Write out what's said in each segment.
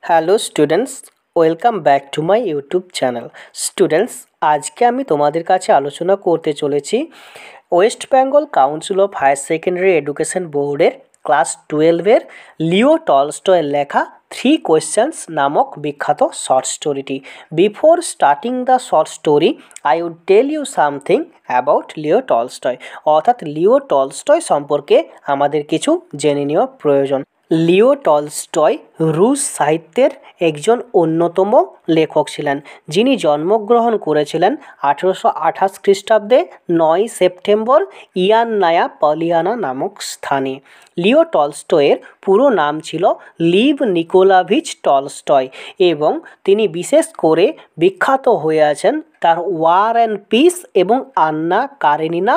Hello students, welcome back to my YouTube channel. Students, আজকে আমি তোমাদের কাছে আলোচনা করতে চলেছি West Bengal council of higher secondary education বোর্ডের ক্লাস 12-এর লিও টলস্টয়ের লেখা 3 কোয়েশ্চেন্স নামক বিখ্যাত শর্ট স্টোরিটি। Before starting the short story I would tell you something about Leo Tolstoy. অর্থাৎ লিও টলস্টয় সম্পর্কে আমাদের কিছু জেনে নেওয়া প্রয়োজন। লিও টলস্টয় রুশ সাহিত্যের একজন অন্যতম লেখক ছিলেন, যিনি জন্মগ্রহণ করেছিলেন 1828 খ্রিস্টাব্দে 9 সেপ্টেম্বর ইয়ান্নায়া পলিয়ানা নামক স্থানে। লিও টলস্টয়ের পুরো নাম ছিল লিভ নিকোলাভিচ টলস্টয় এবং তিনি বিশেষ করে বিখ্যাত হয়ে আছেন তার ওয়ার অ্যান্ড পিস এবং আন্না কারেনিনা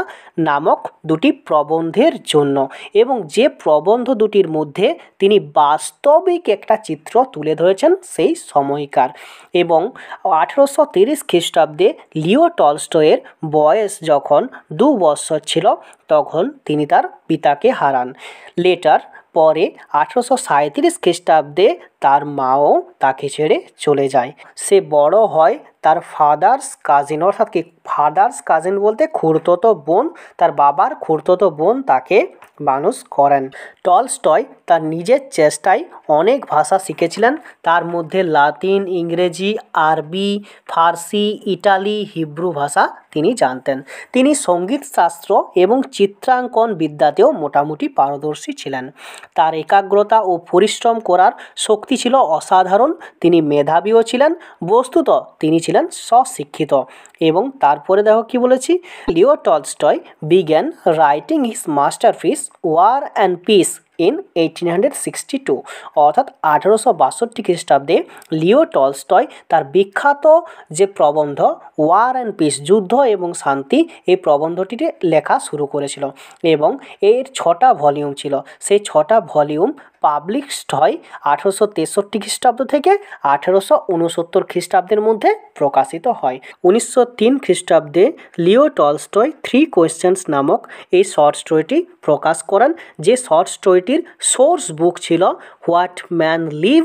নামক দুটি প্রবন্ধের জন্য, এবং যে প্রবন্ধ দুটির মধ্যে তিনি বাস্তবিক একটা চিত্র তুলে ধরেছেন সেই সময়কার। এবং 1830 খ্রিস্টাব্দে লিও টলস্টয়ের বয়স যখন 2 বছর ছিল তখন তিনি তার পিতাকে হারান। লেটার পরে 1837 খ্রিস্টাব্দে তার মাও তাকে ছেড়ে চলে যায়। সে বড় হয় তার ফাদার্স কাজিন, অর্থাৎ কি ফাদার্স কাজিন বলতে খুড়তুতো বোন, তার বাবার খুড়তুতো বোন তাকে মানুষ করেন। টলস্টয় তার নিজের চেষ্টায় অনেক ভাষা শিখেছিলেন, তার মধ্যে লাতিন, ইংরেজি, আরবি, ফার্সি, ইটালি, হিব্রু ভাষা তিনি জানতেন। তিনি সঙ্গীতশাস্ত্র এবং চিত্রাঙ্কন বিদ্যাতেও মোটামুটি পারদর্শী ছিলেন। তার একাগ্রতা ও পরিশ্রম করার শক্তি ছিল অসাধারণ। তিনি মেধাবীও ছিলেন, বস্তুত তিনি ছিলেন স্বশিক্ষিত। এবং তারপরে দেখো কি বলেছি, Leo Tolstoy began writing his masterpiece War and Peace in 1862, অর্থাৎ 1862 খ্রিস্টাব্দে লিও টলস্টয় তার বিখ্যাত যে প্রবন্ধ ওয়ার অ্যান্ড পিস, যুদ্ধ এবং শান্তি, এই প্রবন্ধটিতে লেখা শুরু করেছিল এবং এর 6টা ভলিউম ছিল। সেই 6টা ভলিউম পাবলিশড হয় 1863 খ্রিস্টাব্দ থেকে 1869 খ্রিস্টাব্দের মধ্যে প্রকাশিত হয়। 1903 খ্রিস্টাব্দে লিও টলস্টয় 3 কোয়েশ্চেন্স নামক এই শর্ট স্টোরিটি প্রকাশ করেন, যে শর্ট স্টোরিটির সোর্স বুক ছিল what men live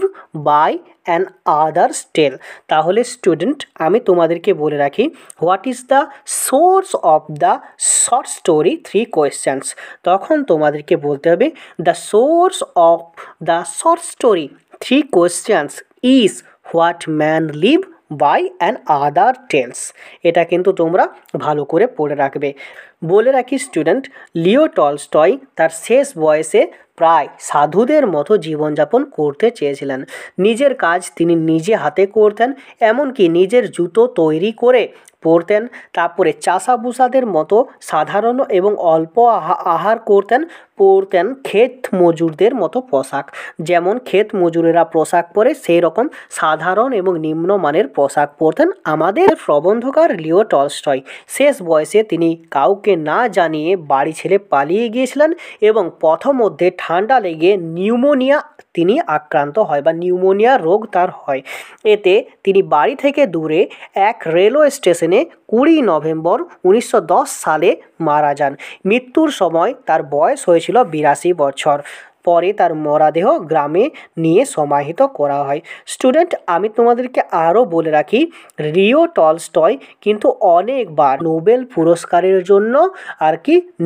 by and others tale. তাহলে স্টুডেন্ট, আমি তোমাদেরকে বলে রাখি what is the source of the short story 3 questions. তখন তোমাদেরকে বলতে হবে the source of the short story 3 questions is what men live by and other tales. এটা কিন্তু তোমরা ভালো করে পড়ে রাখবে। বলে রাখি স্টুডেন্ট, লিও টলস্টয় তার শেষ বয়সে প্রায় সাধুদের মতো জীবনযাপন করতে চেয়েছিলেন। নিজের কাজ তিনি নিজে হাতে করতেন, এমনকি নিজের জুতো তৈরি করে পরতেন। তারপরে চাষাবুসাদের মতো সাধারণ এবং অল্প আহার করতেন, পরতেন ক্ষেত মজুরদের মতো পোশাক। যেমন ক্ষেত মজুরেরা পোশাক পরে, সেই রকম সাধারণ এবং নিম্নমানের পোশাক পরতেন আমাদের প্রবন্ধকার লিও টলস্টয়। শেষ বয়সে তিনি কাউকে না জানিয়ে বাড়ি ছেড়ে পালিয়ে গিয়েছিলেন এবং পথমধ্যে ঠান্ডা লেগে নিউমোনিয়া তিনি আক্রান্ত হয় বা নিউমোনিয়া রোগ তার হয়। এতে তিনি বাড়ি থেকে দূরে এক রেলওয়ে স্টেশনে 20 নভেম্বর 1910 সালে মারা যান। মৃত্যুর সময় তার বয়স হয়েছিল 82 বছর। পরে তার মরদেহ গ্রামে নিয়ে সমাহিত করা হয়। স্টুডেন্ট, আমি তোমাদেরকে আরও বলে রাখি লিও টলস্টয় কিন্তু অনেকবার নোবেল পুরস্কারের জন্য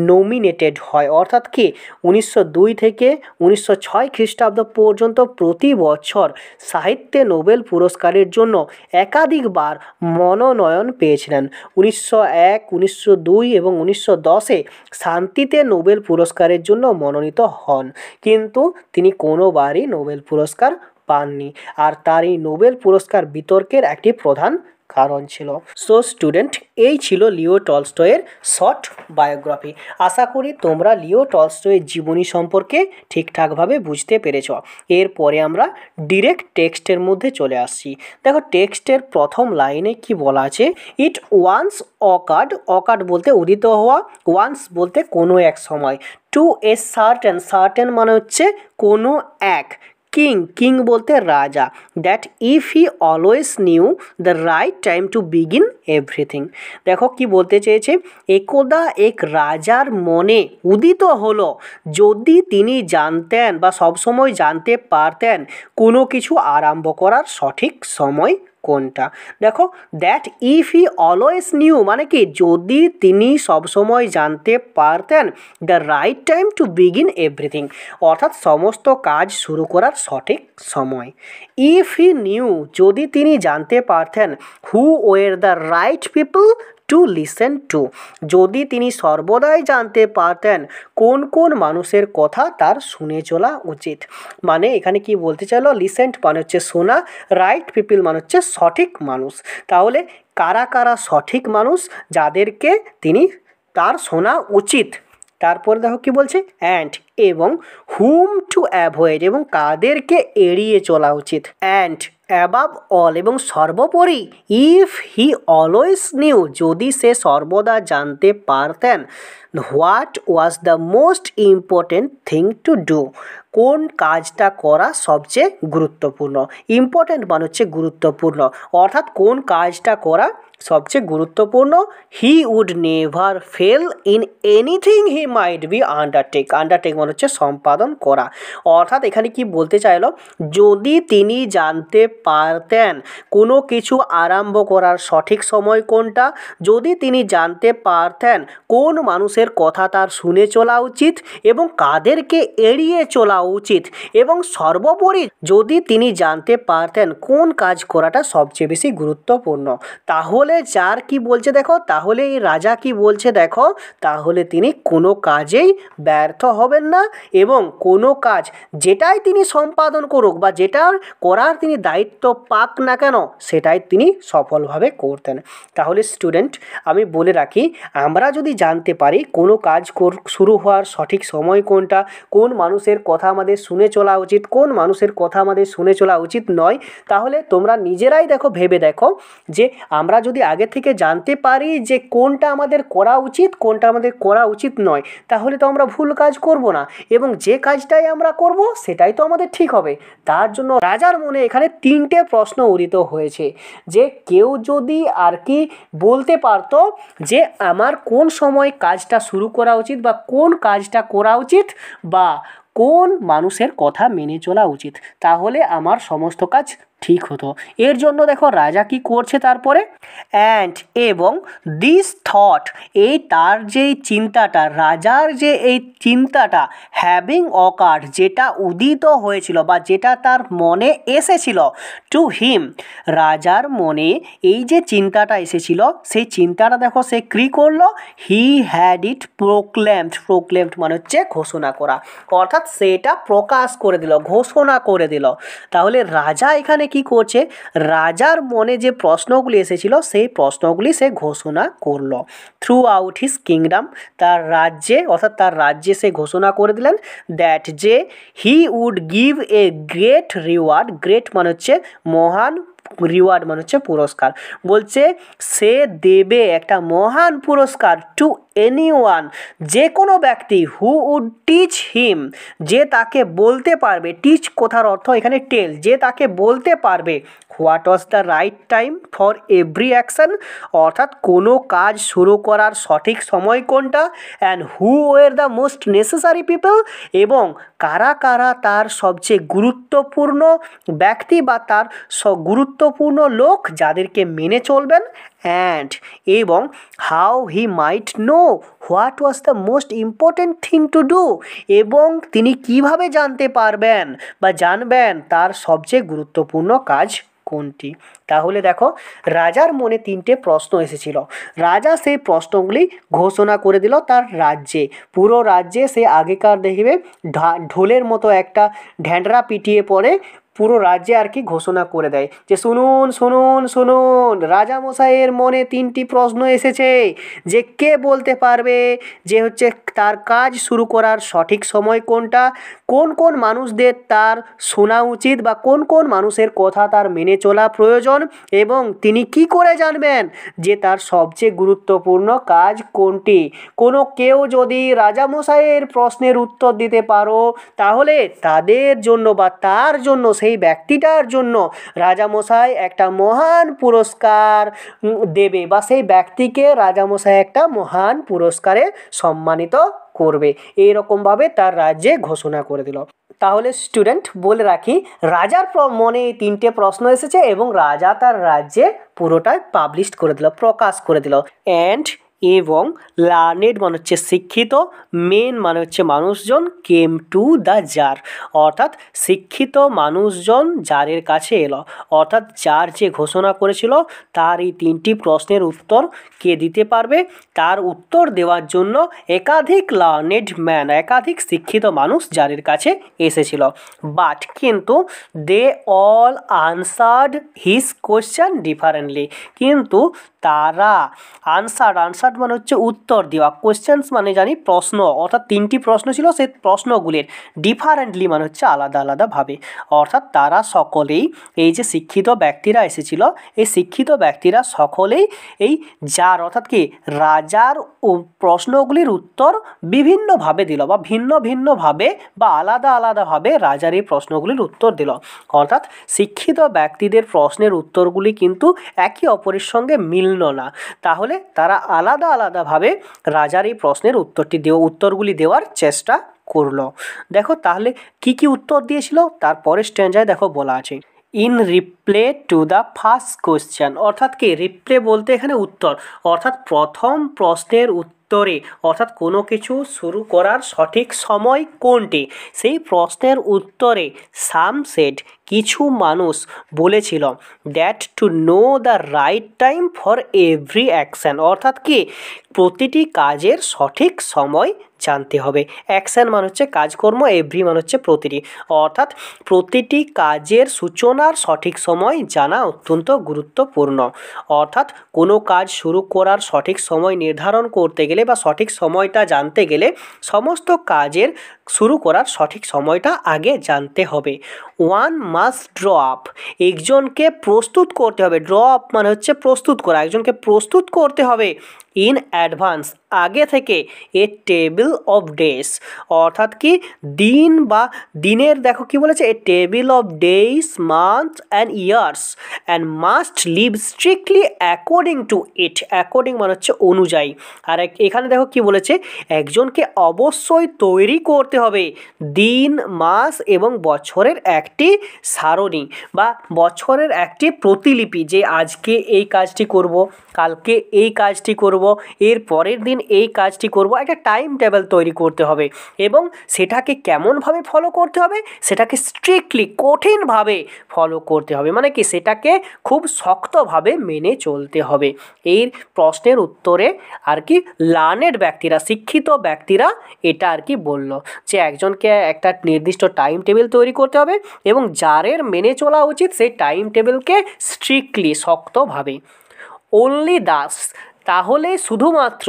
নমিনেটেড হয়, অর্থাৎ কি 1902 থেকে 1906 খ্রিস্টাব্দ পর্যন্ত প্রতি বছর সাহিত্যে নোবেল পুরস্কারের জন্য একাধিকবার মনোনয়ন পেয়েছিলেন। 1901, 1902 এবং 1910-এ শান্তিতে নোবেল পুরস্কারের জন্য মনোনীত হন, কিন্তু তিনি কোনোবারই নোবেল পুরস্কার পাননি। আর তার এই নোবেল পুরস্কার বিতর্কের একটি প্রধান কারণ ছিল। সো স্টুডেন্ট, এই ছিল লিও টলস্টয়ের শর্ট বায়োগ্রাফি। আশা করি তোমরা লিও টলস্টয়ের জীবনী সম্পর্কে ঠিকঠাকভাবে বুঝতে পেরেছ। এরপরে আমরা ডিরেক্ট টেক্সটের মধ্যে চলে আসছি। দেখো, টেক্সটের প্রথম লাইনে কি বলা আছে, ইট ওয়ান্স অকার্ড, অকার্ড বলতে উদিত হওয়া, ওয়ান্স বলতে কোনো এক সময়, টু এ সার্টেন, সার্টেন মানে হচ্ছে কোনো এক, কিং, কিং বলতে রাজা, that if he always new the right time to begin everything. দেখো কি বলতে চেয়েছে, একদা এক রাজার মনে উদিত হলো, যদি তিনি জানতেন বা সবসময় জানতে পারতেন কোনো কিছু আরম্ভ করার সঠিক সময় কোনটা। দেখো that if he always new মানে কি, যদি তিনি সবসময় জানতে পারতেন the right time to begin everything, অর্থাৎ সমস্ত কাজ শুরু করার সঠিক সময়। ইফ হি নিউ, যদি তিনি জানতে পারতেন who were the right people to listen to, যদি তিনি সর্বদাই জানতে পারতেন কোন কোন মানুষের কথা তার শুনে চলা উচিত। মানে এখানে কি বলতে চাইলো, লিসেন্ট মানে হচ্ছে শোনা, রাইট পিপল মানে হচ্ছে সঠিক মানুষ। তাহলে কারা কারা সঠিক মানুষ যাদেরকে তিনি তার শোনা উচিত। তারপর দেখো কি বলছে, অ্যান্ড এবং হুম টু অ্যাভয়েড, এবং কাদেরকে এড়িয়ে চলা উচিত। অ্যান্ড অ্যাবাভ অল, এবং সর্বোপরি ইফ হি অলওয়েজ নিউ, যদি সে সর্বদা জানতে পারতেন what was the most important thing to do, কোন কাজটা করা সবচেয়ে গুরুত্বপূর্ণ। ইম্পর্টেন্ট মানে হচ্ছে গুরুত্বপূর্ণ, অর্থাৎ কোন কাজটা করা সবচেয়ে গুরুত্বপূর্ণ। He would never fail in anything he might be undertake, undertake মানে হচ্ছে সম্পাদন করা। অর্থাৎ এখানে কি বলতে চাইলো, যদি তিনি জানতে পারতেন কোনো কিছু আরম্ভ করার সঠিক সময় কোনটা, যদি তিনি জানতে পারতেন কোন মানুষের কথা তার শুনে চলা উচিত এবং কাদেরকে এড়িয়ে চলা উচিত, এবং সর্বোপরি যদি তিনি জানতে পারতেন কোন কাজ করাটা সবচেয়ে বেশি গুরুত্বপূর্ণ, তাহলে যার কি বলছে দেখো, তাহলে এই রাজা কি বলছে দেখো, তাহলে তিনি কোনো কাজেই ব্যর্থ হবেন না, এবং কোনো কাজ যেটাই তিনি সম্পাদন করুক বা যেটার করার তিনি দায়িত্ব পাক না কেন, সেটাই তিনি সফলভাবে করতেন। তাহলে স্টুডেন্ট আমি বলে রাখি, আমরা যদি জানতে পারি কোনো কাজ শুরু হওয়ার সঠিক সময় কোনটা, কোন মানুষের কথা আমাদের শুনে চলা উচিত, কোন মানুষের কথা আমাদের শুনে চলা উচিত নয়, তাহলে তোমরা নিজেরাই দেখো, ভেবে দেখো যে আমরা যদি আগে থেকে জানতে পারি যে কোনটা আমাদের করা উচিত, কোনটা আমাদের করা উচিত নয়, তাহলে তো আমরা ভুল কাজ করব না, এবং যে কাজটাই আমরা করব সেটাই তো আমাদের ঠিক হবে। তার জন্য রাজার মনে এখানে 3টে প্রশ্ন উদিত হয়েছে, যে কেউ যদি আর কি বলতে পারতো যে আমার কোন সময় কাজটা শুরু করা উচিত বা কোন কাজটা করা উচিত বা কোন মানুষের কথা মেনে চলা উচিত, তাহলে আমার সমস্ত কাজ ঠিক হতো। এর জন্য দেখো রাজা কি করছে তারপরে, অ্যান্ড এবং দিস থট, এই তার যেই চিন্তাটা, রাজার যে এই চিন্তাটা, হ্যাভিং অকার্ড, যেটা উদিত হয়েছিল বা যেটা তার মনে এসেছিল, টু হিম, রাজার মনে এই যে চিন্তাটা এসেছিল, সেই চিন্তাটা দেখো সে কী করলো, he had it proclaimed, proclaimed মানে হচ্ছে ঘোষণা করা, অর্থাৎ সেটা প্রকাশ করে দিল, ঘোষণা করে দিল। তাহলে রাজা এখানে কি করছে, রাজার মনে যে প্রশ্নগুলি এসেছিল সেই প্রশ্নগুলি সে ঘোষণা করলো থ্রু আউট হিজ কিংডম, তার রাজ্যে, অর্থাৎ তার রাজ্যে সে ঘোষণা করে দিলেন দ্যাট যে he would give a great reward, great মানে হচ্ছে মহান, রিওয়ার্ড মানে হচ্ছে পুরস্কার, বলছে সে দেবে একটা মহান পুরস্কার টু এনিওয়ান, যে কোনো ব্যক্তি, হু উড টিচ হিম, যে তাকে বলতে পারবে, টিচ কথার অর্থ এখানে টেল, যে তাকে বলতে পারবে what was the right time for every action, অর্থাৎ কোনো কাজ শুরু করার সঠিক সময় কোনটা, and who were the most necessary people, এবং কারা কারা তার সবচেয়ে গুরুত্বপূর্ণ ব্যক্তি বা তার গুরুত্বপূর্ণ লোক যাদেরকে মেনে চলবেন, অ্যান্ড এবং how he might know what was the most important thing to do, এবং তিনি কিভাবে জানতে পারবেন বা জানবেন তার সবচেয়ে গুরুত্বপূর্ণ কাজ কোনটি। তাহলে দেখো রাজার মনে 3টে প্রশ্ন এসেছিল, রাজা সেই প্রশ্নগুলি ঘোষণা করে দিল তার রাজ্যে, পুরো রাজ্যে সে আগেকার দেখবে ঢোলের মতো একটা ঢ্যাঁড়রা পিটিয়ে পড়ে পুরো রাজ্যে আর কি ঘোষণা করে দেয় যে শুনুন শুনুন শুনুন, রাজামশাইয়ের মনে 3টি প্রশ্ন এসেছে যে কে বলতে পারবে যে হচ্ছে তার কাজ শুরু করার সঠিক সময় কোনটা, কোন কোন মানুষদের তার শোনা উচিত বা কোন কোন মানুষের কথা তার মেনে চলা প্রয়োজন, এবং তিনি কি করে জানবেন যে তার সবচেয়ে গুরুত্বপূর্ণ কাজ কোনটি। কোনো কেউ যদি রাজামশাইয়ের প্রশ্নের উত্তর দিতে পারো তাহলে তাদের জন্য বা তার জন্য, সেই ব্যক্তিটার জন্য রাজামশাই একটা মহান পুরস্কার দেবে বা সেই ব্যক্তিকে রাজামশাই একটা মহান পুরস্কারে সম্মানিত করবে। এইরকমভাবে তার রাজ্যে ঘোষণা করে দিল। তাহলে স্টুডেন্ট বলে রাখি, রাজার মনে এই 3টে প্রশ্ন এসেছে এবং রাজা তার রাজ্যে পুরোটাই পাবলিশ করে দিল, প্রকাশ করে দিল। অ্যান্ড এবং লার্নেড মানে হচ্ছে শিক্ষিত, মেন মানে হচ্ছে মানুষজন, কেম টু দ্য জার অর্থাৎ শিক্ষিত মানুষজন জারের কাছে এলো। অর্থাৎ জার যে ঘোষণা করেছিল তার এই 3টি প্রশ্নের উত্তর কে দিতে পারবে, তার উত্তর দেওয়ার জন্য একাধিক লার্নেড ম্যান, একাধিক শিক্ষিত মানুষ জারের কাছে এসেছিল। বাট কিন্তু they all answered his question differently, কিন্তু তারা আনসার্ড মানে হচ্ছে উত্তর দেওয়া, কোয়েশ্চেন্স মানে জানি প্রশ্ন, অর্থাৎ 3টি প্রশ্ন ছিল, সেই প্রশ্নগুলির ডিফারেন্টলি মানে হচ্ছে আলাদা আলাদাভাবে। অর্থাৎ তারা সকলেই, এই যে শিক্ষিত ব্যক্তিরা এসেছিল, এই শিক্ষিত ব্যক্তিরা সকলেই এই যার অর্থাৎ কি রাজার প্রশ্নগুলির উত্তর বিভিন্নভাবে দিল বা ভিন্ন ভিন্নভাবে বা আলাদা আলাদাভাবে রাজার এই প্রশ্নগুলির উত্তর দিল। অর্থাৎ শিক্ষিত ব্যক্তিদের প্রশ্নের উত্তরগুলি কিন্তু একে অপরের সঙ্গে মিলল না, তাহলে তারা আলাদা আলাদাভাবে রাজার এই প্রশ্নের উত্তরগুলি দেওয়ার চেষ্টা করলো। দেখো তাহলে কি কি উত্তর দিয়েছিল তারপরে স্ট্যান্জায় দেখো বলা আছে, in reply to the first question. অর্থাৎ কি রিপ্লে বলতে এখানে উত্তর, অর্থাৎ প্রথম প্রশ্নের উত্তরে, অর্থাৎ কোনো কিছু শুরু করার সঠিক সময় কোনটি, সেই প্রশ্নের উত্তরে সাম সেড কিছু মানুষ বলেছিল that to know the right time for every action. অর্থাৎ কি প্রতিটি কাজের সঠিক সময় জানতে হবে। অ্যাকশন মানে হচ্ছে কাজকর্ম, এভরি মানে হচ্ছে প্রতিটি, অর্থাৎ প্রতিটি কাজের সূচনার সঠিক সময় জানা অত্যন্ত গুরুত্বপূর্ণ। অর্থাৎ কোনো কাজ শুরু করার সঠিক সময় নির্ধারণ করতে গেলে বা সঠিক সময়টা জানতে গেলে সমস্ত কাজের শুরু করার সঠিক সময়টা আগে জানতে হবে। ওয়ান মাস্ট ড্র আপ, একজনকে প্রস্তুত করতে হবে, ড্র আপ মানে হচ্ছে প্রস্তুত করা, একজনকে প্রস্তুত করতে হবে ইন অ্যাডভান্স আগে থেকে, এ টেবিল অফ ডেজ অর্থাৎ কি দিন বা দিনের, দেখো কি বলেছে, a table of days month and years and must live strictly according to it. According মানে হচ্ছে অনুযায়ী। আর এখানে দেখো কি বলেছে, একজনকে অবশ্যই তৈরি করতে হবে দিন, মাস এবং বছরের একটি সারণী বা বছরের একটি প্রতিলিপি, যে আজকে এই কাজটি করব, কালকে এই কাজটি করব, এর পরের দিন এই কাজটি করব, একটা টাইম টেবিল তৈরি করতে হবে এবং সেটাকে কেমনভাবে ফলো করতে হবে, সেটাকে স্ট্রিক্টলি কঠিনভাবে ফলো করতে হবে, মানে কি সেটাকে খুব শক্তভাবে মেনে চলতে হবে। এই প্রশ্নের উত্তরে আর কি লার্নেড ব্যক্তিরা, শিক্ষিত ব্যক্তিরা এটা আর কি বলল যে একজনকে একটা নির্দিষ্ট টাইম টেবিল তৈরি করতে হবে এবং যারের মেনে চলা উচিত সেই টাইম টেবিলকে স্ট্রিক্টলি শক্তভাবে। অনলি দাস তাহলে শুধুমাত্র,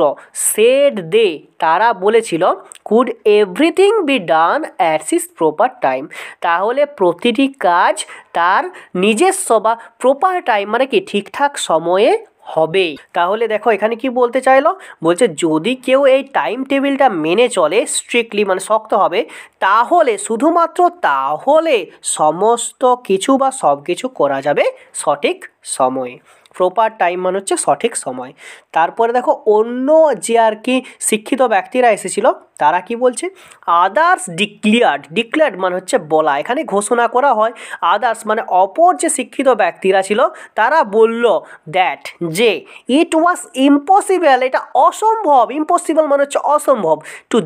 সেড দে তারা বলেছিল, could everything be done at it's proper time, তাহলে প্রতিটি কাজ তার নিজস্ব বা প্রপার টাইম মানে কি ঠিকঠাক সময়ে হবে। তাহলে দেখো এখানে কি বলতে চাইলো, বলছে যদি কেউ এই টাইম টেবিলটা মেনে চলে স্ট্রিক্টলি মানে শক্ত হবে, তাহলে শুধুমাত্র তাহলে সমস্ত কিছু বা সব কিছু করা যাবে সঠিক সময়ে। প্রপার টাইম মানে হচ্ছে সঠিক সময়। তারপরে দেখো অন্য যে আর কি শিক্ষিত ব্যক্তিরা এসেছিল তারা কি বলছে, আদার্স ডিক্লেয়ার্ড মানে হচ্ছে বলা, এখানে ঘোষণা করা হয়। আদার্স মানে অপর যে শিক্ষিত ব্যক্তিরা ছিল তারা বলল দ্যাট যে ইট ওয়াজ ইম্পসিবল, এটা অসম্ভব, ইম্পসিবল মানে হচ্ছে অসম্ভব, টু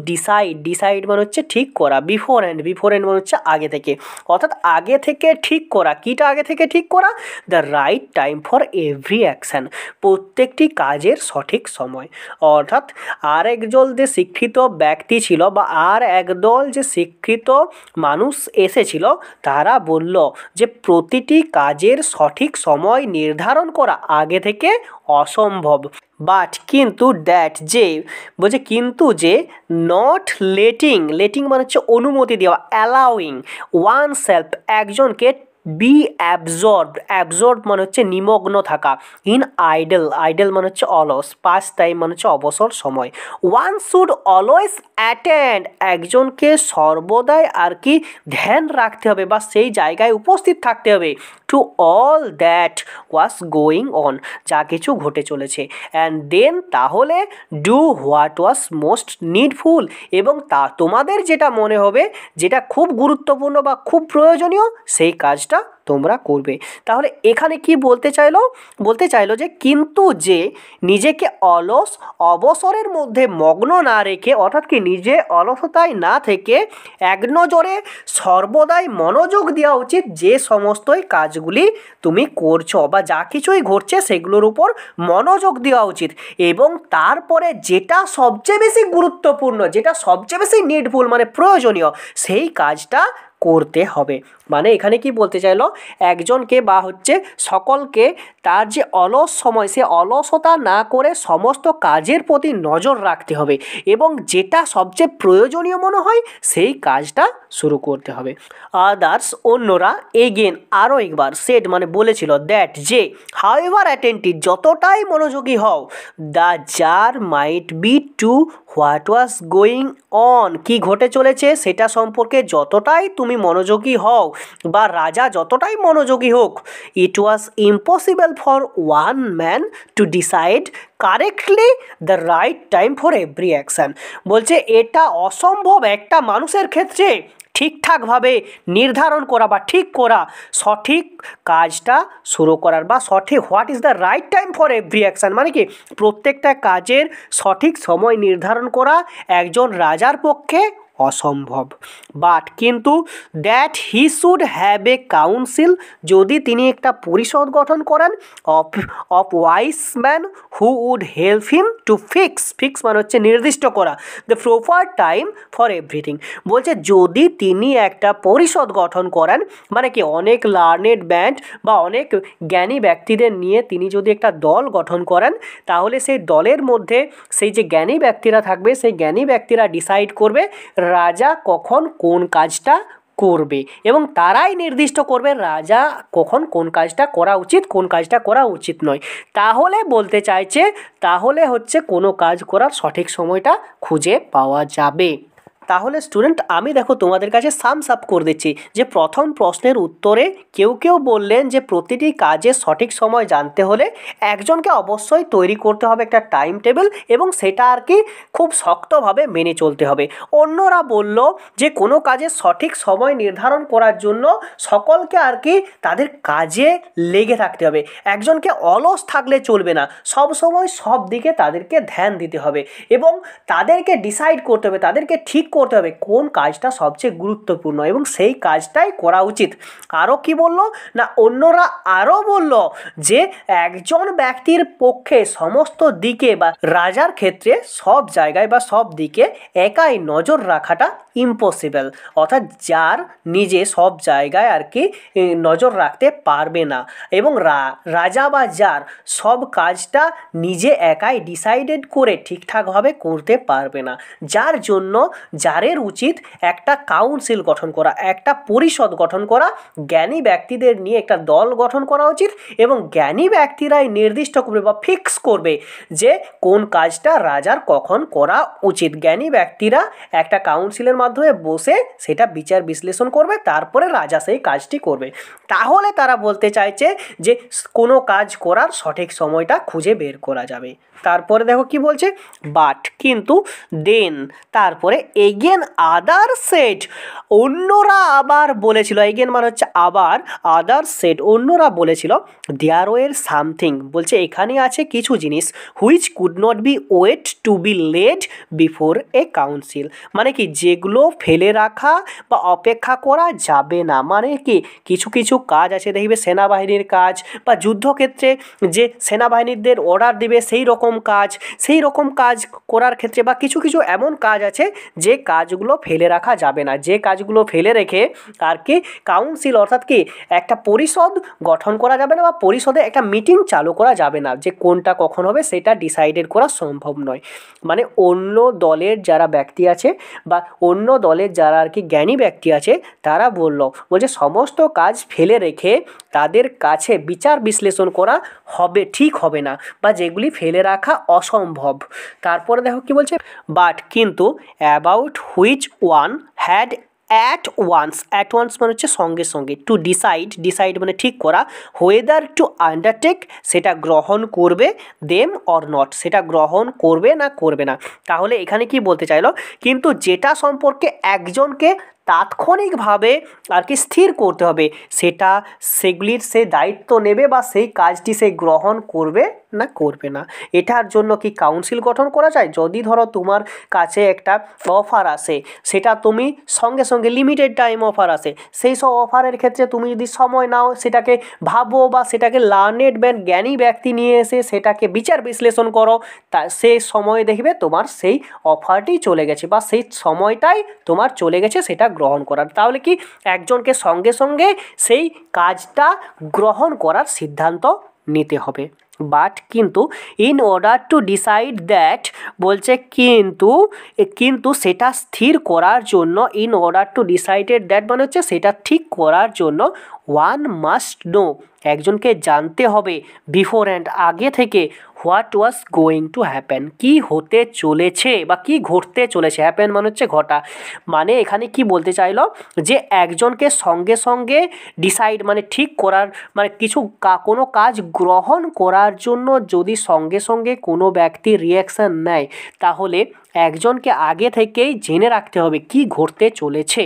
ডিসাইড মানে হচ্ছে ঠিক করা, বিফোর হ্যান্ড মানে হচ্ছে আগে থেকে, অর্থাৎ আগে থেকে ঠিক করা, কিটা আগে থেকে ঠিক করা, the right time for every action, প্রত্যেকটি কাজের সঠিক সময়। অর্থাৎ আর একদল যে শিক্ষিত ব্যক্তি ছিল বা আর একদল যে শিক্ষিত মানুষ এসেছিল, তারা বলল যে প্রতিটি কাজের সঠিক সময় নির্ধারণ করা আগে থেকে অসম্ভব। বাট কিন্তু দ্যাট যে বলছে কিন্তু যে নট লেটিং মানে হচ্ছে অনুমতি দেওয়া, অ্যালাউইং ওয়ান সেলফ একজনকে বি অ্যাবজর্ব মানে হচ্ছে নিমগ্ন থাকা, ইন আইডল মানে হচ্ছে অলস, পাস টাইম মানে হচ্ছে অবসর সময়। ওয়ান শুড অলওয়েজ অ্যাটেন্ড একজনকে সর্বদাই আর কি ধ্যান রাখতে হবে বা সেই জায়গায় উপস্থিত থাকতে হবে, to all that was going on যা কিছু ঘটে চলেছে, অ্যান্ড দেন তাহলে do what was most needful এবং তা তোমাদের যেটা মনে হবে যেটা খুব গুরুত্বপূর্ণ বা খুব প্রয়োজনীয় সেই কাজটা তোমরা করবে। তাহলে এখানে কি বলতে চাইলো যে কিন্তু যে নিজেকে অলস অবসরের মধ্যে মগ্ন না রেখে, অর্থাৎ কি নিজে অলসতায় না থেকে এক নজরে সর্বদাই মনোযোগ দেওয়া উচিত যে সমস্তই কাজগুলি তুমি করছো বা যা কিছুই ঘটছে সেগুলোর উপর মনোযোগ দেওয়া উচিত, এবং তারপরে যেটা সবচেয়ে বেশি গুরুত্বপূর্ণ, যেটা সবচেয়ে বেশি নিডফুল মানে প্রয়োজনীয়, সেই কাজটা করতে হবে। মানে এখানে কি বলতে চাইলো, একজনকে বা হচ্ছে সকলকে তার যে অলস সময় সে অলসতা না করে সমস্ত কাজের প্রতি নজর রাখতে হবে এবং যেটা সবচেয়ে প্রয়োজনীয় মনে হয় সেই কাজটা শুরু করতে হবে। আদার্স অন্যরা এগেন আরও একবার সেড মানে বলেছিল দ্যাট যে হাউএভার অ্যাটেন্টিভ যতটাই মনোযোগী হও, the tsar might be to what was going on কি ঘটে চলেছে সেটা সম্পর্কে যতটাই তুমি মনোযোগী হও বা রাজা যতটাই মনোযোগী হোক, it was impossible for one man to decide correctly the right time for every action. বলছে এটা অসম্ভব একটা মানুষের ক্ষেত্রে ঠিকঠাকভাবে নির্ধারণ করা বা ঠিক করা সঠিক কাজটা শুরু করার বা সঠিক what is the right time for every action মানে কি প্রত্যেকটা কাজের সঠিক সময় নির্ধারণ করা একজন রাজার পক্ষে অসম্ভব। বাট কিন্তু that he should have a council যদি তিনি একটা পরিষদ গঠন করেন of wise man who would help him to fix মানে হচ্ছে নির্দিষ্ট করা the proper time for everything. বলছে যদি তিনি একটা পরিষদ গঠন করেন মানে কি অনেক লার্নেড ব্যান্ড বা অনেক জ্ঞানী ব্যক্তিদের নিয়ে তিনি যদি একটা দল গঠন করেন, তাহলে সেই দলের মধ্যে সেই যে জ্ঞানী ব্যক্তিরা থাকবে সেই জ্ঞানী ব্যক্তিরা ডিসাইড করবে রাজা কখন কোন কাজটা করবে এবং তারাই নির্দিষ্ট করবে রাজা কখন কোন কাজটা করা উচিত কোন কাজটা করা উচিত নয়। তাহলে বলতে চাইছে তাহলে হচ্ছে কোনো কাজ করার সঠিক সময়টা খুঁজে পাওয়া যাবে। তাহলে স্টুডেন্ট আমি দেখো তোমাদের কাছে সামস আপ করে দিচ্ছি যে প্রথম প্রশ্নের উত্তরে কেউ বললেন যে প্রতিটি কাজের সঠিক সময় জানতে হলে একজনকে অবশ্যই তৈরি করতে হবে একটা টাইম টেবিল এবং সেটা আর কি খুব শক্তভাবে মেনে চলতে হবে। অন্যরা বলল যে কোনো কাজের সঠিক সময় নির্ধারণ করার জন্য সকলকে আর কি তাদের কাজে লেগে থাকতে হবে, একজনকে অলস থাকলে চলবে না, সব সময় সব দিকে তাদেরকে ধ্যান দিতে হবে এবং তাদেরকে ডিসাইড করতে হবে, তাদেরকে ঠিক করতে হবে কোন কাজটা সবচেয়ে গুরুত্বপূর্ণ এবং সেই কাজটাই করা উচিত। আরও কি বলল না অন্যরা আরও বলল যে একজন ব্যক্তির পক্ষে সমস্ত দিকে বা রাজার ক্ষেত্রে সব জায়গায় বা সব দিকে একাই নজর রাখাটা ইম্পসিবল, অর্থাৎ যার নিজে সব জায়গায় আর কি নজর রাখতে পারবে না এবং রাজা বা যার সব কাজটা নিজে একাই ডিসাইডেড করে ঠিকঠাকভাবে করতে পারবে না, যার জন্য যারের উচিত একটা কাউন্সিল গঠন করা, একটা পরিষদ গঠন করা, জ্ঞানী ব্যক্তিদের নিয়ে একটা দল গঠন করা উচিত এবং জ্ঞানী ব্যক্তিরাই নির্দিষ্ট করবে বা ফিক্স করবে যে কোন কাজটা রাজার কখন করা উচিত। জ্ঞানী ব্যক্তিরা একটা কাউন্সিলের মাধ্যমে বসে সেটা বিচার বিশ্লেষণ করবে, তারপরে রাজা সেই কাজটি করবে। তাহলে তারা বলতে চাইছে যে কোনো কাজ করার সঠিক সময়টা খুঁজে বের করা যাবে। তারপরে দেখো কি বলছে, বাট কিন্তু দেন তারপরে এগেন আদার সেড, অন্যরা আবার বলেছিল, এগেন মানে হচ্ছে আবার, আদার সেড অন্যরা বলেছিল, দেয়ার ওয়ের সামথিং বলছে এখানে আছে কিছু জিনিস, which could not be wait to be laid before a council, মানে কি যেগুলো ফেলে রাখা বা অপেক্ষা করা যাবে না, মানে কি কিছু কিছু কাজ আছে দেখবে সেনাবাহিনীর কাজ বা যুদ্ধক্ষেত্রে যে সেনাবাহিনীদের অর্ডার দিবে সেই রকম কাজ করার ক্ষেত্রে, বা কিছু কিছু এমন কাজ আছে যে কাজগুলো ফেলে রাখা যাবে না, যে কাজগুলো ফেলে রেখে আর কি কাউন্সিল অর্থাৎ কি একটা পরিষদ গঠন করা যাবে না, বা পরিষদে একটা মিটিং চালু করা যাবে না, যে কোনটা কখন হবে সেটা ডিসাইডেড করা সম্ভব নয়। মানে অন্য দলের যারা ব্যক্তি আছে বা অন্য দলের যারা আর কি জ্ঞানী ব্যক্তি আছে তারা বলছে সমস্ত কাজ ফেলে রেখে তাদের কাছে বিচার বিশ্লেষণ করা হবে ঠিক হবে না, বা যেগুলি ফেলে রাখা অসম্ভব। তারপরে দেখো কি বলছে, বাট কিন্তু about which one had at once মানে হচ্ছে সঙ্গে সঙ্গে, টু ডিসাইড মানে ঠিক করা, হোয়েদার টু আন্ডারটেক সেটা গ্রহণ করবে, দেম অর নট সেটা গ্রহণ করবে না করবে না। তাহলে এখানে কি বলতে চাইলো, কিন্তু যেটা সম্পর্কে একজনকে তাৎক্ষণিকভাবে আর কি স্থির করতে হবে সেগুলির সে দায়িত্ব নেবে বা সেই কাজটি সে গ্রহণ করবে না করবে না। এটার জন্য কি কাউন্সিল গঠন করা যায়? যদি ধরো তোমার কাছে একটা অফার আসে, সেটা তুমি সঙ্গে সঙ্গে লিমিটেড টাইম অফার আসে, সেই সব অফারের ক্ষেত্রে তুমি যদি সময় নাও, সেটাকে ভাবো বা সেটাকে লার্নেড জ্ঞানী ব্যক্তি নিয়ে এসে সেটাকে বিচার বিশ্লেষণ করো, তা সেই সময় দেখবে তোমার সেই অফারটি চলে গেছে বা সেই সময়টাই তোমার চলে গেছে সেটা গ্রহণ করার। তাহলে কি একজনকে সঙ্গে সঙ্গে সেই কাজটা গ্রহণ করার সিদ্ধান্ত নিতে হবে। বাট কিন্তু in order to decide that বলছে কিন্তু সেটা স্থির করার জন্য, in order to decided that মানে হচ্ছে সেটা ঠিক করার জন্য, ওয়ান মাস্ট নো একজনকে জানতে হবে, বিফোর অ্যান্ড আগে থেকে, what was going to happen কি হতে চলেছে বা কি ঘটতে চলেছে, হ্যাপেন মানে হচ্ছে ঘটা, মানে এখানে কি বলতে চাইলো যে একজনকে সঙ্গে সঙ্গে ডিসাইড মানে ঠিক করার, মানে কোনো কাজ গ্রহণ করার জন্য যদি সঙ্গে সঙ্গে কোনো ব্যক্তি রিয়াকশান নেয়, তাহলে একজনকে আগে থেকেই জেনে রাখতে হবে কি ঘটতে চলেছে।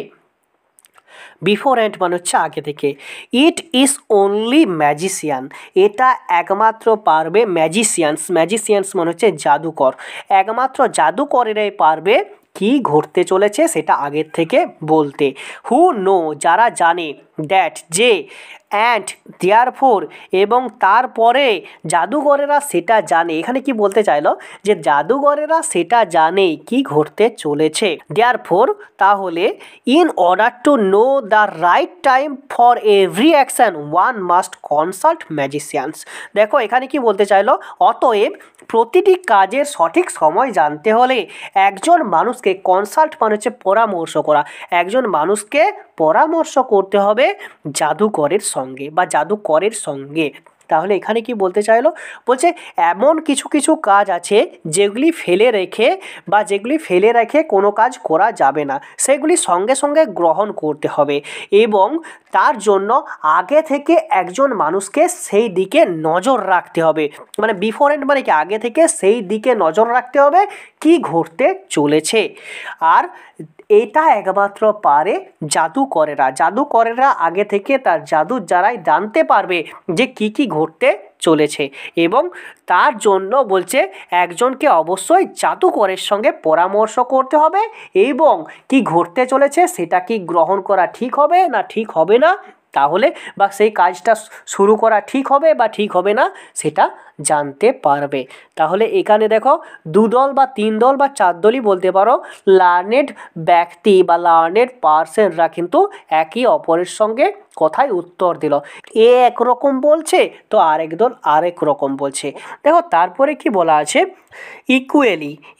বিফোর হ্যান্ড মানে হচ্ছে আগে থেকে। ইট ইজ অনলি ম্যাজিশিয়ান এটা একমাত্র পারবে, ম্যাজিশিয়ানস মানে হচ্ছে জাদুকর, একমাত্র জাদুকরেরাই পারবে কি ঘটতে চলেছে সেটা আগের থেকে বলতে। হু নো যারা জানে, দ্যাট যে, অ্যান্ড দেয়ারফোর এবং তারপরে জাদুঘরেরা সেটা জানে। এখানে কি বলতে চাইলো যে জাদুঘরেরা সেটা জানে কি ঘটতে চলেছে। দেয়ারফোর তাহলে in order to know the right time for every action one must consult magicians. দেখো এখানে কি বলতে চাইলো, অতএব প্রতিটি কাজের সঠিক সময় জানতে হলে একজন মানুষকে কনসাল্ট মানে হচ্ছে পরামর্শ করা, একজন মানুষকে পরামর্শ করতে হবে জাদুকরের সঙ্গে বা জাদুকরের সঙ্গে। তাহলে এখানে কি বলতে চাইলো, বলছে এমন কিছু কিছু কাজ আছে যেগুলি ফেলে রেখে কোনো কাজ করা যাবে না, সেগুলি সঙ্গে সঙ্গে গ্রহণ করতে হবে এবং তার জন্য আগে থেকে একজন মানুষকে সেই দিকে নজর রাখতে হবে। মানে বিফোরেন্ট মানে কি আগে থেকে সেই দিকে নজর রাখতে হবে কি ঘটতে চলেছে। আর এটা একমাত্র পারে জাদুকরেরা আগে থেকে তার জাদুর দ্বারাই জানতে পারবে যে কি ঘটতে চলেছে এবং তার জন্য বলছে একজনকে অবশ্যই জাদুকরের সঙ্গে পরামর্শ করতে হবে এবং কি ঘটতে চলেছে সেটা কি গ্রহণ করা ঠিক হবে না ঠিক হবে না, তাহলে বা সেই কাজটা শুরু করা ঠিক হবে বা ঠিক হবে না সেটা জানতে পারবে। তাহলে এখানে দেখো 2 দল বা 3 দল বা 4 দলই বলতে পারো, লার্নেড ব্যক্তি বা লার্নেড পার্সনরা কিন্তু একে অপরের সঙ্গে কথায় উত্তর দিল। এ একরকম বলছে তো আরেক দল আরেক রকম বলছে। দেখো তারপরে কি বলা আছে,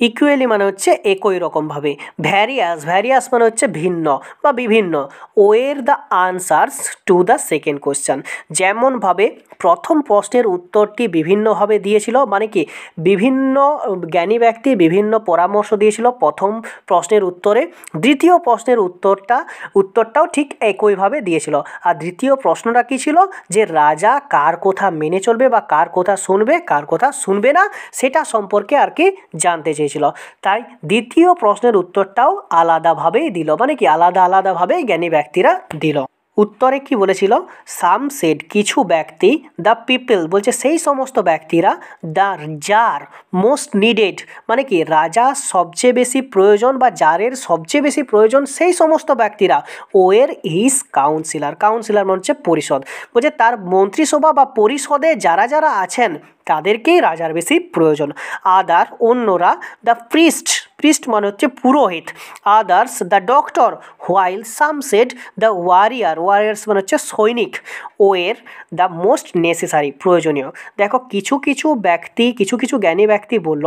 ইকুয়ালি মানে হচ্ছে একই রকমভাবে, ভ্যারিয়াস মানে হচ্ছে ভিন্ন বা বিভিন্ন, were the answers to the second question যেমনভাবে প্রথম প্রশ্নের উত্তরটি বিভিন্ন বিভিন্নভাবে দিয়েছিল, মানে কি বিভিন্ন জ্ঞানী ব্যক্তি বিভিন্ন পরামর্শ দিয়েছিল প্রথম প্রশ্নের উত্তরে। দ্বিতীয় প্রশ্নের উত্তরটাও ঠিক একইভাবে দিয়েছিল। আর দ্বিতীয় প্রশ্নটা কী ছিল, যে রাজা কার কথা মেনে চলবে বা কার কথা শুনবে, কার কথা শুনবে না, সেটা সম্পর্কে আর কি জানতে চেয়েছিল। তাই দ্বিতীয় প্রশ্নের উত্তরটাও আলাদাভাবেই দিল, মানে কি আলাদাভাবেই জ্ঞানী ব্যক্তিরা দিল। উত্তরে কি বলেছিল, সাম সেড কিছু ব্যক্তি, দ্য পিপল বলছে সেই সমস্ত ব্যক্তিরা, দ্য যার মোস্ট নিডেড মানে কি রাজা সবচেয়ে বেশি প্রয়োজন বা জারের সবচেয়ে বেশি প্রয়োজন সেই সমস্ত ব্যক্তিরা, ওয়ের হিজ কাউন্সিলর মানে হচ্ছে পরিষদ, বলছে তার মন্ত্রিসভা বা পরিষদে যারা যারা আছেন তাদেরকেই রাজার বেশি প্রয়োজন। আদার অন্যরা, দ্য প্রিস্ট মানে হচ্ছে পুরোহিত, others the doctor, while some said the warriors মানে হচ্ছে সৈনিক, ওয়ের দ্য মোস্ট নেসেসারি প্রয়োজনীয়। দেখো কিছু কিছু জ্ঞানী ব্যক্তি বলল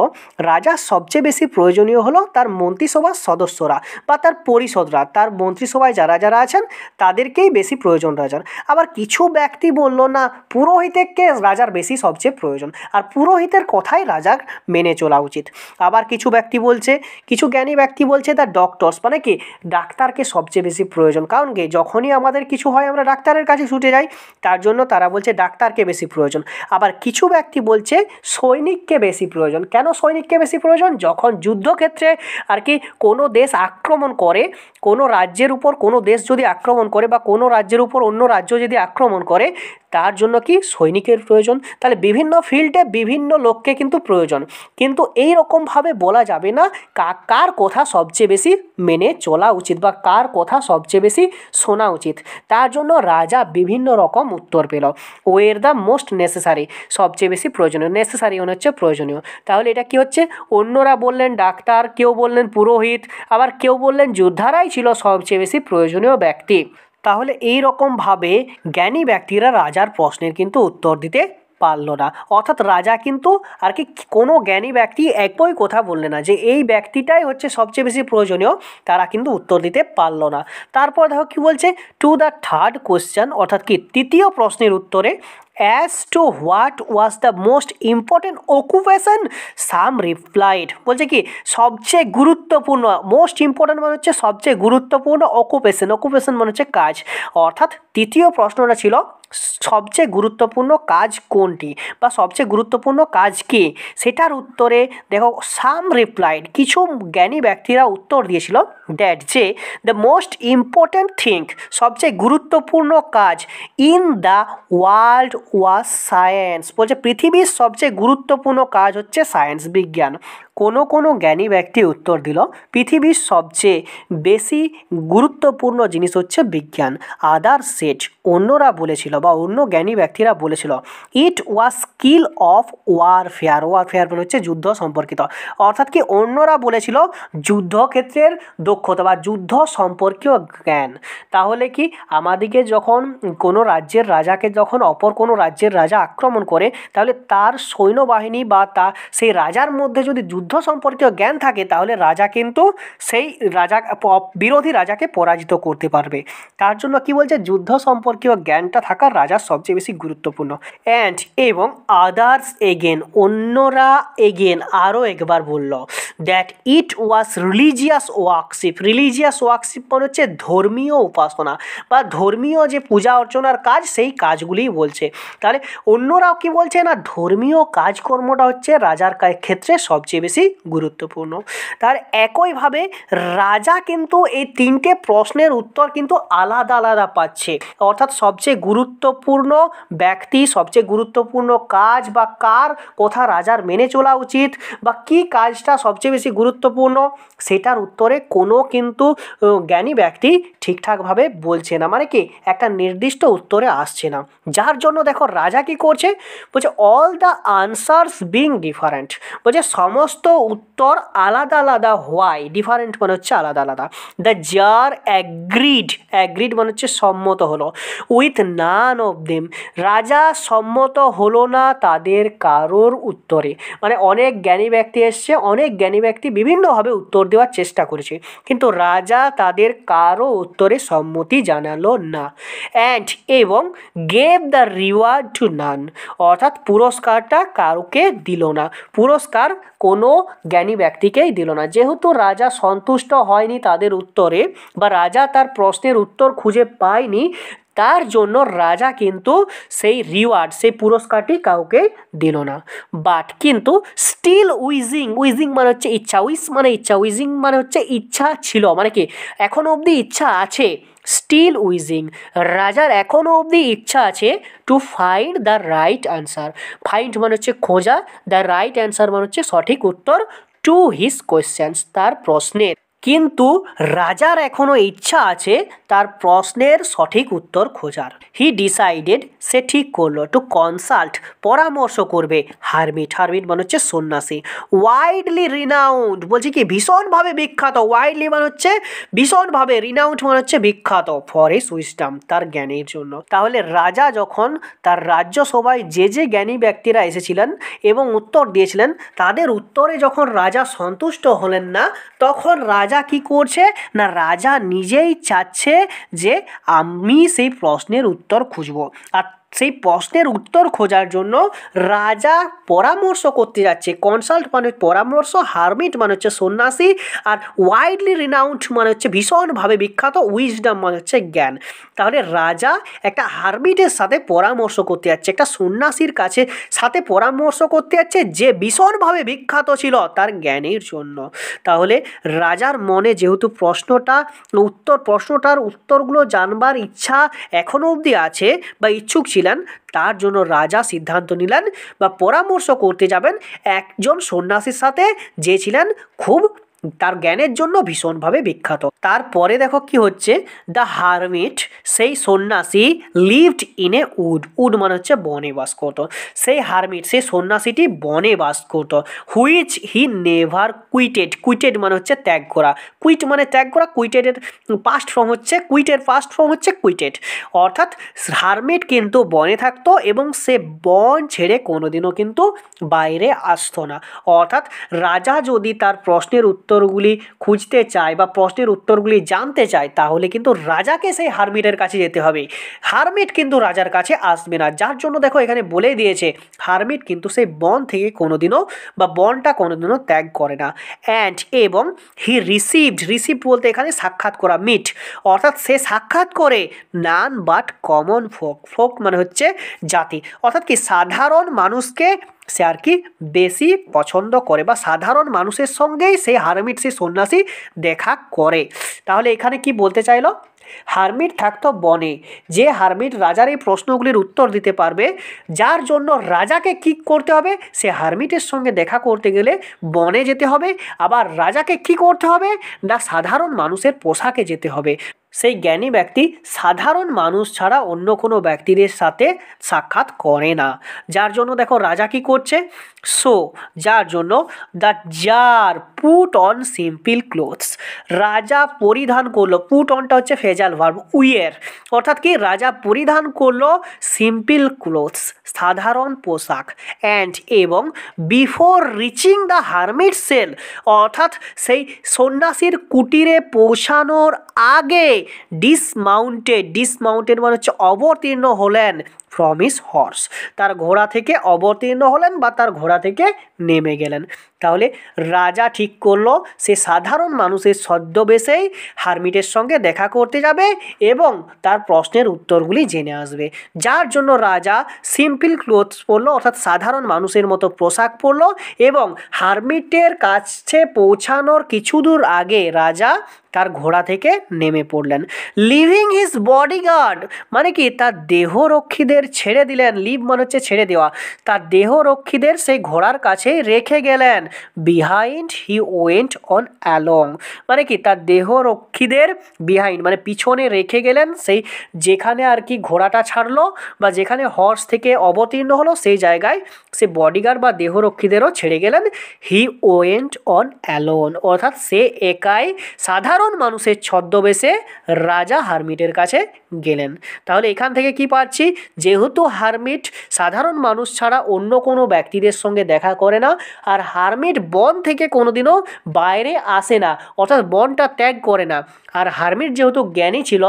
রাজার সবচেয়ে বেশি প্রয়োজনীয় হলো তার মন্ত্রিসভার সদস্যরা বা তার পরিষদরা, তার মন্ত্রিসভায় যারা যারা আছেন তাদেরকেই বেশি প্রয়োজন রাজার। আবার কিছু ব্যক্তি বলল না, পুরোহিতকে রাজার বেশি সবচেয়ে প্রয়োজন, আর পুরোহিতের কথাই রাজার মেনে চলা উচিত। আবার কিছু জ্ঞানী ব্যক্তি বলছে দ্য ডক্টরস মানে কি ডাক্তারকে সবচেয়ে বেশি প্রয়োজন, কারণ কি যখনই আমাদের কিছু হয় আমরা ডাক্তারের কাছে ছুটে যাই, তার জন্য তারা বলছে ডাক্তারকে বেশি প্রয়োজন। আবার কিছু ব্যক্তি বলছে সৈনিককে বেশি প্রয়োজন। কেন সৈনিককে বেশি প্রয়োজন? যখন যুদ্ধক্ষেত্রে আর কি কোনো দেশ আক্রমণ করে, কোনো রাজ্যের উপর কোনো দেশ যদি আক্রমণ করে বা কোনো রাজ্যের উপর অন্য রাজ্য যদি আক্রমণ করে, তার জন্য কি সৈনিকের প্রয়োজন। তাহলে বিভিন্ন ফিল্ডে বিভিন্ন লোককে কিন্তু প্রয়োজন, কিন্তু এই রকমভাবে বলা যাবে না কার কথা সবচেয়ে বেশি মেনে চলা উচিত বা কার কথা সবচেয়ে বেশি শোনা উচিত। তার জন্য রাজা বিভিন্ন রকম উত্তর পেল। ওয়ের দ্য মোস্ট নেসেসারি সবচেয়ে বেশি প্রয়োজনীয়, নেসেসারি মানে হচ্ছে প্রয়োজনীয়। তাহলে এটা কি হচ্ছে, অন্যরা বললেন ডাক্তার, কেউ বললেন পুরোহিত, আবার কেউ বললেন যোদ্ধারাই ছিল সবচেয়ে বেশি প্রয়োজনীয় ব্যক্তি। তাহলে এই রকমভাবে জ্ঞানী ব্যক্তিরা রাজার প্রশ্নের কিন্তু উত্তর দিতে পারলো না, অর্থাৎ রাজা কিন্তু আর কি কোনো জ্ঞানী ব্যক্তি একই কথা বললে না যে এই ব্যক্তিটাই হচ্ছে সবচেয়ে বেশি প্রয়োজনীয়, তারা কিন্তু উত্তর দিতে পারলো না। তারপর দেখো কি বলছে, টু দ্য থার্ড কোশ্চেন অর্থাৎ কি তৃতীয় প্রশ্নের উত্তরে, as to what was the most important occupation some replied, বলছে কি সবচেয়ে গুরুত্বপূর্ণ, মোস্ট ইম্পর্টেন্ট মানে হচ্ছে সবচেয়ে গুরুত্বপূর্ণ, অকুপেশন মানে হচ্ছে কাজ, অর্থাৎ তৃতীয় প্রশ্নটা ছিল সবচেয়ে গুরুত্বপূর্ণ কাজ কোনটি বা সবচেয়ে গুরুত্বপূর্ণ কাজ কি, সেটার উত্তরে দেখো সাম রিপ্লাইড কিছু জ্ঞানী ব্যক্তিরা উত্তর দিয়েছিল দ্যাট যে দ্য মোস্ট ইম্পর্ট্যান্ট থিং সবচেয়ে গুরুত্বপূর্ণ কাজ in the world was science, বলছে পৃথিবীর সবচেয়ে গুরুত্বপূর্ণ কাজ হচ্ছে সায়েন্স বিজ্ঞান। কোনো জ্ঞানী ব্যক্তি উত্তর দিল পৃথিবীর সবচেয়ে বেশি গুরুত্বপূর্ণ জিনিস হচ্ছে বিজ্ঞান। আদার সেট অন্যরা বলেছিল বা অন্য জ্ঞানী ব্যক্তিরা বলেছিল ইট ওয়াজ স্কিল অফ ওয়ারফেয়ার মানে হচ্ছে যুদ্ধ সম্পর্কিত, অর্থাৎ কি অন্যরা বলেছিল যুদ্ধক্ষেত্রের দক্ষতা বা যুদ্ধ সম্পর্কীয় জ্ঞান। তাহলে কি আমাদিকে যখন কোনো রাজ্যের রাজাকে যখন অপর কোনো রাজ্যের রাজা আক্রমণ করে, তাহলে তার সৈন্যবাহিনী বা সেই রাজার মধ্যে যদি যুদ্ধ সম্পর্কীয় জ্ঞান থাকে, তাহলে রাজা কিন্তু সেই বিরোধী রাজাকে পরাজিত করতে পারবে। তার জন্য কি বলছে, যুদ্ধ সম্পর্কীয় জ্ঞানটা থাকা রাজার সবচেয়ে বেশি গুরুত্বপূর্ণ। অ্যান্ড এবং আদার্স এগেন অন্যরা এগেন আরও একবার বলল দ্যাট ইট ওয়াজ রিলিজিয়াস ওয়ার্কশিপ মানে হচ্ছে ধর্মীয় উপাসনা বা ধর্মীয় যে পূজা অর্চনার কাজ, সেই কাজগুলিই বলছে। তাহলে অন্যরাও কি বলছে না, ধর্মীয় কাজকর্মটা হচ্ছে রাজার ক্ষেত্রে সবচেয়ে বেশি গুরুত্বপূর্ণ। তার একইভাবে রাজা কিন্তু এই তিনটে প্রশ্নের উত্তর কিন্তু আলাদা আলাদা পাচ্ছে, অর্থাৎ সবচেয়ে গুরুত্বপূর্ণ ব্যক্তি, সবচেয়ে গুরুত্বপূর্ণ কাজ বা কার কথা রাজার মেনে চলা উচিত বা কি কাজটা সবচেয়ে বেশি গুরুত্বপূর্ণ, সেটার উত্তরে কোনো কিন্তু জ্ঞানী ব্যক্তি ঠিকঠাকভাবে বলছে না, মানে কি একটা নির্দিষ্ট উত্তরে আসছে না। যার জন্য দেখো রাজা কি করছে, বলছে all the answers being different, বলছে সমস্ত উত্তর আলাদা আলাদা হওয়ায়, ডিফারেন্ট মানে হচ্ছে আলাদা আলাদা, দ্য জার অ্যাগ্রিড মানে হচ্ছে সম্মত হলো, with none none of them, রাজা সম্মত হলো না তাদের কারোর উত্তরে। মানে অনেক জ্ঞানী ব্যক্তি এসছে, অনেক জ্ঞানী ব্যক্তি বিভিন্নভাবে উত্তর দেওয়ার চেষ্টা করেছে, কিন্তু রাজা তাদের কারো উত্তরে সম্মতি জানালো না। অ্যান্ড এবং গেভ দ্য রিওয়ার্ড টু নান, অর্থাৎ পুরস্কারটা কাউকে দিল না, পুরস্কার কোনো জ্ঞানী ব্যক্তিকেই দিল না। যেহেতু রাজা সন্তুষ্ট হয়নি তাদের উত্তরে, বা রাজা তার প্রশ্নের উত্তর খুঁজে পায়নি, তার জন্য রাজা কিন্তু সেই রিওয়ার্ড, সেই পুরস্কারটি কাউকে দিল না। বাট কিন্তু স্টিল উইজিং, উইজিং মানে হচ্ছে ইচ্ছা, উইস মানে ইচ্ছা, উইজিং মানে হচ্ছে ইচ্ছা ছিল, মানে কি এখনো অবধি ইচ্ছা আছে। স্টিল উইজিং, রাজার এখনো অবধি ইচ্ছা আছে to find the right answer. Find মানে হচ্ছে খোঁজা, দ্য রাইট অ্যান্সার মানে হচ্ছে সঠিক উত্তর, টু হিজ কোয়েশ্চেন্স, তার প্রশ্নের। কিন্তু রাজার এখনও ইচ্ছা আছে তার প্রশ্নের সঠিক উত্তর খোঁজার। হি ডিসাইডেড, সে ঠিক করলো, টু কনসাল্ট, পরামর্শ করবে, হারমিট, হারমিট মানে হচ্ছে সন্ন্যাসী, ওয়াইডলি রিনাউন্ড, বলছি কি ভীষণভাবে বিখ্যাত, ওয়াইডলি মানে হচ্ছে ভীষণভাবে, রিনাউন্ড মানে হচ্ছে বিখ্যাত, ফর হিজ উইজডম, তার জ্ঞানের জন্য। তাহলে রাজা যখন তার রাজ্যসভায় যে যে জ্ঞানী ব্যক্তিরা এসেছিলেন এবং উত্তর দিয়েছিলেন, তাদের উত্তরে যখন রাজা সন্তুষ্ট হলেন না, তখন রাজা কি করছে না, রাজা নিজেই চাচ্ছে যে আমি সেই প্রশ্নের উত্তর খুঁজব। আর সেই প্রশ্নের উত্তর খোঁজার জন্য রাজা পরামর্শ করতে যাচ্ছে। কনসাল্ট মানে পরামর্শ, হারমিট মানে হচ্ছে সন্ন্যাসী, আর ওয়াইডলি রিনাউন্ড মানে হচ্ছে ভীষণভাবে বিখ্যাত, উইজডম মানে হচ্ছে জ্ঞান। তাহলে রাজা একটা হারমিটের সাথে পরামর্শ করতে যাচ্ছে, একটা সন্ন্যাসীর কাছে সাথে পরামর্শ করতে যাচ্ছে যে ভীষণভাবে বিখ্যাত ছিল তার জ্ঞানের জন্য। তাহলে রাজার মনে যেহেতু প্রশ্নটার উত্তরগুলো জানবার ইচ্ছা এখনও অবধি আছে বা ইচ্ছুক ছিলেন, তার জন্য রাজা সিদ্ধান্ত নিলেন বা পরামর্শ করতে যাবেন একজন সন্ন্যাসীর সাথে যে ছিলেন খুব তার জ্ঞানের জন্য ভীষণভাবে বিখ্যাত। তারপরে দেখো কি হচ্ছে, দ্য হারমিট, সেই সন্ন্যাসী, lived in a wood, wood মানে হচ্ছে বনে বাস করতো। সেই হারমিট, সেই সন্ন্যাসীটি বনে বাস করতো। হুইচ হি নেভার কুইটেড, কুইটেড মানে হচ্ছে ত্যাগ করা, কুইট মানে ত্যাগ করা, কুইটেডের পাস্ট ফর্ম হচ্ছে কুইটের পাস্ট ফর্ম হচ্ছে কুইটেড। অর্থাৎ হারমিট কিন্তু বনে থাকতো এবং সে বন ছেড়ে কোনোদিনও কিন্তু বাইরে আসতো না। অর্থাৎ রাজা যদি তার প্রশ্নের উত্তরগুলি খুঁজতে চায় বা প্রশ্নের উত্তরগুলি জানতে চায়, তাহলে কিন্তু রাজাকে সেই হারমিটের কাছে যেতে হবে, হারমিট কিন্তু রাজার কাছে আসবে না। যার জন্য দেখো এখানে বলে দিয়েছে হারমিট কিন্তু সেই বন থেকে কোনোদিনও বা বনটা কোনোদিনও ত্যাগ করে না। অ্যান্ড এবং হি রিসিভড, রিসিভ বলতে এখানে সাক্ষাৎ করা, মিট, অর্থাৎ সে সাক্ষাৎ করে none but common folk, folk মানে হচ্ছে জাতি, অর্থাৎ কি সাধারণ মানুষকে সে আর কি বেশি পছন্দ করে, বা সাধারণ মানুষের সঙ্গেই সে হারমিট, সে সন্ন্যাসী দেখা করে। তাহলে এখানে কি বলতে চাইলো, হারমিট থাকতো বনে, যে হারমিট রাজার এই প্রশ্নগুলির উত্তর দিতে পারবে, যার জন্য রাজাকে কি করতে হবে, সে হারমিটের সঙ্গে দেখা করতে গেলে বনে যেতে হবে। আবার রাজাকে কি করতে হবে না, সাধারণ মানুষের পোশাকে যেতে হবে। সেই জ্ঞানী ব্যক্তি সাধারণ মানুষ ছাড়া অন্য কোনো ব্যক্তিদের সাথে সাক্ষাৎ করে না। যার জন্য দেখো রাজা কি করছে, সো যার জন্য the tsar put on simple clothes, রাজা পরিধান করলো, পুট অনটা হচ্ছে ফেজাল ভার্ব, উইয়ার, অর্থাৎ কি রাজা পরিধান করলো সিম্পল ক্লোথস, সাধারণ পোশাক। অ্যান্ড এবং before reaching the hermit cell, অর্থাৎ সেই সন্ন্যাসীর কুটিরে পৌঁছানোর আগে ডিসমাউন্টেড, ডিসমাউন্টেড মানে হচ্ছে অবতীর্ণ হলেন, ফ্রম হিজ হর্স, তার ঘোড়া থেকে অবতীর্ণ হলেন বা তার ঘোড়া থেকে নেমে গেলেন। তাহলে রাজা ঠিক করলো সে সাধারণ মানুষের ছদ্মবেশেই হারমিটের সঙ্গে দেখা করতে যাবে এবং তার প্রশ্নের উত্তরগুলি জেনে আসবে। যার জন্য রাজা সিম্পল ক্লোথস পরলো, অর্থাৎ সাধারণ মানুষের মতো পোশাক পরলো, এবং হারমিটের কাছে পৌঁছানোর কিছু দূর আগে রাজা তার ঘোড়া থেকে নেমে পড়লেন। লিভিং হিজ বডিগার্ড মানে কি তার দেহরক্ষীদের ছেড়ে দিলেন, লিভ মানে হচ্ছে ছেড়ে দেওয়া, তার দেহরক্ষীদের সেই ঘোড়ার কাছেই রেখে গেলেন। Behind he went on along মানে কি তার দেহরক্ষীদের বিহাইন্ড মানে পিছনে রেখে গেলেন, সেই যেখানে আর কি ঘোড়াটা ছাড়লো বা যেখানে হর্স থেকে অবতীর্ণ হলো সেই জায়গায় সে বডিগার্ড বা দেহরক্ষীদেরও ছেড়ে গেলেন। হি ওয়েন্ট অন অ্যালোন, অর্থাৎ সে একাই সাধারণ মানুষের ছদ্মবেশে রাজা হারমিটের কাছে গেলেন। তাহলে এখান থেকে কি পাচ্ছি, যেহেতু হারমিট সাধারণ মানুষ ছাড়া অন্য কোনো ব্যক্তিদের সঙ্গে দেখা করে না, আর হারমিট বন থেকে কোনোদিনও বাইরে আসে না, অর্থাৎ বনটা ত্যাগ করে না। আর হারমিট যেহেতু জ্ঞানী ছিল,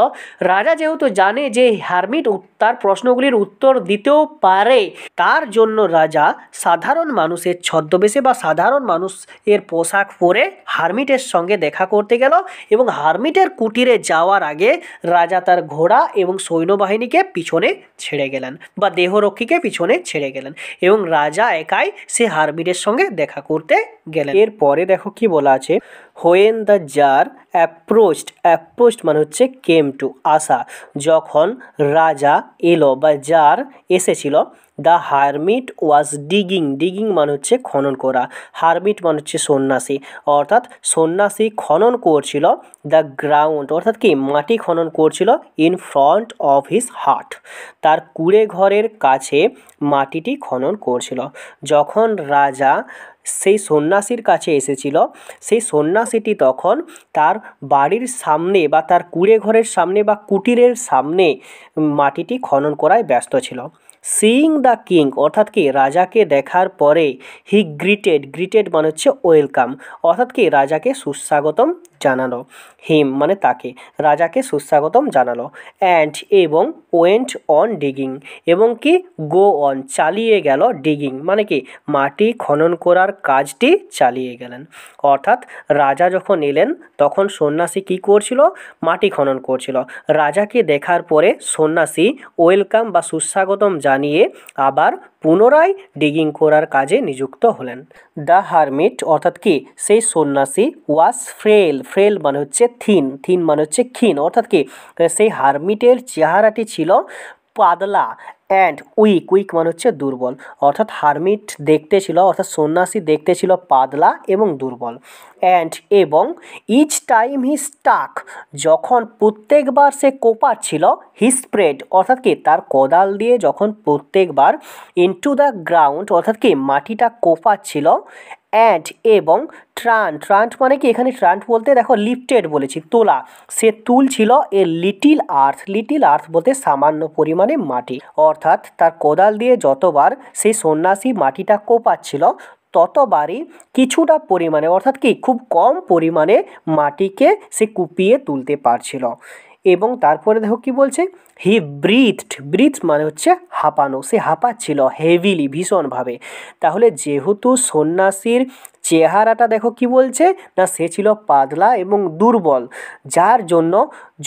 রাজা যেহেতু জানে যে হারমিট তার প্রশ্নগুলির উত্তর দিতেও পারে, তার জন্য রাজা সাধারণ মানুষের ছদ্মবেশে বা সাধারণ মানুষের পোশাক পরে হারমিটের সঙ্গে দেখা করতে গেল। এবং হারমিটের কুটিরে যাওয়ার আগে রাজা তার ঘোড়া এবং সৈন্যবাহিনীকে পিছনে ছেড়ে গেলেন বা দেহরক্ষীকে পিছনে ছেড়ে গেলেন, এবং রাজা একাই সে হারমিটের সঙ্গে দেখা করতে গেলেন। এরপরে দেখো কি বলা আছে, হোয়েন দ্য জার অ্যাপ্রোচড মানে হচ্ছে কেম টু, আসা। যখন রাজা এলো বা জার এসেছিল, দ্য হারমিট ওয়াজ ডিগিং মানে হচ্ছে খনন করা, হারমিট মানে হচ্ছে সন্ন্যাসী, অর্থাৎ সন্ন্যাসী খনন করছিল দ্য গ্রাউন্ড, অর্থাৎ কি মাটি খনন করছিল ইন ফ্রন্ট অফ হিজ হাট, তার কুঁড়ে ঘরের কাছে মাটিটি খনন করছিল। যখন রাজা সেই সন্ন্যাসীর কাছে এসেছিল, সেই সন্ন্যাসীটি তখন তার বাড়ির সামনে বা তার কুঁড়ে ঘরের সামনে বা কুটিরের সামনে মাটিটি খনন করায় ব্যস্ত ছিল। সিইং দ্য কিং, অর্থাৎ কি রাজাকে দেখার পরে, হি গ্রিটেড মানে হচ্ছে ওয়েলকাম, অর্থাৎ কি রাজাকে সুস্বাগতম জানালো। হিম মানে তাকে, রাজাকে সুস্বাগতম জানালো। অ্যান্ড এবং ওয়েন্ট অন ডিগিং, এবং কি গো অন চালিয়ে গেল, ডিগিং মানে কি মাটি খনন করার কাজটি চালিয়ে গেলেন। অর্থাৎ রাজা যখন এলেন তখন সন্ন্যাসী কি করছিল, মাটি খনন করছিল। রাজাকে দেখার পরে সন্ন্যাসী ওয়েলকাম বা সুস্বাগতম জানিয়ে আবার পুনরায় ডিগিং করার কাজে নিযুক্ত হলেন। দ্য হারমিট অর্থাৎ কি সেই সন্ন্যাসী ওয়াজ ফ্রেল মানে হচ্ছে থিন মানে হচ্ছে ক্ষীণ, অর্থাৎ কি সেই হারমিটের চেহারাটি ছিল পাতলা, অ্যান্ড উইক মানে হচ্ছে দুর্বল, অর্থাৎ হারমিট দেখতে ছিল, অর্থাৎ সন্ন্যাসী দেখতে ছিল পাতলা এবং দুর্বল। অ্যান্ড এবং ইচ টাইম হি স্টাক, যখন প্রত্যেকবার সে কোপাচ্ছিল, হি স্প্রেড অর্থাৎ কি তার কোদাল দিয়ে যখন প্রত্যেকবার ইনটু দ্য গ্রাউন্ড অর্থাৎ কি মাটিটা কোপাচ্ছিল, অ্যান্ড এবং ট্রান্ট মানে কি এখানে ট্রান্ট বলতে দেখো লিফটেড বলেছি, তোলা, সে তুলছিল এ লিটিল আর্থ বলতে সামান্য পরিমাণে মাটি, অর্থাৎ তার কোদাল দিয়ে যতবার সেই সন্ন্যাসী মাটিটা কোপাচ্ছিল ততবারই কিছুটা পরিমাণে অর্থাৎ কি খুব কম পরিমাণে মাটিকে সে কুপিয়ে তুলতে পারছিল। এবং তারপরে দেখো কি বলছে, হি ব্রিথ মানে হচ্ছে হাঁপানো, সে হাঁপাচ্ছিল হেভিলি ভীষণভাবে। তাহলে যেহেতু সন্ন্যাসীর চেহারাটা দেখো কি বলছে না, সে ছিল পাতলা এবং দুর্বল, যার জন্য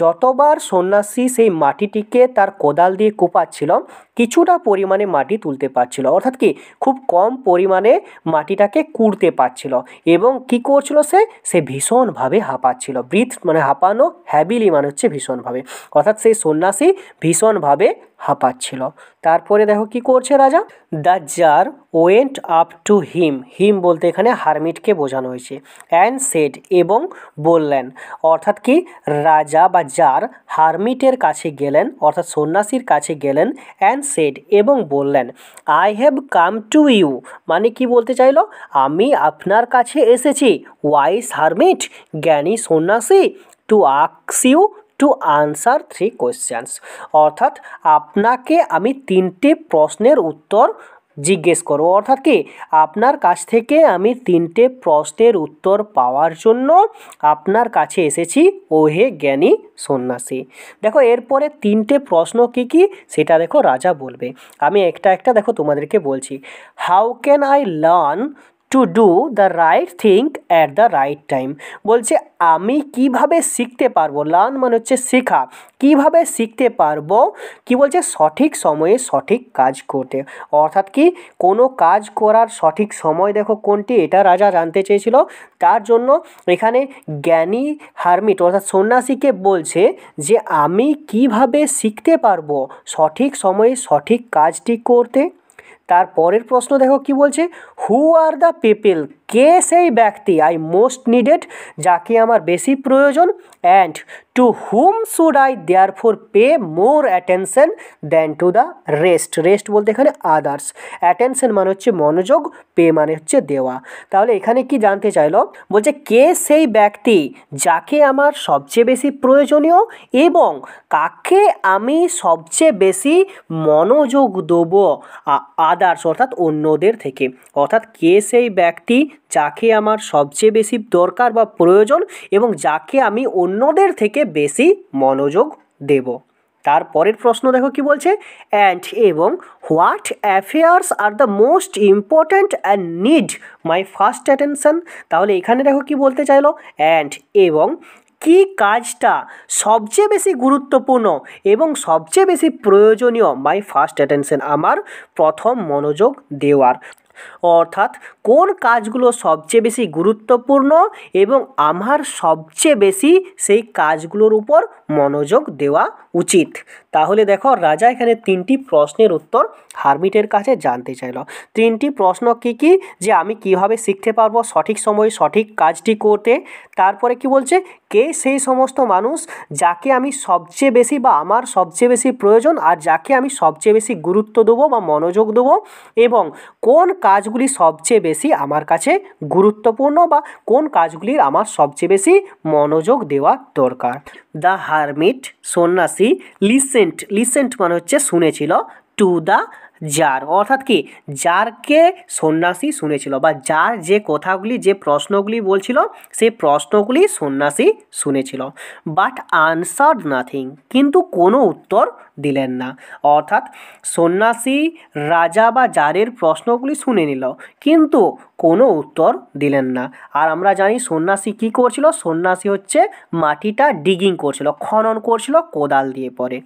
যতবার সন্ন্যাসী সেই মাটিটিকে তার কোদাল দিয়ে কোপাচ্ছিল কিছুটা পরিমাণে মাটি তুলতে পারছিল, অর্থাৎ কি খুব কম পরিমাণে মাটিটাকে কুড়তে পারছিল। এবং কি করছিল, সে ভীষণভাবে হাঁপাচ্ছিল। ব্রিথ মানে হাঁপানো, হ্যাভিলি মানে হচ্ছে ভীষণভাবে, অর্থাৎ সেই সন্ন্যাসী ভীষণভাবে হাঁপাচ্ছিল। তারপরে দেখো কি করছে রাজা, the tsar went up to him বলতে এখানে হারমিটকে বোঝানো হয়েছে। অ্যান্ড সেড এবং বললেন, অর্থাৎ কি রাজা বা জার হারমিটের কাছে গেলেন, অর্থাৎ সন্ন্যাসীর কাছে গেলেন। অ্যান্ড সেড এবং বললেন, I have come to you মানে কি বলতে চাইলো, আমি আপনার কাছে এসেছি, ওয়াইস হারমিট জ্ঞানী সন্ন্যাসী, to ask you to answer 3 questions, অর্থাৎ আপনাকে আমি 3টে প্রশ্নের উত্তর জিজ্ঞেস করো, অর্থাৎ কি আপনার কাছ থেকে আমি 3টে প্রশ্নের উত্তর পাওয়ার জন্য আপনার কাছে এসেছি, ও হে জ্ঞানী সন্ন্যাসী। দেখো এরপরে 3টে প্রশ্ন কি কি সেটা দেখো রাজা বলবে, আমি একটা একটা দেখো তোমাদেরকে বলছি। How can I learn to do the right thing at the right time, বলছে আমি কিভাবে শিখতে পারবো, লার্ন মানে হচ্ছে শেখা, কিভাবে শিখতে পারবো, কি বলছে সঠিক সময়ে সঠিক কাজ করতে, অর্থাৎ কি কোনো কাজ করার সঠিক সময় দেখো কোনটি, এটা রাজা জানতে চেয়েছিল। তার জন্য এখানে জ্ঞানী হারমিট অর্থাৎ সন্ন্যাসীকে বলছে যে আমি কিভাবে শিখতে পারবো সঠিক সময়ে সঠিক কাজটি করতে। তার পরের প্রশ্ন দেখো কি বলছে, হু আর দ্য পিপল কে সেই ব্যক্তি, আই মোস্ট নিডেড, যাকে আমার বেশি প্রয়োজন, and to whom should I therefore pay more attention than to the rest. Rest বলতে এখানে আদার্স, অ্যাটেনশন মানে হচ্ছে মনোযোগ, পে মানে হচ্ছে দেওয়া। তাহলে এখানে কি জানতে চাইলো, বলছে কে সেই ব্যক্তি যাকে আমার সবচেয়ে বেশি প্রয়োজনীয় এবং কাকে আমি সবচেয়ে বেশি মনোযোগ দেবো আদার্স অর্থাৎ অন্যদের থেকে। অর্থাৎ কে সেই ব্যক্তি যাকে আমার সবচেয়ে বেশি দরকার বা প্রয়োজন এবং যাকে আমি অন্যদের থেকে বেশি মনোযোগ দেব। তারপরের প্রশ্ন দেখো কি বলছে, অ্যান্ড এবং what affairs are the most important and need my first attention. তাহলে এখানে দেখো কি বলতে চাইলো, অ্যান্ড এবং কি কাজটা সবচেয়ে বেশি গুরুত্বপূর্ণ এবং সবচেয়ে বেশি প্রয়োজনীয় মাই ফার্স্ট অ্যাটেনশন, আমার প্রথম মনোযোগ দেওয়ার। অর্থাৎ কোন কাজগুলো সবচেয়ে বেশি গুরুত্বপূর্ণ এবং আমার সবচেয়ে বেশি সেই কাজগুলোর উপর মনোযোগ দেওয়া উচিত। তাহলে দেখো রাজা এখানে তিনটি প্রশ্নের উত্তর হারমিটের কাছে জানতে চাইল। তিনটি প্রশ্ন কি কি, যে আমি কিভাবে শিখতে পারবো সঠিক সময়ে সঠিক কাজটি করতে। তারপরে কি বলছে, কে সেই সমস্ত মানুষ যাকে আমি সবচেয়ে বেশি বা আমার সবচেয়ে বেশি প্রয়োজন আর যাকে আমি সবচেয়ে বেশি গুরুত্ব দেবো বা মনোযোগ দেবো, এবং কোন কাজগুলি সবচেয়ে বেশি আমার কাছে গুরুত্বপূর্ণ বা কোন কাজগুলির আমার সবচেয়ে বেশি মনোযোগ দেওয়া দরকার। দ্য হারমিট সন্ন্যাসী লিসেন্ট মানে হচ্ছে শুনেছিল, টু দ্য যার অর্থাৎ কি যারকে সন্ন্যাসী শুনেছিল বা যার যে কথাগুলি যে প্রশ্নগুলি বলছিল সেই প্রশ্নগুলি সন্ন্যাসী শুনেছিল। বাট আনসার্ড নাথিং, কিন্তু কোনো উত্তর দিলেন না। অর্থাৎ সন্ন্যাসী রাজা বা জারের প্রশ্নগুলি শুনে নিল কিন্তু কোনো উত্তর দিলেন না। আর আমরা জানি সন্ন্যাসী কী করছিল, সন্ন্যাসী হচ্ছে মাটিটা ডিগিং করছিল, খনন করছিল কোদাল দিয়ে পরে।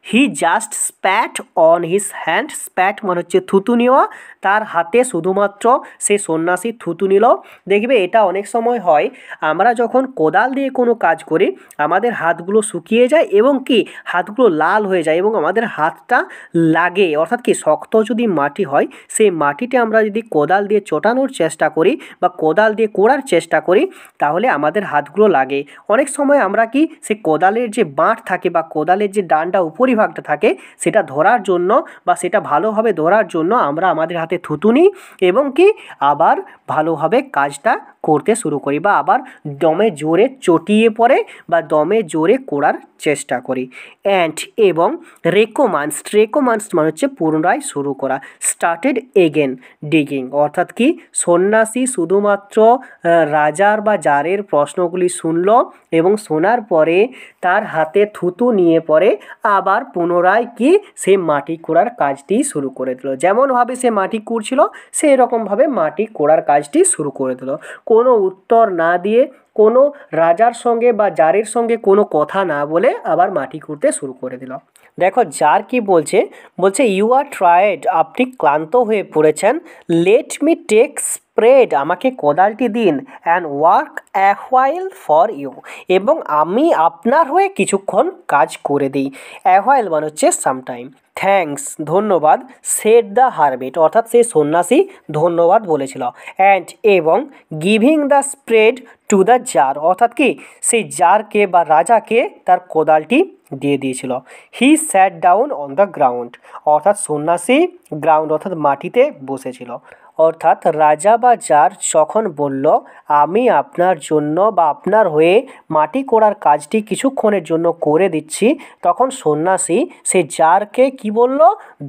He just spat on his hand, spat মানে হচ্ছে থুতু নেওয়া, তার হাতে শুধুমাত্র সে সন্ন্যাসী থুতু নিল। দেখবে এটা অনেক সময় হয়, আমরা যখন কোদাল দিয়ে কোনো কাজ করি আমাদের হাতগুলো শুকিয়ে যায় এবং কি হাতগুলো লাল হয়ে যায় এবং আমাদের হাতটা লাগে। অর্থাৎ কি শক্ত যদি মাটি হয় সেই মাটিতে আমরা যদি কোদাল দিয়ে চটানোর চেষ্টা করি বা কোদাল দিয়ে কোড়ার চেষ্টা করি তাহলে আমাদের হাতগুলো লাগে। অনেক সময় আমরা কি সেই কোদালের যে বাঁট থাকে বা কোদালের যে ডান্ডা উপরিভাগটা থাকে সেটা ধরার জন্য বা সেটা ভালোভাবে ধরার জন্য আমরা আমাদের হাতে থুতু নিই এবং কি আবার ভালোভাবে কাজটা করতে শুরু করি বা আবার দমে জোরে চটিয়ে পড়ে বা দমে জোরে কোড়ার চেষ্টা করি। অ্যান্ড এবং রেকোমান্স মানে হচ্ছে পুনরায় শুরু করা। স্টার্টেড এগেন ডিগিং, অর্থাৎ কি সন্ন্যাসী শুধুমাত্র রাজার বা জারের প্রশ্নগুলি শুনল এবং শোনার পরে তার হাতে থুতু নিয়ে পরে আবার পুনরায় কি সে মাটি খোঁড়ার কাজটি শুরু করে দিল। যেমনভাবে সে মাটি খুঁড়ছিল সেই রকমভাবে মাটি খোঁড়ার কাজটি শুরু করে দিল, কোনো উত্তর না দিয়ে, কোনো রাজার সঙ্গে বা জারের সঙ্গে কোনো কথা না বলে আবার মাটি খুঁড়তে শুরু করে দিল। দেখো জার কি বলছে, ইউ আর ট্রায়েড, আপনি ক্লান্ত হয়ে পড়েছেন, লেট মি টেক স্প্রেড, আমাকে কোদালটি দিন, and work a while for you, এবং আমি আপনার হয়ে কিছুক্ষণ কাজ করে দিই। অ্যা হোয়াইল মানে হচ্ছে সামটাইম। থ্যাঙ্কস, ধন্যবাদ, সেড দ্য হারমিট, অর্থাৎ সেই সন্ন্যাসী ধন্যবাদ বলেছিল। অ্যান্ড এবং giving the spread to the tsar, অর্থাৎ কি সেই জারকে বা রাজাকে তার কোদালটি দিয়ে দিয়েছিল। He sat down on the ground, অর্থাৎ সন্ন্যাসী গ্রাউন্ড অর্থাৎ মাটিতে বসেছিল। অর্থাৎ রাজা বা জার যখন বলল আমি আপনার জন্য বা আপনার হয়ে মাটি কোড়ার কাজটি কিছুক্ষণের জন্য করে দিচ্ছি, তখন সন্ন্যাসী সেই জারকে কি বলল,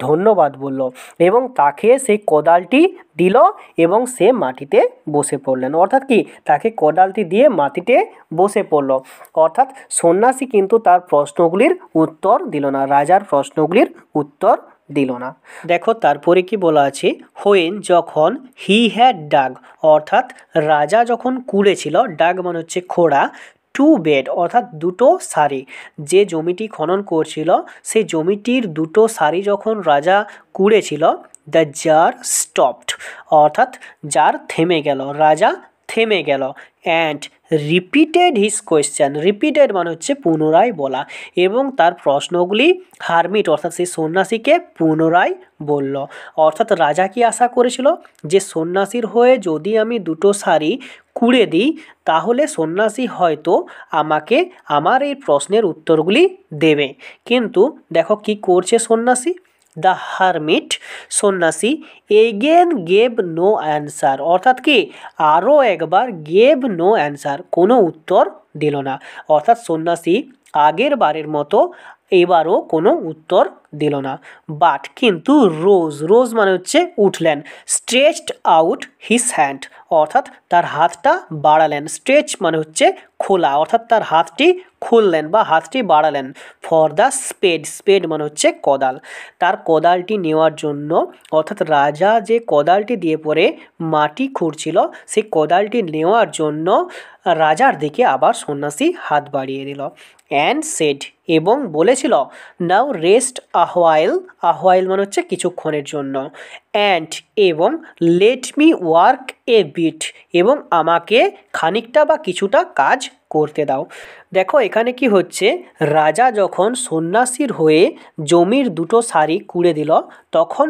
ধন্যবাদ বলল এবং তাকে সেই কোদালটি দিল এবং সে মাটিতে বসে পড়লেন। অর্থাৎ কি তাকে কোদালটি দিয়ে মাটিতে বসে পড়ল। অর্থাৎ সন্ন্যাসী কিন্তু তার প্রশ্নগুলির উত্তর দিল না, রাজার প্রশ্নগুলির উত্তর দিল না। দেখো তারপরে কি বলা আছে, হোয়েন যখন, হি হ্যাড ডাগ, অর্থাৎ রাজা যখন কুড়েছিল, ডাগ মানে হচ্ছে খোঁড়া, টু বেড অর্থাৎ দুটো সারি, যে জমিটি খনন করছিল সেই জমিটির দুটো সারি যখন রাজা কুড়েছিল, দ্য জার স্টপড, অর্থাৎ জার থেমে গেল, রাজা থেমে গেল and repeated his question. Repeated মানে হচ্ছে পুনরায় বলা, এবং তার প্রশ্নগুলি হারমিট অর্থাৎ সেই সন্ন্যাসীকে পুনরায় বলল। অর্থাৎ রাজা কি আশা করেছিল যে সন্ন্যাসীর হয়ে যদি আমি দুটো শাড়ি কুড়ে দিই তাহলে সন্ন্যাসী হয়তো আমাকে আমার এই প্রশ্নের উত্তরগুলি দেবে। কিন্তু দেখো কি করছে সন্ন্যাসী, দ্য হারমিট সন্ন্যাসী এগেন গেভ নো অ্যান্সার, অর্থাৎ কি আরও একবার গেভ নো অ্যান্সার, কোনো উত্তর দিল না। অর্থাৎ সন্ন্যাসী আগের বারের মতো এবারও কোনো উত্তর দিল না। বাট কিন্তু রোজ, রোজ মানে হচ্ছে উঠলেন, স্ট্রেচড আউট হিজ হ্যান্ড, অর্থাৎ তার হাতটা বাড়ালেন। স্ট্রেচ মানে হচ্ছে খোলা, অর্থাৎ তার হাতটি খুললেন বা হাতটি বাড়ালেন। ফর দ্য স্পেড, স্পেড মানে হচ্ছে কোদাল, তার কোদালটি নেওয়ার জন্য, অর্থাৎ রাজা যে কোদালটি দিয়ে পরে মাটি খুঁড়ছিল সেই কোদালটি নেওয়ার জন্য রাজার দিকে আবার সন্ন্যাসী হাত বাড়িয়ে দিল। অ্যান্ড সেড এবং বলেছিল, নাও রেস্ট আহওয়াইল, আহওয়াইল মানে হচ্ছে কিছুক্ষণের জন্য, অ্যান্ড এবং let me work a bit এবং আমাকে খানিকটা বা কিছুটা কাজ করতে দাও। দেখো এখানে কি হচ্ছে, রাজা যখন সন্ন্যাসীর হয়ে জমির দুটো শাড়ি কুড়ে দিল তখন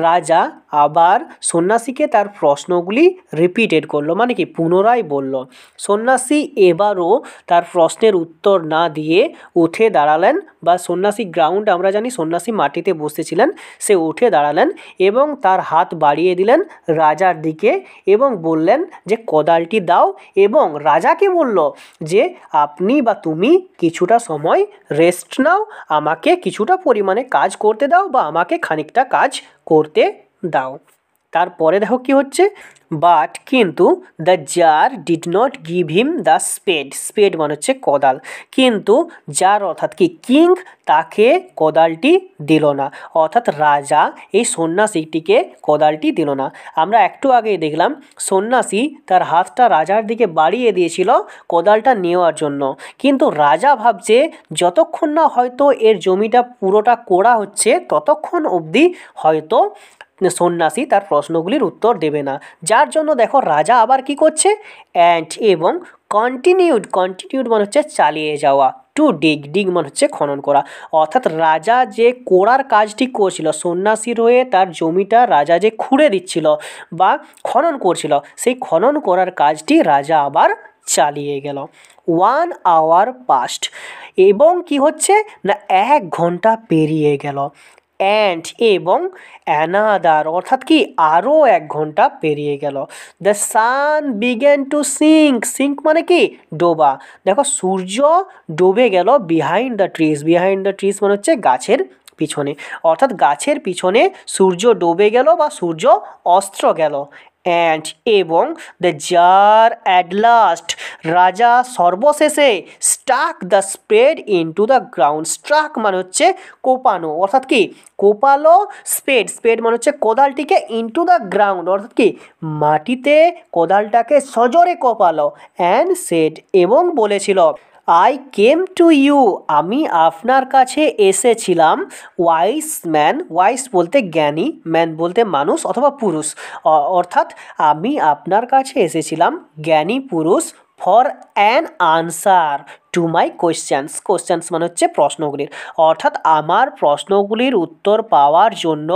রাজা আবার সন্ন্যাসীকে তার প্রশ্নগুলি রিপিটেড করলো, মানে কি পুনরায় বলল। সন্ন্যাসী এবারও তার প্রশ্নের উত্তর না দিয়ে উঠে দাঁড়ালেন, বা সন্ন্যাসী গ্রাউন্ড আমরা জানি সন্ন্যাসী মাটিতে বসেছিলেন, সে উঠে দাঁড়ালেন এবং তার হাত বাড়িয়ে দিলেন রাজার দিকে এবং বললেন যে কোদালটি দাও, এবং রাজাকে বলল যে আপনি বা তুমি কিছুটা সময় রেস্ট নাও, আমাকে কিছুটা পরিমাণে কাজ করতে দাও বা আমাকে খানিকটা কাজ করতে দাও। তারপরে দেখো কি হচ্ছে, বাট কিন্তু the tsar did not give him the spade, spade মানে হচ্ছে কোদাল, কিন্তু জার অর্থাৎ কি কিং তাকে কোদালটি দিল না, অর্থাৎ রাজা এই সন্ন্যাসীটিকে কোদালটি দিল না। আমরা একটু আগেই দেখলাম সন্ন্যাসী তার হাতটা রাজার দিকে বাড়িয়ে দিয়েছিল কোদালটা নেওয়ার জন্য, কিন্তু রাজা ভাবছে যতক্ষণ না হয়তো এর জমিটা পুরোটা কোড়া হচ্ছে ততক্ষণ অবধি হয়তো সন্ন্যাসী তার প্রশ্নগুলির উত্তর দেবে না, যার জন্য দেখো রাজা আবার কি করছে, অ্যান্ড এবং কন্টিনিউড, কন্টিনিউড মানে হচ্ছে চালিয়ে যাওয়া, টু ডিগ, ডিগ মানে হচ্ছে খনন করা। অর্থাৎ রাজা যে কোড়ার কাজটি করছিল সন্ন্যাসীর হয়ে তার জমিটা রাজা যে খুঁড়ে দিচ্ছিল বা খনন করছিল, সেই খনন করার কাজটি রাজা আবার চালিয়ে গেল। 1 hour পাস্ট এবং কি হচ্ছে না 1 ঘন্টা পেরিয়ে গেল, অ্যান্ড এবং অ্যানাদার অর্থাৎ কি আরও 1 ঘন্টা পেরিয়ে গেল। The sun began to sink, sink মানে কি ডোবা। দেখো সূর্য ডুবে গেল behind the trees, behind the trees মানে হচ্ছে গাছের পিছনে, অর্থাৎ গাছের পিছনে সূর্য ডুবে গেল বা সূর্য অস্ত গেল। অ্যান্ড এবং দ্য জার অ্যাট লাস্ট, রাজা সর্বশেষে stuck the spade into the ground, struck মানে হচ্ছে কোপানো, অর্থাৎ কি কোপালো স্পেড, স্পেড মানে হচ্ছে কোদালটিকে ইনটু দ্য গ্রাউন্ড, অর্থাৎ কি মাটিতে কোদালটাকে সজোরে কোপালো। অ্যান্ড সেড এবং বলেছিল, আই কেম টু ইউ, আমি আপনার কাছে এসেছিলাম, ওয়াইস ম্যান, ওয়াইস বলতে জ্ঞানী, ম্যান বলতে মানুষ অথবা পুরুষ, অর্থাৎ আমি আপনার কাছে এসেছিলাম জ্ঞানী পুরুষ, for an answer to my questions, questions মানে হচ্ছে প্রশ্নগুলির, অর্থাৎ আমার প্রশ্নগুলির উত্তর পাওয়ার জন্য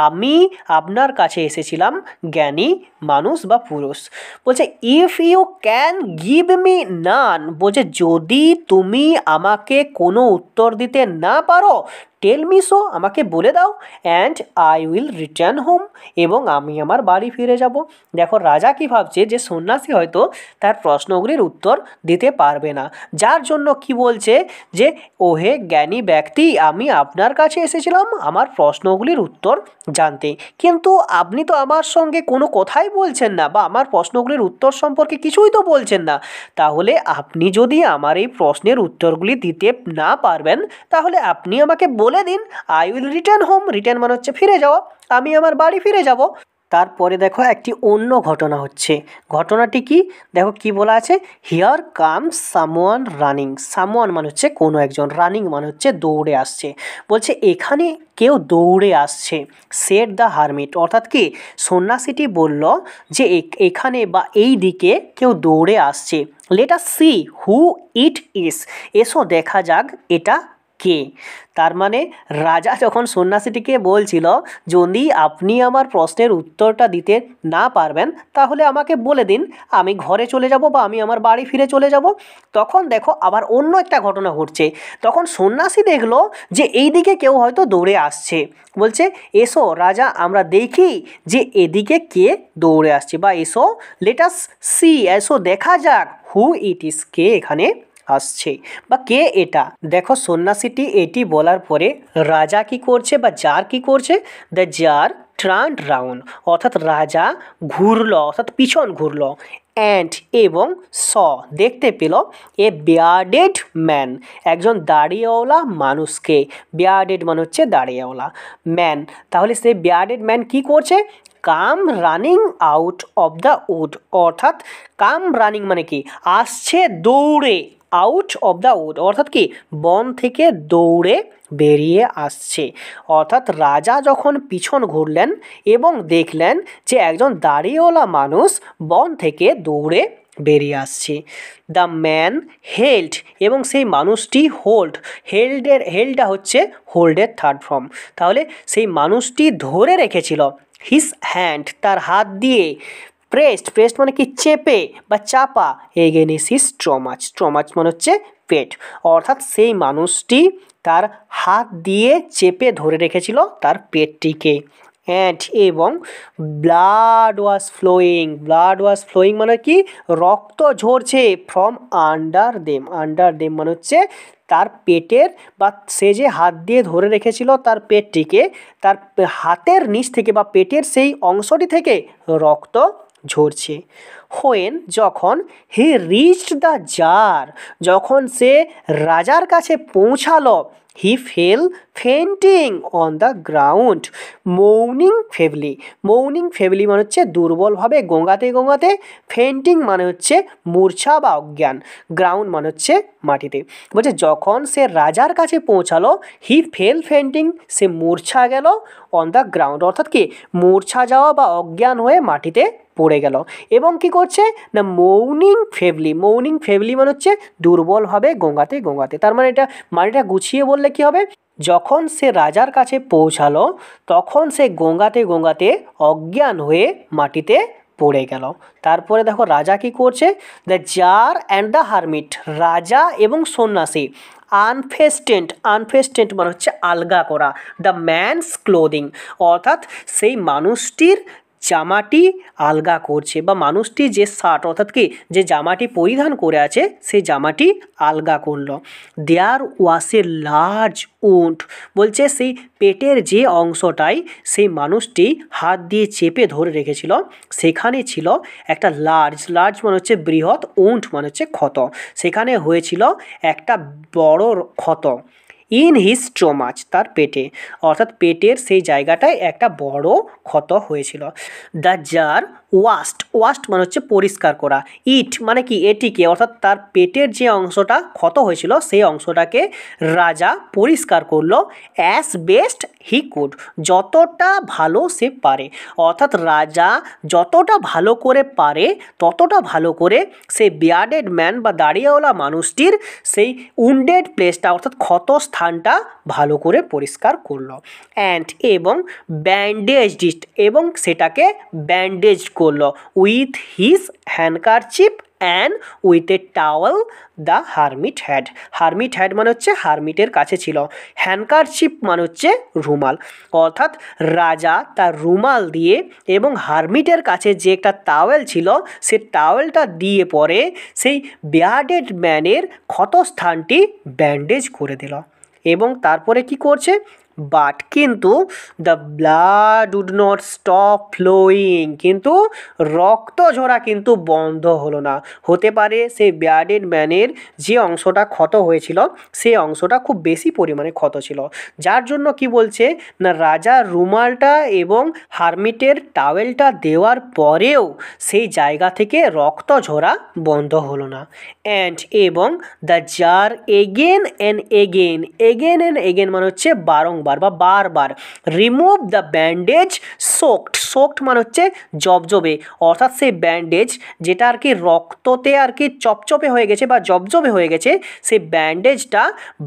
আমি আপনার কাছে এসেছিলাম জ্ঞানী মানুষ বা পুরুষ। বলছে if you can give me none, বলছে যদি তুমি আমাকে কোনো উত্তর দিতে না পারো টেল মি সো, আমাকে বলে দাও, and I will return home, এবং আমি আমার বাড়ি ফিরে যাব। দেখো রাজা কি ভাবছে যে সন্ন্যাসী হয়তো তার প্রশ্নগুলির উত্তর দিতে পারবে না, যার জন্য কি বলছে যে ওহে জ্ঞানী ব্যক্তি, আমি আপনার কাছে এসেছিলাম আমার প্রশ্নগুলির উত্তর জানতে, কিন্তু আপনি তো আমার সঙ্গে কোনো কথাই বলছেন না বা আমার প্রশ্নগুলির উত্তর সম্পর্কে কিছুই তো বলছেন না, তাহলে আপনি যদি আমার এই প্রশ্নের উত্তরগুলি দিতে না পারবেন তাহলে আপনি আমাকে বলে দিন, I will return home, return মানে হচ্ছে ফিরে যাওয়া, আমি আমার বাড়ি ফিরে যাব। তারপরে দেখো একটি অন্য ঘটনা হচ্ছে। ঘটনাটি কি দেখো, কি বলা আছে, here comes someone running. Someone মানে হচ্ছে কোনো একজন, রানিং মানে হচ্ছে দৌড়ে আসছে। বলছে এখানে কেউ দৌড়ে আসছে। সেড দ্য হারমিট, অর্থাৎ কি সন্ন্যাসীটি বলল যে এখানে বা এই দিকে কেউ দৌড়ে আসছে। Let us see who it is, এসো দেখা যাক এটা কে। তার মানে রাজা যখন সন্ন্যাসীটিকে বলছিল যদি আপনি আমার প্রশ্নের উত্তরটা দিতে না পারবেন তাহলে আমাকে বলে দিন, আমি ঘরে চলে যাব বা আমি আমার বাড়ি ফিরে চলে যাব। তখন দেখো আবার অন্য একটা ঘটনা ঘটছে। তখন সন্ন্যাসী দেখলো যে এই দিকে কেউ হয়তো দৌড়ে আসছে। বলছে এসো রাজা আমরা দেখি যে এদিকে কে দৌড়ে আসছে, বা এসো লেট আস সি, এসো দেখা যাক হু ইট ইজ, কে এখানে আসছে বা কে এটা। দেখো সন্ন্যাসীটি এটি বলার পরে রাজা কি করছে বা জার কি করছে, দ্য জার টার্ন রাউন্ড, অর্থাৎ রাজা ঘুরলো, অর্থাৎ পিছন ঘুরলো। অ্যান্ড এবং স দেখতে পেল এ বিয়ার্ডেড ম্যান, একজন দাড়িওয়ালা মানুষকে। বিয়ার্ডেড মানে হচ্ছে দাড়িওয়ালা ম্যান। তাহলে সেই বিয়ার্ডেড ম্যান কি করছে, come running out of the wood, অর্থাৎ কাম রানিং মানে কি আসছে দৌড়ে, আউট অফ দ্য উড অর্থাৎ কি বন থেকে দৌড়ে বেরিয়ে আসছে। অর্থাৎ রাজা যখন পিছন ঘুরলেন এবং দেখলেন যে একজন দাড়িওয়ালা মানুষ বন থেকে দৌড়ে বেরিয়ে আসছে। দ্য ম্যান হেল্ড, এবং সেই মানুষটি হোল্ড, হেল্ডটা হচ্ছে হোল্ডের থার্ড ফর্ম। তাহলে সেই মানুষটি ধরে রেখেছিল হিস হ্যান্ড, তার হাত দিয়ে, প্রেস্ট মানে কি চেপে বা চাপা, এগেনিস্ট হিস স্ট্রমাচ, স্ট্রমাচ মানে হচ্ছে পেট। অর্থাৎ সেই মানুষটি তার হাত দিয়ে চেপে ধরে রেখেছিল তার পেটটিকে। অ্যান্ড এবং blood was flowing, blood was flowing মানে কি রক্ত ঝরছে from under them, under them মানে হচ্ছে তার পেটের, বা সে যে হাত দিয়ে ধরে রেখেছিল তার পেটটিকে, তার হাতের নিচ থেকে বা পেটের সেই অংশটি থেকে রক্ত ঝরছে। হোয়েন যখন হি রিচড দ্য জার, যখন সে রাজার কাছে পৌঁছালো, he fell fainting on the ground moaning feebly, moaning feebly মানে হচ্ছে দুর্বলভাবে গোঙাতে গোঙাতে, ফেন্টিং মানে হচ্ছে মূর্ছা বা অজ্ঞান, গ্রাউন্ড মানে হচ্ছে মাটিতে। বলছে যখন সে রাজার কাছে পৌঁছালো, হি ফেল ফেন্টিং, সে মূর্ছা গেল, অন দ্য গ্রাউন্ড অর্থাৎ কি মূর্ছা যাওয়া বা অজ্ঞান হয়ে মাটিতে পড়ে গেল। এবং কি করছে না মৌনিং ফেভলি, মৌনিং ফেভলি মানে হচ্ছে দুর্বলভাবে গোঙাতে গোঙাতে। তার মানে এটা মানেটা গুছিয়ে বললে কি হবে, যখন সে রাজার কাছে পৌঁছালো তখন সে গোঙাতে গোঙাতে অজ্ঞান হয়ে মাটিতে পড়ে গেল। তারপরে দেখো রাজা কি করছে, the tsar and the hermit, রাজা এবং সন্ন্যাসী আনফেস্টেন্ট, আনফেস্টেন্ট মানে হচ্ছে আলগা করা, দ্য ম্যানস ক্লোদিং অর্থাৎ সেই মানুষটির জামাটি আলগা করছে, বা মানুষটি যে শার্ট অর্থাৎ কি যে জামাটি পরিধান করে আছে সেই জামাটি আলগা করলো। দেয়ার ওয়াস এ লার্জ উন্ড, বলছে সেই পেটের যে অংশটায় সেই মানুষটি হাত দিয়ে চেপে ধরে রেখেছিল সেখানে ছিল একটা লার্জ, লার্জ মানে হচ্ছে বৃহৎ, উন্ড মানে হচ্ছে ক্ষত, সেখানে হয়েছিল একটা বড় ক্ষত। ইন হিজ স্টোমাচ, তার পেটে, অর্থাৎ পেটের সেই জায়গাটায় একটা বড় ক্ষত হয়েছিল। দ্য জার ওয়াস্ট, ওয়াস্ট মানে হচ্ছে পরিষ্কার করা, ইট মানে কি এটিকে, অর্থাৎ তার পেটের যে অংশটা ক্ষত হয়েছিল সেই অংশটাকে রাজা পরিষ্কার করলো অ্যাজ বেস্ট হি কুড, যতটা ভালো সে পারে। অর্থাৎ রাজা যতটা ভালো করে পারে ততটা ভালো করে সেই বিয়ার্ডেড ম্যান বা দাড়িয়াওয়ালা মানুষটির সেই উন্ডেড প্লেসটা অর্থাৎ ক্ষত স্থানটা ভালো করে পরিষ্কার করলো। অ্যান্ড এবং ব্যান্ডেজড ইট, এবং সেটাকে ব্যান্ডেজ করলো with his handkerchief and with a towel the hermit had, hermit had মানে হচ্ছে হারমিটের কাছে ছিল, হ্যান্ডকারচিপ মানে হচ্ছে রুমাল, অর্থাৎ রাজা তার রুমাল দিয়ে এবং হারমিটের কাছে যে একটা টাওয়েল ছিল সে টাওয়েলটা দিয়ে পরে সেই বিয়ার্ডেড ম্যানের ক্ষতস্থানটি ব্যান্ডেজ করে দিল। এবং তারপরে কি করছে, বাট কিন্তু the blood would not stop flowing, কিন্তু রক্ত ঝরা কিন্তু বন্ধ হলো না। হতে পারে সেই বিয়ার্ডেড ম্যানের যে অংশটা ক্ষত হয়েছিল সেই অংশটা খুব বেশি পরিমাণে ক্ষত ছিল, যার জন্য কি বলছে না রাজার রুমালটা এবং হারমিটের টাওয়েলটা দেওয়ার পরেও সেই জায়গা থেকে রক্ত ঝরা বন্ধ হলো না। অ্যান্ড এবং the tsar again and again, again and again মানে হচ্ছে বারংবার বা বারবার, remove the bandage soaked, soaked মানে হচ্ছে জবজবে, অর্থাৎ সেই ব্যান্ডেজ যেটা আর কি রক্ততে আর কি চপচপে হয়ে গেছে বা জবজবে হয়ে গেছে, সেই ব্যান্ডেজটা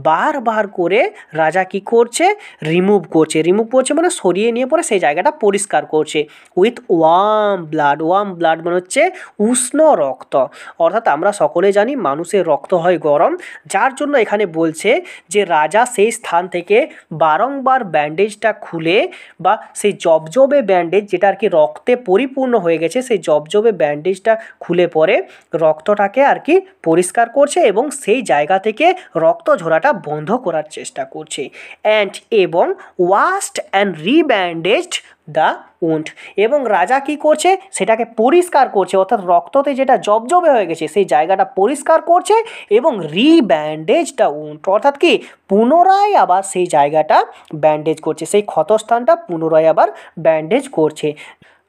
বারবার করে রাজা কি করছে রিমুভ করছে, রিমুভ করছে মানে সরিয়ে নিয়ে পরে সেই জায়গাটা পরিষ্কার করছে। With warm blood, warm blood মানে হচ্ছে উষ্ণ রক্ত, অর্থাৎ আমরা সকলে জানি মানুষের রক্ত হয় গরম, যার জন্য এখানে বলছে যে রাজা সেই স্থান থেকে বারংবার ব্যান্ডেজটা খুলে বা সেই জবজবে ব্যান্ডেজ যেটা আর কি রক্তে পরিপূর্ণ হয়ে গেছে সেই জবজবে ব্যান্ডেজটা খুলে পরে রক্তটাকে আর কি পরিষ্কার করছে এবং সেই জায়গা থেকে রক্ত ঝরাটা বন্ধ করার চেষ্টা করছে। অ্যান্ড এবং ওয়াশড অ্যান্ড রিব্যান্ডেজড দ্য উন্ড, এবং রাজা কি করছে সেটাকে পরিষ্কার করছে, অর্থাৎ রক্ততে যেটা জবজবে হয়ে গেছে সেই জায়গাটা পরিষ্কার করছে এবং রিব্যান্ডেজ দ্য উন্ড, অর্থাৎ কি পুনরায় আবার সেই জায়গাটা ব্যান্ডেজ করছে, সেই ক্ষতস্থানটা পুনরায় আবার ব্যান্ডেজ করছে,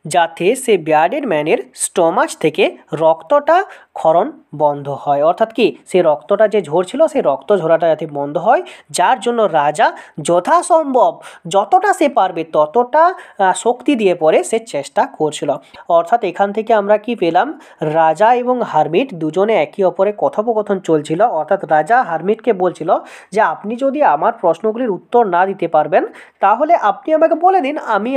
যাতে সে বিয়ার্ডেড ম্যানের স্টোমাচ থেকে রক্তটা ক্ষরণ বন্ধ হয়, অর্থাৎ কি সেই রক্তটা যে ঝরছিল সেই রক্ত ঝরাটা যাতে বন্ধ হয়, যার জন্য রাজা যথাসম্ভব যতটা সে পারবে ততটা শক্তি দিয়ে পরে সে চেষ্টা করছিল। অর্থাৎ এখান থেকে আমরা কি পেলাম, রাজা এবং হারমিট দুজনে একে অপরে কথোপকথন চলছিল, অর্থাৎ রাজা হারমিটকে বলছিল যে আপনি যদি আমার প্রশ্নগুলির উত্তর না দিতে পারবেন তাহলে আপনি আমাকে বলে দিন, আমি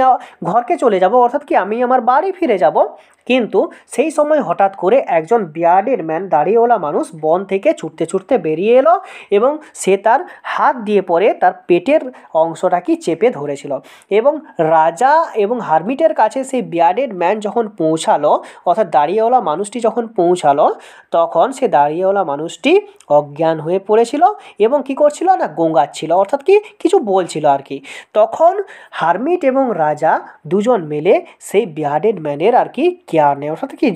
ঘরকে চলে যাব, অর্থাৎ কি আমি আমার বাড়ি ফিরে যাব। কিন্তু সেই সময় হঠাৎ করে একজন বিয়ার্ডেড ম্যান দাড়িওয়ালা মানুষ বন থেকে ছুটতে ছুটতে বেরিয়ে এলো এবং সে তার হাত দিয়ে পরে তার পেটের অংশটা কি চেপে ধরেছিল, এবং রাজা এবং হারমিটের কাছে সেই বিয়ার্ডেড ম্যান যখন পৌঁছালো, অর্থাৎ দাড়িওয়ালা মানুষটি যখন পৌঁছালো তখন সে দাড়িওয়ালা মানুষটি অজ্ঞান হয়ে পড়েছিল এবং কি করছিল না গোঙাচ্ছিল, অর্থাৎ কি কিছু বলছিল আর কি। তখন হারমিট এবং রাজা দুজন মিলে সেই বিয়ার্ডেড ম্যানের আর কি কেয়ার নেয়, অর্থাৎ কি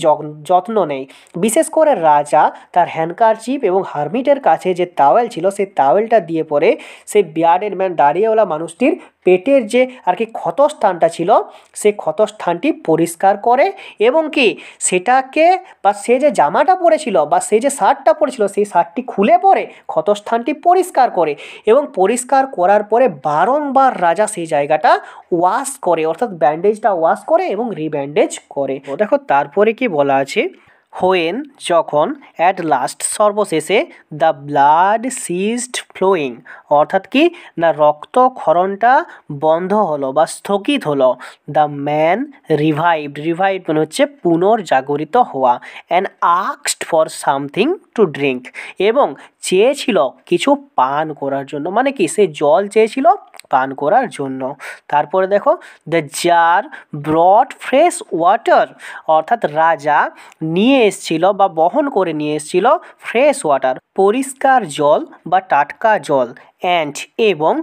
যত্ন নেয়। বিশেষ করে রাজা তার হ্যান্ডকারচিপ এবং হারমিটের কাছে যে টাওয়েল ছিল সেই টাওয়েলটা দিয়ে পরে সেই বিয়ার্ডেড ম্যান দাড়িওয়ালা মানুষটির পেটের যে আর কি ক্ষতস্থানটা ছিল সেই ক্ষতস্থানটি পরিষ্কার করে এবং কি সেটাকে বা সে যে জামাটা পরেছিল বা সে যে শার্টটা পরেছিল সেই শার্টটি খুলে পরে ক্ষতস্থানটি পরিষ্কার করে এবং পরিষ্কার করার পরে বারংবার রাজা সেই জায়গাটা ওয়াশ করে, অর্থাৎ ব্যান্ডেজটা ওয়াশ করে এবং রিব্যান্ডেজ করে। দেখো তারপরে কি বলা আছে, হোয়েন যখন অ্যাট লাস্ট সর্বশেষে দ্য ব্লাড সিজড ফ্লোয়িং, অর্থাৎ কি না রক্তক্ষরণটা বন্ধ হলো বা স্থগিত হলো, দ্য ম্যান রিভাইভড, রিভাইভড মানে হচ্ছে পুনর্জাগরিত হওয়া, and asked for something to drink, এবং চেয়েছিল কিছু পান করার জন্য, মানে কি সে জল চেয়েছিল পান করার জন্য। তারপরে দেখো the tsar brought fresh water, অর্থাৎ রাজা নিয়ে এসেছিল বা বহন করে নিয়ে এসেছিল ফ্রেশ ওয়াটার পরিষ্কার জল বা টাটকা জল, অ্যান্ড এবং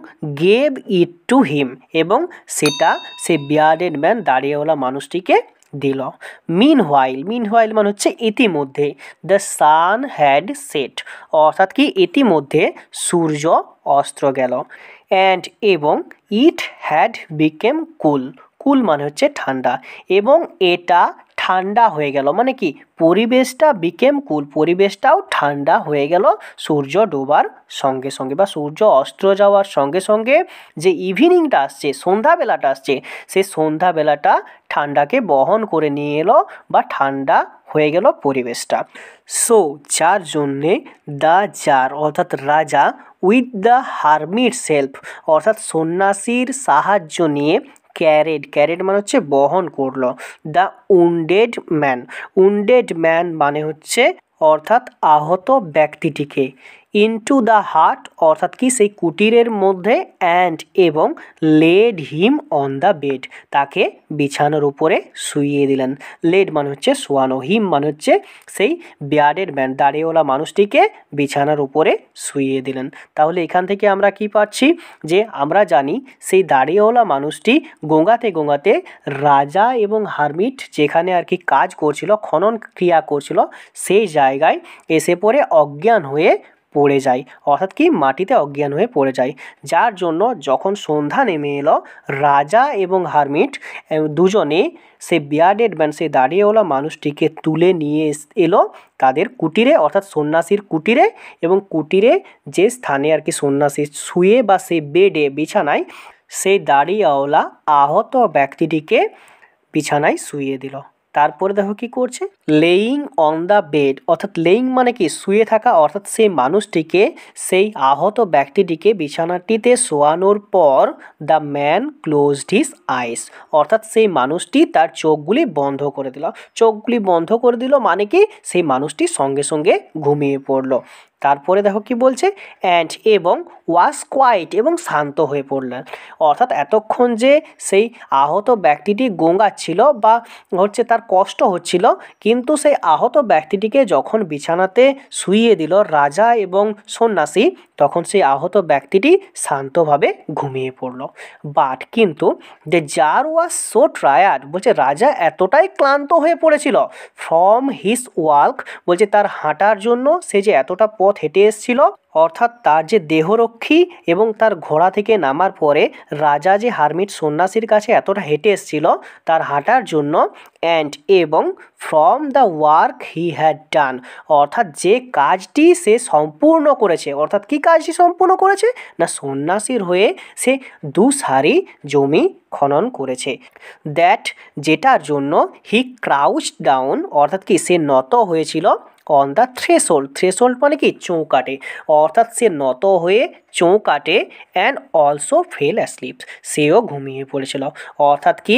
গেভ ইট টু হিম, এবং সেটা সে বিয়ার্ডেড ম্যান দাড়িয়েওয়ালা মানুষটিকে দিল। মিনহোয়াইল, মিনহোয়াইল মানে হচ্ছে ইতিমধ্যে, দ্য সান হ্যাড সেট, অর্থাৎ কি ইতিমধ্যে সূর্য অস্ত গেল, অ্যান্ড এবং ইট হ্যাড বিকেম কুল, কুল মানে হচ্ছে ঠান্ডা, এবং এটা ঠান্ডা হয়ে গেল, মানে কি পরিবেশটা বিকেম কুল, পরিবেশটাও ঠান্ডা হয়ে গেল সূর্য ডোবার সঙ্গে সঙ্গে বা সূর্য অস্ত যাওয়ার সঙ্গে সঙ্গে যে ইভিনিংটা আসছে সন্ধ্যাবেলাটা আসছে সেই সন্ধ্যাবেলাটা ঠান্ডাকে বহন করে নিয়ে এলো বা ঠান্ডা হয়ে গেল পরিবেশটা। সো যার জন্যে দ্য জার অর্থাৎ রাজা উইথ দ্য হারমিটস হেল্প, অর্থাৎ সন্ন্যাসীর সাহায্য নিয়ে ক্যারেড, ক্যারেড মানে হচ্ছে বহন করলো, the wounded man, wounded man মানে হচ্ছে অর্থাৎ আহত ব্যক্তিটিকে, ইনটু দ্য হাট অর্থাৎ কি সেই কুটিরের মধ্যে অ্যান্ড এবং laid him on the bed তাকে বিছানার উপরে শুইয়ে দিলেন। লেড মানে হচ্ছে শোয়ানো, হিম মানে হচ্ছে সেই বিয়ার্ডেড ম্যান দাড়িওয়ালা মানুষটিকে বিছানার উপরে শুইয়ে দিলেন। তাহলে এখান থেকে আমরা কি পাচ্ছি যে আমরা জানি সেই দাড়িওয়ালা মানুষটি গোঙাতে গোঙাতে রাজা এবং হারমিট যেখানে আর কি কাজ করছিল, খনন ক্রিয়া করছিল, সেই জায়গায় এসে পড়ে অজ্ঞান হয়ে পড়ে যায়, অর্থাৎ কি মাটিতে অজ্ঞান হয়ে পড়ে যায়। যার জন্য যখন সন্ধ্যা নেমে এলো রাজা এবং হারমিট দুজনে সেই বিয়ার্ডেড ম্যান সেই দাড়িওয়ালা মানুষটিকে তুলে নিয়ে এলো তাদের কুটিরে অর্থাৎ সন্ন্যাসীর কুটিরে, এবং কুটিরে যে স্থানে আর কি সন্ন্যাসী শুয়ে বা সেই বেডে বিছানায় সেই দাড়িওয়ালা আহত ব্যক্তিটিকে বিছানায় শুইয়ে দিল। তারপরে দেখো কি করছে, লেইং অন দ্য বেড অর্থাৎ লেইং মানে কি শুয়ে থাকা, অর্থাৎ সেই মানুষটিকে সেই আহত ব্যক্তিটিকে বিছানাটিতে শোয়ানোর পর the man closed his eyes অর্থাৎ সেই মানুষটি তার চোখগুলি বন্ধ করে দিল। চোখগুলি বন্ধ করে দিল মানে কি সেই মানুষটি সঙ্গে সঙ্গে ঘুমিয়ে পড়লো। তারপরে দেখো কি বলছে, অ্যান্ড এবং ওয়াজ কোয়াইট এবং শান্ত হয়ে পড়লেন, অর্থাৎ এতক্ষণ যে সেই আহত ব্যক্তিটি গোঙাচ্ছিল বা হচ্ছে তার কষ্ট হচ্ছিল, কিন্তু সেই আহত ব্যক্তিটিকে যখন বিছানাতে শুইয়ে দিল রাজা এবং সন্ন্যাসী, তখন সেই আহত ব্যক্তিটি শান্তভাবে ঘুমিয়ে পড়ল। বাট কিন্তু the tsar was so tired বলছে রাজা এতটাই ক্লান্ত হয়ে পড়েছিল ফ্রম হিজ ওয়ার্ক বলছে তার হাঁটার জন্য, সে যে এতটা পথ হেঁটে এসেছিল, অর্থাৎ তার যে দেহরক্ষী এবং তার ঘোড়া থেকে নামার পরে রাজা যে হারমিট সন্ন্যাসীর কাছে এতটা হেঁটে এসেছিল তার হাঁটার জন্য, অ্যান্ড এবং from the work he had done অর্থাৎ যে কাজটি সে সম্পূর্ণ করেছে, অর্থাৎ কি কাজটি সম্পূর্ণ করেছে না সন্ন্যাসীর হয়ে সে 2 সারি জমি খনন করেছে। দ্যাট যেটার জন্য হি ক্রাউচড ডাউন অর্থাৎ কি সে নত হয়েছিল অন দ্য থ্রেশোল্ড, থ্রেশোল্ড মানে কি চৌকাটে, অর্থাৎ সে নত হয়ে চৌকাটে, অ্যান্ড অলসো ফেল অ্যাসলিপ সেও ঘুমিয়ে পড়েছিল। অর্থাৎ কি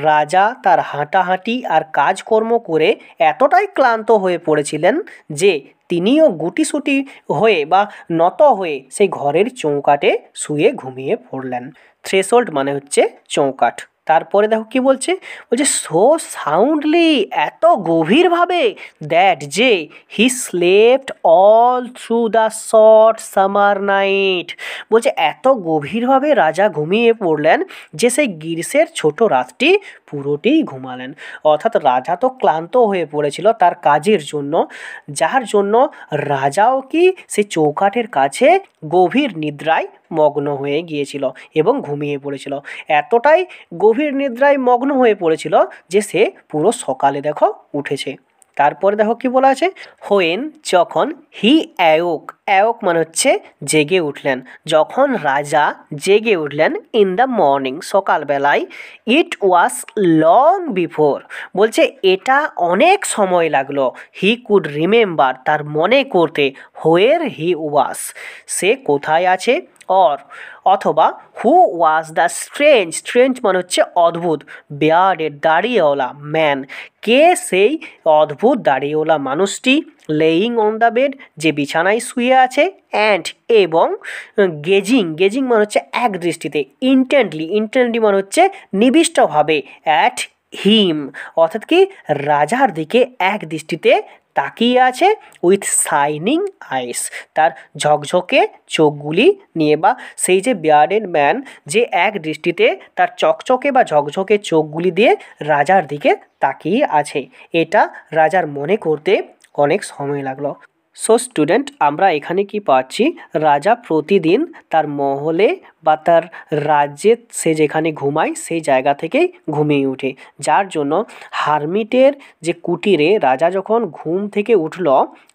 রাজা তার হাঁটাহাঁটি আর কাজকর্ম করে এতটাই ক্লান্ত হয়ে পড়েছিলেন যে তিনিও গুটিসুটি হয়ে বা নত হয়ে সেই ঘরের চৌকাটে শুয়ে ঘুমিয়ে পড়লেন। থ্রেশোল্ড মানে হচ্ছে চৌকাঠ। তারপরে দেখো কি বলছে, বলছে সো সাউন্ডলি এত গভীরভাবে দ্যাট যে he slept all through the short summer night বলছে এত গভীরভাবে রাজা ঘুমিয়ে পড়লেন যে সেই গ্রীষ্মের ছোট রাতটি পুরোটিই ঘুমালেন। অর্থাৎ রাজা তো ক্লান্ত হয়ে পড়েছিল তার কাজের জন্য, যার জন্য রাজাও কি সেই চৌকাঠের কাছে গভীর নিদ্রায় মগ্ন হয়ে গিয়েছিল এবং ঘুমিয়ে পড়েছিল। এতটাই গভীর নিদ্রায় মগ্ন হয়ে পড়েছিল যে সে পুরো সকালে দেখো উঠেছে। তারপরে দেখো কি বলা আছে, হোয়েন যখন হি অ্যাওক, অ্যাওক মানে হচ্ছে জেগে উঠলেন, যখন রাজা জেগে উঠলেন ইন দ্য মর্নিং সকালবেলায়, ইট ওয়াজ লং বিফোর বলছে এটা অনেক সময় লাগলো, হি কুড রিমেম্বার তার মনে করতে, হোয়ের হি ওয়াজ সে কোথায় আছে, অথবা হু ওয়াজ দ্য স্ট্রেঞ্জ, স্ট্রেঞ্জ মানে হচ্ছে অদ্ভুত, বিয়ার্ডেড দাড়িওয়ালা ম্যান কে সেই অদ্ভুত দাড়িওয়ালা মানুষটি, লেইং অন দ্য বেড যে বিছানায় শুয়ে আছে, অ্যান্ড এবং গেজিং, গেজিং মানে হচ্ছে এক দৃষ্টিতে, ইন্টেন্টলি, ইন্টেন্টলি মানে হচ্ছে নিবিষ্টভাবে, অ্যাট হিম অর্থাৎ কি রাজার দিকে এক দৃষ্টিতে তাকিয়ে আছে, উইথ শাইনিং আইস তার ঝকঝকে চোখগুলি নিয়ে, বা সেই যে বিয়ার্ডেড ম্যান যে এক দৃষ্টিতে তার চকচকে বা ঝকঝকে চোখগুলি দিয়ে রাজার দিকে তাকিয়ে আছে, এটা রাজার মনে করতে অনেক সময় লাগলো। সো স্টুডেন্ট আমরা এখানে কি পাচ্ছি, রাজা প্রতিদিন তার মহলে বা তার রাজ্যে সে যেখানে ঘুমায় সেই জায়গা থেকেই ঘুমিয়ে ওঠে, যার জন্য হারমিটের যে কুটিরে রাজা যখন ঘুম থেকে উঠল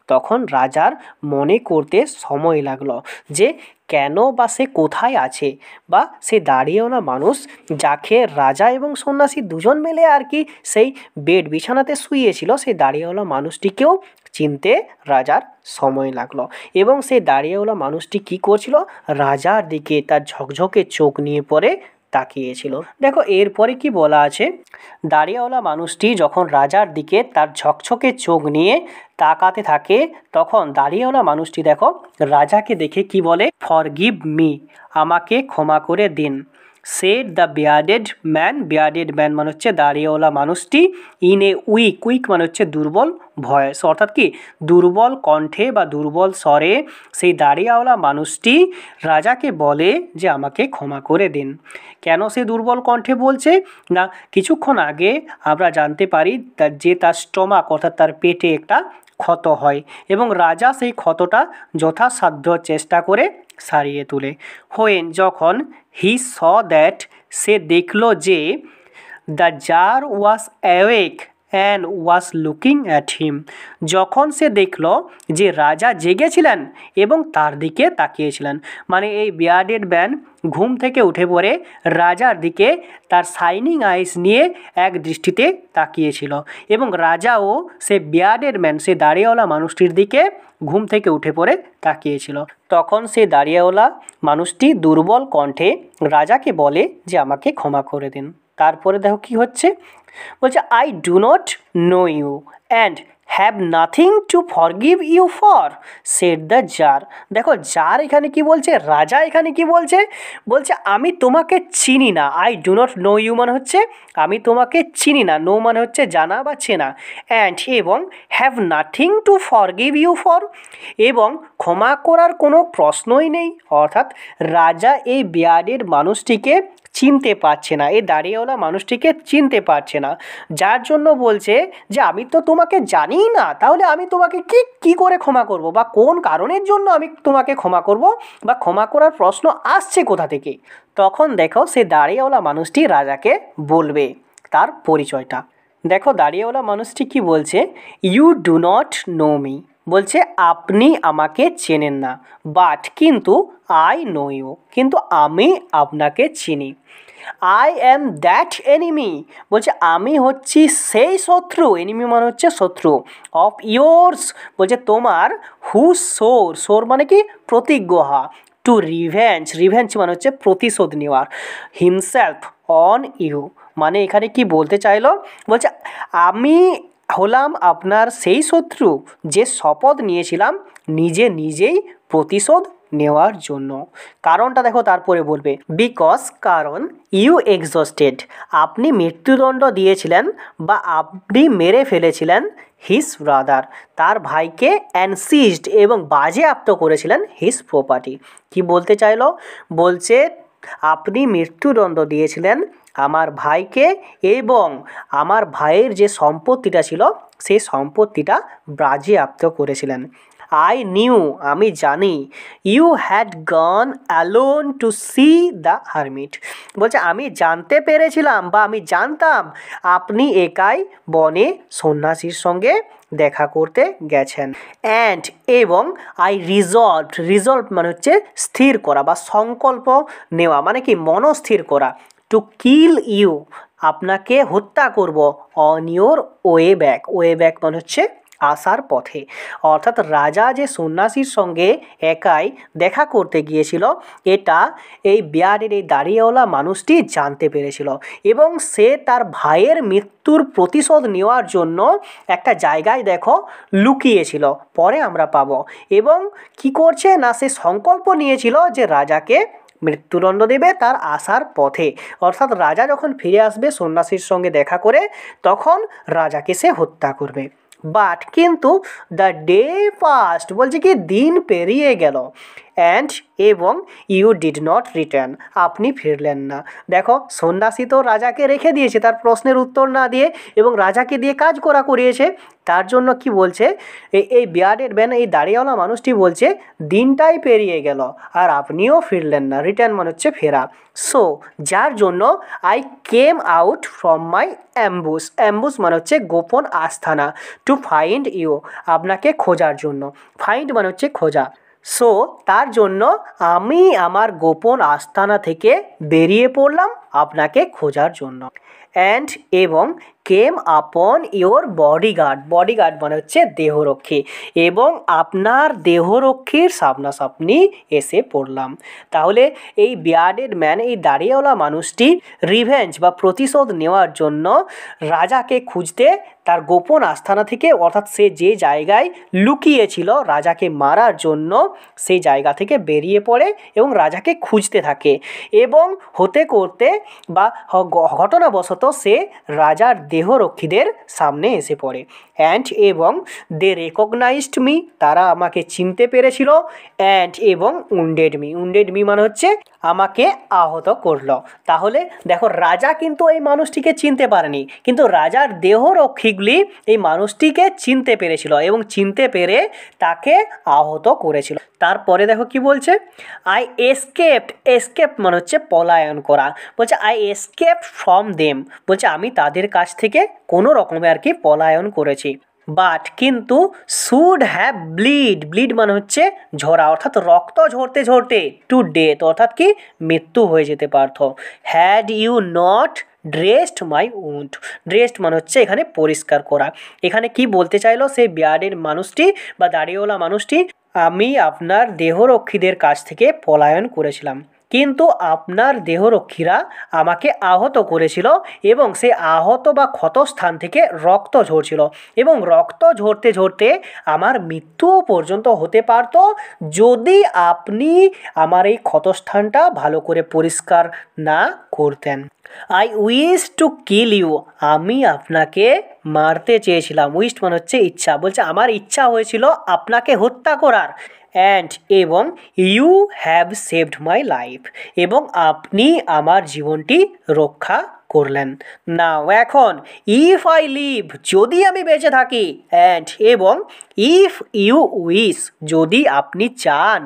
তখন রাজার মনে করতে সময় লাগলো যে কেন বা সে কোথায় আছে, বা সে দাঁড়িয়েওনা মানুষ যাকে রাজা এবং সন্ন্যাসী দুজন মিলে আর কি সেই বেড বিছানাতে শুয়েছিল, সেই দাঁড়িয়েওয়ালা মানুষটিকেও চিনতে রাজার সময় লাগলো। এবং সেই দাঁড়িয়েওয়ালা মানুষটি কি করছিল, রাজার দিকে তার ঝকঝকে চোখ নিয়ে পরে তাকিয়েছিল। দেখো এরপরে কি বলা আছে, দাড়িওয়ালা মানুষটি যখন রাজার দিকে তার ঝকঝকে চোখ নিয়ে তাকাতে থাকে তখন দাড়িওয়ালা মানুষটি দেখো রাজাকে দেখে কি বলে, ফরগিভ মি, আমাকে ক্ষমা করে দিন। Said the bearded man, bearded man মানে হচ্ছে দাড়িওয়ালা মানুষটি, ইন এ উইক, উইক মানে হচ্ছে দুর্বল, ভয়েস অর্থাৎ কি দুর্বল কণ্ঠে বা দুর্বল স্বরে সেই দাড়িওয়ালা মানুষটি রাজাকে বলে যে আমাকে ক্ষমা করে দিন। কেন সে দুর্বল কণ্ঠে বলছে না, কিছুক্ষণ আগে আমরা জানতে পারি যে তার স্টমাক অর্থাৎ তার পেটে একটা ক্ষত হয় এবং রাজা সেই ক্ষতটা যথাসাধ্য চেষ্টা করে সারিয়ে তোলে। হোয়েন যখন হি স দ্যাট, সে দেখলো যে the tsar was awake and was looking at him, যখন সে দেখলো যে রাজা জেগেছিলেন এবং তার দিকে তাকিয়েছিলেন। মানে এই বিয়ার্ডেড ম্যান ঘুম থেকে উঠে পড়ে রাজার দিকে তার শাইনিং আইস নিয়ে এক দৃষ্টিতে তাকিয়েছিল এবং রাজাও সে বিয়ার্ডেড ম্যান, সে দাড়িওয়ালা মানুষটির দিকে ঘুম থেকে উঠে পড়ে তাকিয়েছিল। তখন সে দাড়িওয়ালা মানুষটি দুর্বল কণ্ঠে রাজাকে বলে যে আমাকে ক্ষমা করে দিন। তারপরে দেখো কি হচ্ছে, বলছে I do not know you and have nothing to forgive you for, said the tsar. দেখো জার এখানে কি বলছে, রাজা এখানে কি বলছে, বলছে আমি তোমাকে চিনি না। I do not know you মানে হচ্ছে আমি তোমাকে চিনি না, নো মানে হচ্ছে জানা বা চেনা, অ্যান্ড এবং have nothing to forgive you for, এবং ক্ষমা করার কোনো প্রশ্নই নেই। অর্থাৎ রাজা এই বিয়ার্ডেড মানুষটিকে চিনতে পারছে না, এই দাড়িওয়ালা মানুষটিকে চিনতে পারছে না, যার জন্য বলছে যে আমি তো তোমাকে জানি না, তাহলে আমি তোমাকে কি করে ক্ষমা করব বা কোন কারণের জন্য আমি তোমাকে ক্ষমা করব বা ক্ষমা করার প্রশ্ন আসছে কোথা থেকে। তখন দেখো সে দাড়িওয়ালা মানুষটি রাজাকে বলবে তার পরিচয়টা। দেখো দাড়িওয়ালা মানুষটি কি বলছে, you do not know me, বলছে আপনি আমাকে চেনেন না, বাট কিন্তু আই নো ইউ, কিন্তু আমি আপনাকে চিনি। আই অ্যাম দ্যাট এনিমি, বলছে আমি হচ্ছি সেই শত্রু, এনিমি মানে হচ্ছে শত্রু, অফ ইয়োর্স বলছে তোমার, হু সোর, সোর মানে কি প্রতিজ্ঞা, টু রিভেঞ্জ, রিভেঞ্জ মানে হচ্ছে প্রতিশোধ নেওয়ার, হিমসেলফ অন ইউ, মানে এখানে কি বলতে চাইলো, বলছে আমি হলাম আপনার সেই শত্রু যে শপথ নিয়েছিলাম নিজেই প্রতিশোধ নেওয়ার জন্য। কারণটা দেখো তারপরে বলবে, বিকজ কারণ, ইউ এক্সস্টেড আপনি মৃত্যুদণ্ড দিয়েছিলেন বা আপনি মেরে ফেলেছিলেন, হিজ ব্রাদার তার ভাইকে, অ্যান্ড সিজড এবং বাজেয়াপ্ত করেছিলেন, হিজ প্রপার্টি। কি বলতে চাইলো, বলছে আপনি মৃত্যুদণ্ড দিয়েছিলেন আমার ভাইকে এবং আমার ভাইয়ের যে সম্পত্তিটা ছিল সেই সম্পত্তিটা বাজেয়াপ্ত করেছিলেন। আই নিউ আমি জানি, you had gone alone to see the hermit, বলছে আমি জানতে পেরেছিলাম বা আমি জানতাম আপনি একাই বনে সন্ন্যাসীর সঙ্গে দেখা করতে গেছেন। অ্যান্ড এবং আই রিজলভ, রিজলভ মানে হচ্ছে স্থির করা বা সংকল্প নেওয়া, মানে কি মনস্থির করা, টু কিল ইউ আপনাকে হত্যা করব, on your way back, way back মানে হচ্ছে আসার পথে। অর্থাৎ রাজা যে সন্ন্যাসীর সঙ্গে একাই দেখা করতে গিয়েছিল এটা এই বিয়ার্ডের এই দাড়িওয়ালা মানুষটি জানতে পেরেছিল এবং সে তার ভাইয়ের মৃত্যুর প্রতিশোধ নেওয়ার জন্য একটা জায়গায় দেখো লুকিয়েছিল, পরে আমরা পাবো, এবং কি করছে না সে সংকল্প নিয়েছিল যে রাজাকে মৃত্যুদণ্ড দেবে তার আসার পথে। অর্থাৎ রাজা যখন ফিরে আসবে সন্ন্যাসীর সঙ্গে দেখা করে তখন রাজাকে সে হত্যা করবে। বাট কিন্তু দ্য ডে পাস্ট, বলছে কি দিন পেরিয়ে গেল, অ্যান্ড এবং ইউ ডিড নট রিটার্ন আপনি ফিরলেন না। দেখো সন্ন্যাসী তো রাজাকে রেখে দিয়েছে তার প্রশ্নের উত্তর না দিয়ে এবং রাজাকে দিয়ে কাজ করিয়েছে, তার জন্য কি বলছে এই বিয়ার্ডেড ম্যান এই দাড়িওয়ালা মানুষটি বলছে দিনটাই পেরিয়ে গেল আর আপনিও ফিরলেন না, রিটার্ন মানে হচ্ছে ফেরা। সো যার জন্য I came out from my emboss, emboss মানে হচ্ছে গোপন আস্থানা, টু ফাইন্ড ইউ আপনাকে খোঁজার জন্য, ফাইন্ড মানে হচ্ছে খোঁজা। সো তার জন্য আমি আমার গোপন আস্তানা থেকে বেরিয়ে পড়লাম আপনাকে খোঁজার জন্য। অ্যান্ড এবং কেম আপন ইয়োর বডিগার্ড, বডিগার্ড মানে হচ্ছে দেহরক্ষী, এবং আপনার দেহরক্ষীর সামনাসামনি এসে পড়লাম। তাহলে এই বিয়ার্ডেড ম্যান, এই দাড়িওয়ালা মানুষটি রিভেঞ্জ বা প্রতিশোধ নেওয়ার জন্য রাজাকে খুঁজতে তার গোপন আস্তানা থেকে, অর্থাৎ সে যে জায়গায় লুকিয়েছিল রাজাকে মারার জন্য, সেই জায়গা থেকে বেরিয়ে পড়ে এবং রাজাকে খুঁজতে থাকে। এবং হতে করতে বা ঘটনাবশত সে রাজার দেহরক্ষীদের সামনে এসে পড়ে। অ্যান্ড এবং দে রেকগনাইজড মি, তারা আমাকে চিনতে পেরেছিল। অ্যান্ড এবং উন্ডেড মি, উন্ডেড মি মানে হচ্ছে আমাকে আহত করলো। তাহলে দেখো রাজা কিন্তু এই মানুষটিকে চিনতে পারেনি, কিন্তু রাজার দেহরক্ষীগুলি এই মানুষটিকে চিনতে পেরেছিল এবং চিনতে পেরে তাকে আহত করেছিল। তারপরে দেখো কি বলছে, আই এসকেপড, এসকেপড মানে হচ্ছে পলায়ন করা, বলছে আই এসকেপড ফ্রম দেম, বলছে আমি তাদের কাছ থেকে কোনো রকমে আর কি পলায়ন করেছি। বাট কিন্তু শুড হ্যাভ ব্লিড, ব্লিড মানে হচ্ছে ঝরা, অর্থাৎ রক্ত ঝরতে ঝরতে টু ডেথ, অর্থাৎ কি মৃত্যু হয়ে যেতে পারত। Had you not dressed my wound, dressed মানে হচ্ছে এখানে পরিষ্কার করা। এখানে কি বলতে চাইলো সেই বিয়ার্ডের মানুষটি বা দাড়িওয়ালা মানুষটি, আমি আপনার দেহরক্ষীদের কাছ থেকে পলায়ন করেছিলাম, কিন্তু আপনার দেহরক্ষীরা আমাকে আহত করেছিল এবং সে আহত বা ক্ষতস্থান থেকে রক্ত ঝরছিল এবং রক্ত ঝরতে ঝরতে আমার মৃত্যুও পর্যন্ত হতে পারত যদি আপনি আমার এই ক্ষতস্থানটা ভালো করে পরিষ্কার না করতেন। I wish to kill you, আমি আপনাকে মারতে চেয়েছিলাম। উইশ মানে হচ্ছে ইচ্ছা, বলছে আমার ইচ্ছা হয়েছিল আপনাকে হত্যা করার। অ্যান্ড এবং you have saved my life, এবং আপনি আমার জীবনটি রক্ষা করলেন। নাও এখন ইফ আই লিভ, যদি আমি বেঁচে থাকি, অ্যান্ড এবং ইফ ইউ উইশ, যদি আপনি চান,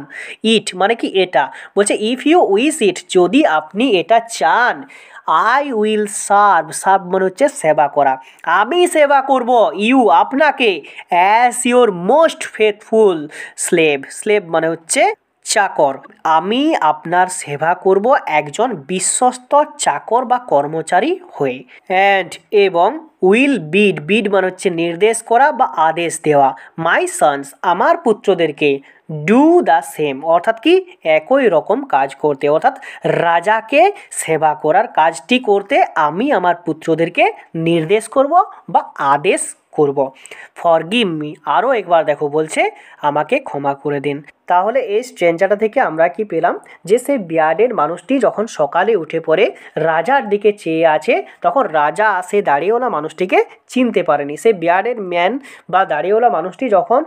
ইট মানে কি এটা, বলছে ইফ ইউ উইশ ইট, যদি আপনি এটা চান, আই উইল সার্ভ, সার্ভ মানে হচ্ছে সেবা করা, আমি সেবা করব ইউ আপনাকে, as your most faithful slave, slave মানে হচ্ছে চাকর, আমি আপনার সেবা করব একজন বিশ্বস্ত চাকর বা কর্মচারী হয়ে। অ্যান্ড এবং উইল বিড, বিড মানে হচ্ছে নির্দেশ করা বা আদেশ দেওয়া, মাই সন্স আমার পুত্রদেরকে, ডু দ্য সেম অর্থাৎ কি একই রকম কাজ করতে, অর্থাৎ রাজাকে সেবা করার কাজটি করতে আমি আমার পুত্রদেরকে নির্দেশ করব বা আদেশ করব। ফরগিভ মি, আরও একবার দেখো বলছে আমাকে ক্ষমা করে দিন। তাহলে এই স্ট্রেঞ্জারটা থেকে আমরা কি পেলাম, যে সেই বিয়ার্ডের মানুষটি যখন সকালে উঠে পড়ে রাজার দিকে চেয়ে আছে, তখন রাজা সে দাড়িওয়ালা মানুষটিকে চিনতে পারেনি। সেই বিয়ার্ডের ম্যান বা দাড়িওয়ালা মানুষটি যখন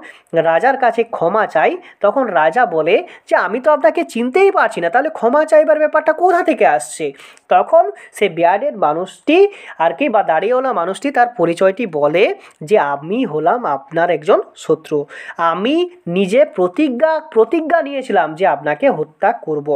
রাজার কাছে ক্ষমা চায়, তখন রাজা বলে যে আমি তো আপনাকে চিনতেই পারছি না, তাহলে ক্ষমা চাইবার ব্যাপারটা কোথা থেকে আসছে। তখন সে বিয়ার্ডের মানুষটি আর কি বা দাড়িওয়ালা মানুষটি তার পরিচয়টি বলে যে আমি হলাম আপনার একজন শত্রু, আমি নিজে প্রতিজ্ঞা নিয়েছিলাম যে আপনাকে হত্যা করব,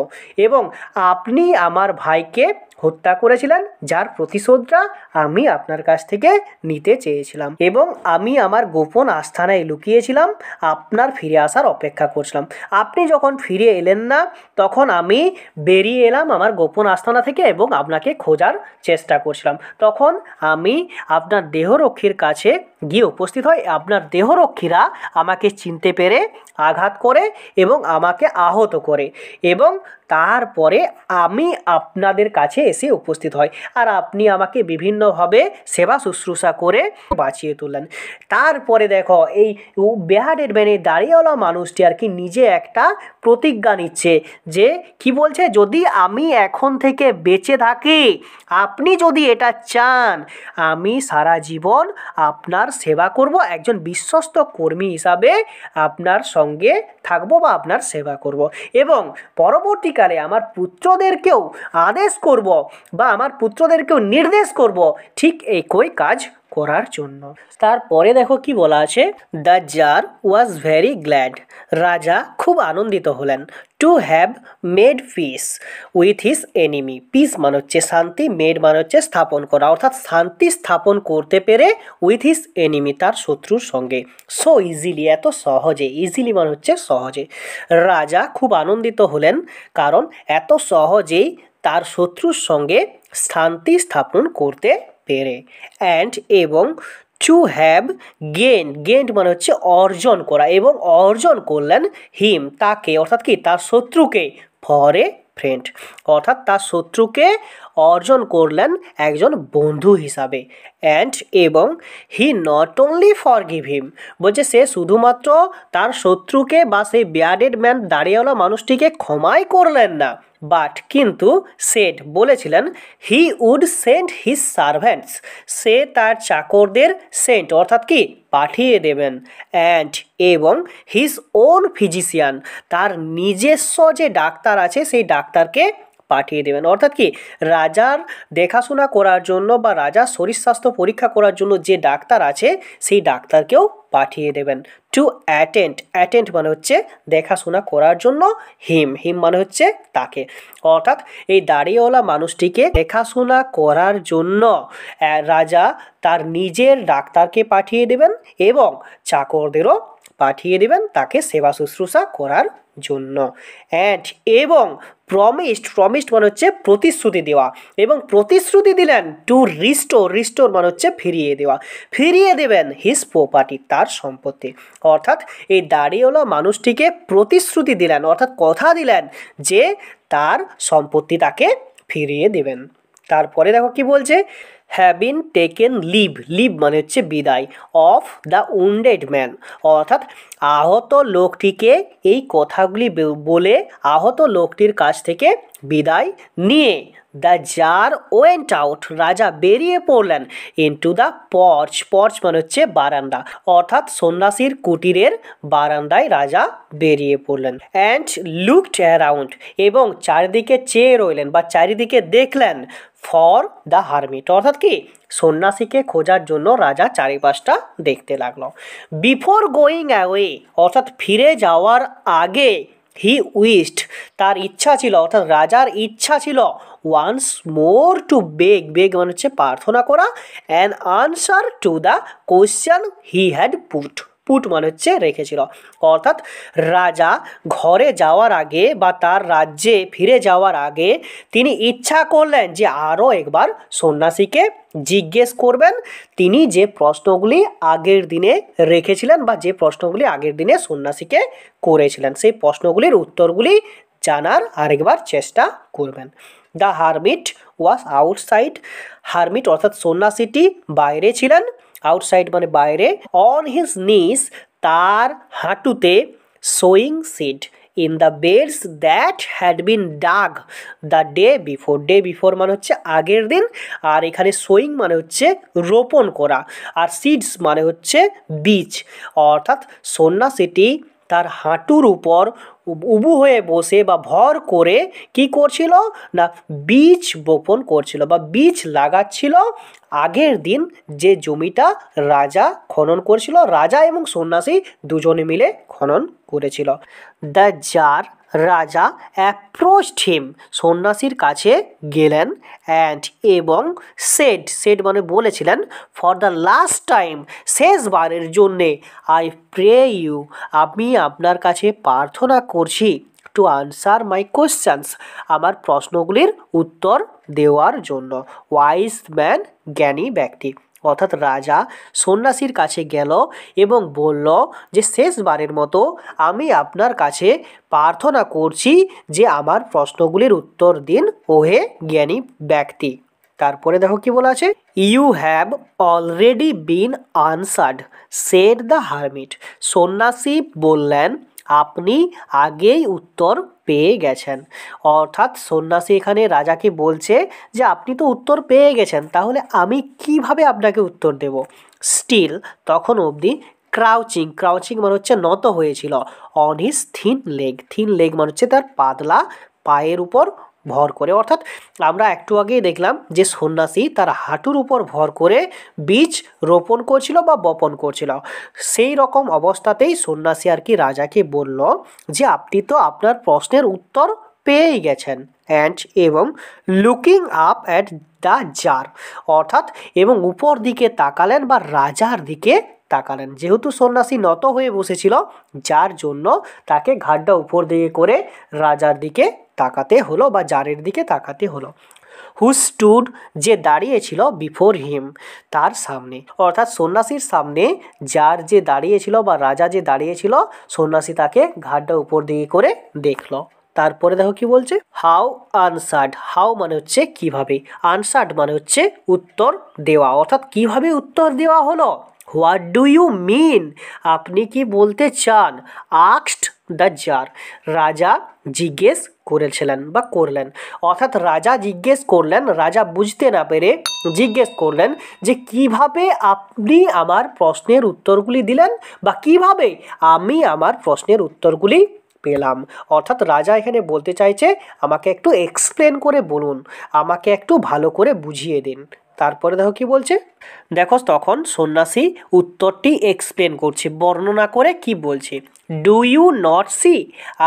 এবং আপনি আমার ভাইকে হত্যা করেছিলেন, যার প্রতিশোধটা আমি আপনার কাছ থেকে নিতে চেয়েছিলাম, এবং আমি আমার গোপন আস্তানায় লুকিয়েছিলাম, আপনার ফিরে আসার অপেক্ষা করছিলাম। আপনি যখন ফিরে এলেন না, তখন আমি বেরিয়ে এলাম আমার গোপন আস্তানা থেকে এবং আপনাকে খোঁজার চেষ্টা করছিলাম। তখন আমি আপনার দেহরক্ষীর কাছে গিয়ে উপস্থিত হয়, আপনার দেহরক্ষীরা আমাকে চিনতে পেরে আঘাত করে এবং আমাকে আহত করে, এবং তারপরে আমি আপনাদের কাছে এসে উপস্থিত হই, আর আপনি আমাকে বিভিন্নভাবে সেবা শুশ্রূষা করে বাঁচিয়ে তুললেন। তারপরে দেখো এই বিয়ার্ডেড ম্যানের দাড়িওয়ালা মানুষটি আর কি নিজে একটা প্রতিজ্ঞা নিচ্ছে, যে কি বলছে, যদি আমি এখন থেকে বেঁচে থাকি, আপনি যদি এটা চান, আমি সারা জীবন আপনার সেবা করব, একজন বিশ্বস্ত কর্মী হিসাবে আপনার সঙ্গে থাকবো বা আপনার সেবা করব, এবং পরবর্তীকালে আমার পুত্রদেরকেও আদেশ করব বা আমার পুত্রদেরকেও নির্দেশ করব ঠিক একই কাজ করার জন্য। তারপরে দেখো কি বলা আছে, the tsar was very glad, রাজা খুব আনন্দিত হলেন, to have made peace with his enemy, peace মানে হচ্ছে শান্তি, মেড মানে হচ্ছে স্থাপন করা, অর্থাৎ শান্তি স্থাপন করতে পেরে উইথ হিজ এনিমি তার শত্রুর সঙ্গে, সো ইজিলি এত সহজে, ইজিলি মানে হচ্ছে সহজে, রাজা খুব আনন্দিত হলেন কারণ এত সহজেই তার শত্রুর সঙ্গে শান্তি স্থাপন করতে পেরে, অ্যান্ড এবং টু হ্যাভ গেন্ড মানে হচ্ছে অর্জন করা, এবং অর্জন করলেন হিম তাকে, অর্থাৎ কি তার শত্রুকে, ফর এ ফ্রেন্ড, অর্থাৎ তার শত্রুকে অর্জন করলেন একজন বন্ধু হিসাবে। অ্যান্ড এবং হি নট অনলি ফরগিভ হিম, বলছে সে শুধুমাত্র তার শত্রুকে বা সেই বিয়ার্ডেড ম্যান দাড়িওয়ালা মানুষটিকে ক্ষমাই করলেন না, বাট কিন্তু সেড বলেছিলেন he would send his servants, সে তার চাকরদের সেন্ট অর্থাৎ কি পাঠিয়ে দেবেন, অ্যান্ড এবং হিজ ওন ফিজিশিয়ান, তার নিজস্ব যে ডাক্তার আছে সেই ডাক্তারকে পাঠিয়ে দেবেন, অর্থাৎ কি রাজার দেখাশোনা করার জন্য বা রাজার শরীর স্বাস্থ্য পরীক্ষা করার জন্য যে ডাক্তার আছে সেই ডাক্তারকেও পাঠিয়ে দেবেন। টু অ্যাটেন্ড মানে হচ্ছে দেখাশোনা করার জন্য, হিম মানে হচ্ছে তাকে, অর্থাৎ এই দাড়িওয়ালা মানুষটিকে দেখাশোনা করার জন্য রাজা তার নিজের ডাক্তারকে পাঠিয়ে দেবেন এবং চাকরদেরও পাঠিয়ে দেবেন তাকে সেবা শুশ্রূষা করার জন্য। অ্যান্ড এবং প্রমিসড মানে হচ্ছে প্রতিশ্রুতি দেওয়া, এবং প্রতিশ্রুতি দিলেন টু রিস্টোর মানে হচ্ছে ফিরিয়ে দেবেন হিজ প্রপার্টি, তার সম্পত্তি, অর্থাৎ এই দাড়িওয়ালা মানুষটিকে প্রতিশ্রুতি দিলেন অর্থাৎ কথা দিলেন যে তার সম্পত্তি তাকে ফিরিয়ে দেবেন। তারপরে দেখো কি বলছে, হ্যাভিন টেকেন লিভ মানে হচ্ছে বিদায়, অফ দ্য উন্ডেড ম্যান, অর্থাৎ আহত লোকটিকে এই কথাগুলি বলে আহত লোকটির কাছ থেকে বিদায় নিয়ে, দ্য জার ওয়েন্ট আউট, রাজা বেরিয়ে পড়লেন, ইনটু দ্য পর্চ মানে হচ্ছে বারান্দা, অর্থাৎ সন্ন্যাসীর কুটিরের বারান্দায় রাজা বেরিয়ে পড়লেন। অ্যান্ড লুকড অ্যারাউন্ড, এবং চারিদিকে চেয়ে রইলেন বা চারিদিকে দেখলেন, ফর দ্য হারমিট, অর্থাৎ কি সন্ন্যাসীকে খোঁজার জন্য রাজা চারিপাশটা দেখতে লাগলো। বিফোর গোয়িং অ্যাওয়ে, অর্থাৎ ফিরে যাওয়ার আগে, হি উইশড, তার ইচ্ছা ছিল অর্থাৎ রাজার ইচ্ছা ছিল, ওয়ান্স মোর টু বেগ মানে হচ্ছে প্রার্থনা করা, an answer to the question he had put মানে হচ্ছে রেখেছিল, অর্থাৎ রাজা ঘরে যাওয়ার আগে বা তার রাজ্যে ফিরে যাওয়ার আগে তিনি ইচ্ছা করলেন যে আরও একবার সন্ন্যাসীকে জিজ্ঞেস করবেন তিনি যে প্রশ্নগুলি আগের দিনে রেখেছিলেন বা যে প্রশ্নগুলি আগের দিনে সন্ন্যাসীকে করেছিলেন সেই প্রশ্নগুলির উত্তরগুলি জানার আরেকবার চেষ্টা করবেন। The hermit was outside, hermit অর্থাৎ সন্ন্যাসীটি বাইরে ছিলেন, আউটসাইড মানে বাইরে, অন হিজ নিস, তার হাঁটুতে, sowing seed in the beds that had been dug the day before মানে হচ্ছে আগের দিন, আর এখানে সোয়িং মানে হচ্ছে রোপণ করা, আর সিডস মানে হচ্ছে বীজ, অর্থাৎ সন্ন্যাসীটি তার হাঁটুর উপর উবু হয়ে বসে বা ভর করে কি করছিল না বীজ বপন করছিল বা বীজ লাগাচ্ছিল আগের দিন যে জমিটা রাজা খনন করেছিল, রাজা এবং সন্ন্যাসী দুজনে মিলে খনন করেছিল। দ্য জার, রাজা অ্যাপ্রোচড হিম, সন্ন্যাসীর কাছে গেলেন, অ্যান্ড এবং সেড মানে বলেছিলেন, ফর দ্য লাস্ট টাইম, শেষবারের জন্যে, আই প্রে ইউ, আমি আপনার কাছে প্রার্থনা করছি, টু আনসার মাই কোয়েশ্চেন্স, আমার প্রশ্নগুলির উত্তর দেওয়ার জন্য। ওয়াইজ ম্যান, জ্ঞানী ব্যক্তি, অর্থাৎ রাজা সন্ন্যাসীর কাছে গেল এবং বলল যে শেষবারের মতো আমি আপনার কাছে প্রার্থনা করছি যে আমার প্রশ্নগুলির উত্তর দিন ওহে জ্ঞানী ব্যক্তি। তারপরে দেখো কি বলা আছে, you have already been answered said the hermit, সন্ন্যাসী বললেন আপনি আগেই উত্তর পেয়ে গেছেন, অর্থাৎ সন্ন্যাসী এখানে রাজাকে বলছে যে আপনি তো উত্তর পেয়ে গেছেন তাহলে আমি কিভাবে আপনাকে উত্তর দেব। স্টিল, তখন অবধি, ক্রাউচিং মানে হচ্ছে নত হয়েছিল, অন হিজ থিন লেগ মানে হচ্ছে তার পাতলা পায়ের উপর ভর করে, অর্থাৎ আমরা একটু আগেই দেখলাম যে সন্ন্যাসী তার হাঁটুর উপর ভর করে বীজ রোপণ করছিল বা বপন করছিল, সেই রকম অবস্থাতেই সন্ন্যাসী আর কি রাজাকে বলল যে আপনি তো আপনার প্রশ্নের উত্তর পেয়েই গেছেন। অ্যান্ড এবং looking up at the tsar, অর্থাৎ এবং উপর দিকে তাকালেন বা রাজার দিকে তাকালেন, যেহেতু সন্ন্যাসী নত হয়ে বসেছিল যার জন্য তাকে ঘাড়টা উপর দিকে করে রাজার দিকে তাকাতে হলো বা জারের দিকে তাকাতে হলো। হু স্টুড যে দাঁড়িয়েছিল বিফোর হিম তার সামনে, অর্থাৎ সন্ন্যাসীর সামনে যার যে দাঁড়িয়েছিল বা রাজা যে দাঁড়িয়েছিল, সন্ন্যাসী তাকে ঘাড়টা উপর দিকে করে দেখলো। তারপরে দেখো কি বলছে, হাউ আনসার্ড, হাউ মানে হচ্ছে কিভাবে, আনসার্ড মানে হচ্ছে উত্তর দেওয়া, অর্থাৎ কিভাবে উত্তর দেওয়া হলো। হোয়াট ডু ইউ মিন, আপনি কি বলতে চান, আস্কড দ্য জার, রাজা জিজ্ঞেস করেছিলেন বা করলেন, অর্থাৎ রাজা জিজ্ঞেস করলেন, রাজা বুঝতে না পেরে জিজ্ঞেস করলেন যে কিভাবে আপনি আমার প্রশ্নের উত্তরগুলি দিলেন বা কিভাবে আমি আমার প্রশ্নের উত্তরগুলি পেলাম। অর্থাৎ রাজা এখানে বলতে চাইছে আমাকে একটু এক্সপ্লেন করে বলুন, আমাকে একটু ভালো করে বুঝিয়ে দিন। তারপরে দেখো কি বলছে, দেখো তখন সন্ন্যাসী উত্তরটি এক্সপ্লেন করছে, বর্ণনা করে কি বলছে, ডু ইউ নট সি,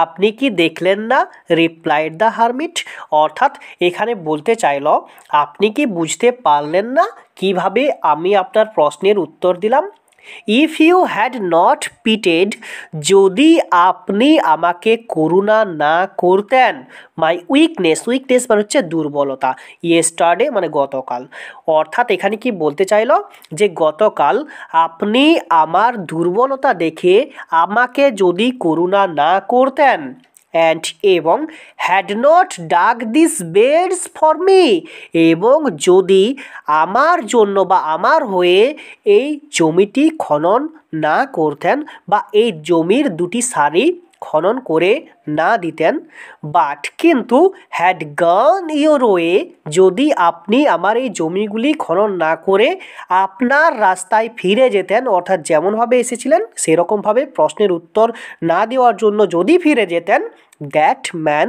আপনি কি দেখলেন না, রিপ্লাইড দ্য হারমিট, অর্থাৎ এখানে বলতে চাইল আপনি কি বুঝতে পারলেন না কিভাবে আমি আপনার প্রশ্নের উত্তর দিলাম। If you had not pitied, যদি আপনি আমাকে করুণা না করতেন, মাই উইকনেস, উইকনেস মানে হচ্ছে দুর্বলতা, ইয়েস্টারডে মানে গতকাল, অর্থাৎ এখানে কি বলতে চাইল যে গতকাল আপনি আমার দুর্বলতা দেখে আমাকে যদি করুণা না করতেন, অ্যান্ড এবং had not dug this beds for me, এবং যদি আমার জন্য বা আমার হয়ে এই জমিটি খনন না করতেন বা এই জমির দুটি সারি খনন করে না দিতেন, বাট কিন্তু হ্যাড গন ইয়োর ওয়ে, যদি আপনি আমার এই জমিগুলি খনন না করে আপনার রাস্তায় ফিরে যেতেন, অর্থাৎ যেমনভাবে এসেছিলেন সেরকমভাবে প্রশ্নের উত্তর না দেওয়ার জন্য যদি ফিরে যেতেন, that man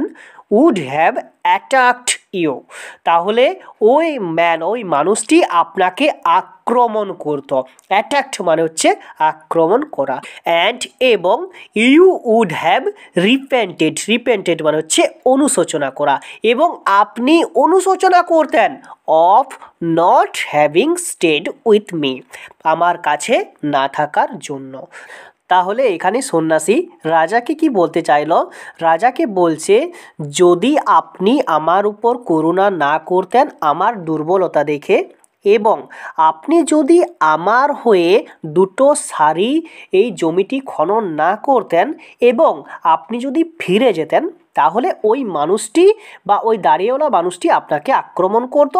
would have attacked you, তাহলে ওই ম্যান, ওই মানুষটি আপনাকে আক্রমণ করতো। অ্যাটাকড মানে হচ্ছে আক্রমণ করা। অ্যান্ড এবং you would have repented, repented মানে হচ্ছে অনুশোচনা করা, এবং আপনি অনুশোচনা করতেন of not having stayed with me, আমার কাছে না থাকার জন্য। তাহলে এখানে সন্ন্যাসী রাজাকে কি বলতে চাইল, রাজাকে বলছে যদি আপনি আমার উপর করুণা না করতেন আমার দুর্বলতা দেখে, এবং আপনি যদি আমার হয়ে দুটো সারি এই জমিটি খনন না করতেন এবং আপনি যদি ফিরে যেতেন, তাহলে ওই মানুষটি বা ওই দাঁড়িয়েওয়ালা মানুষটি আপনাকে আক্রমণ করত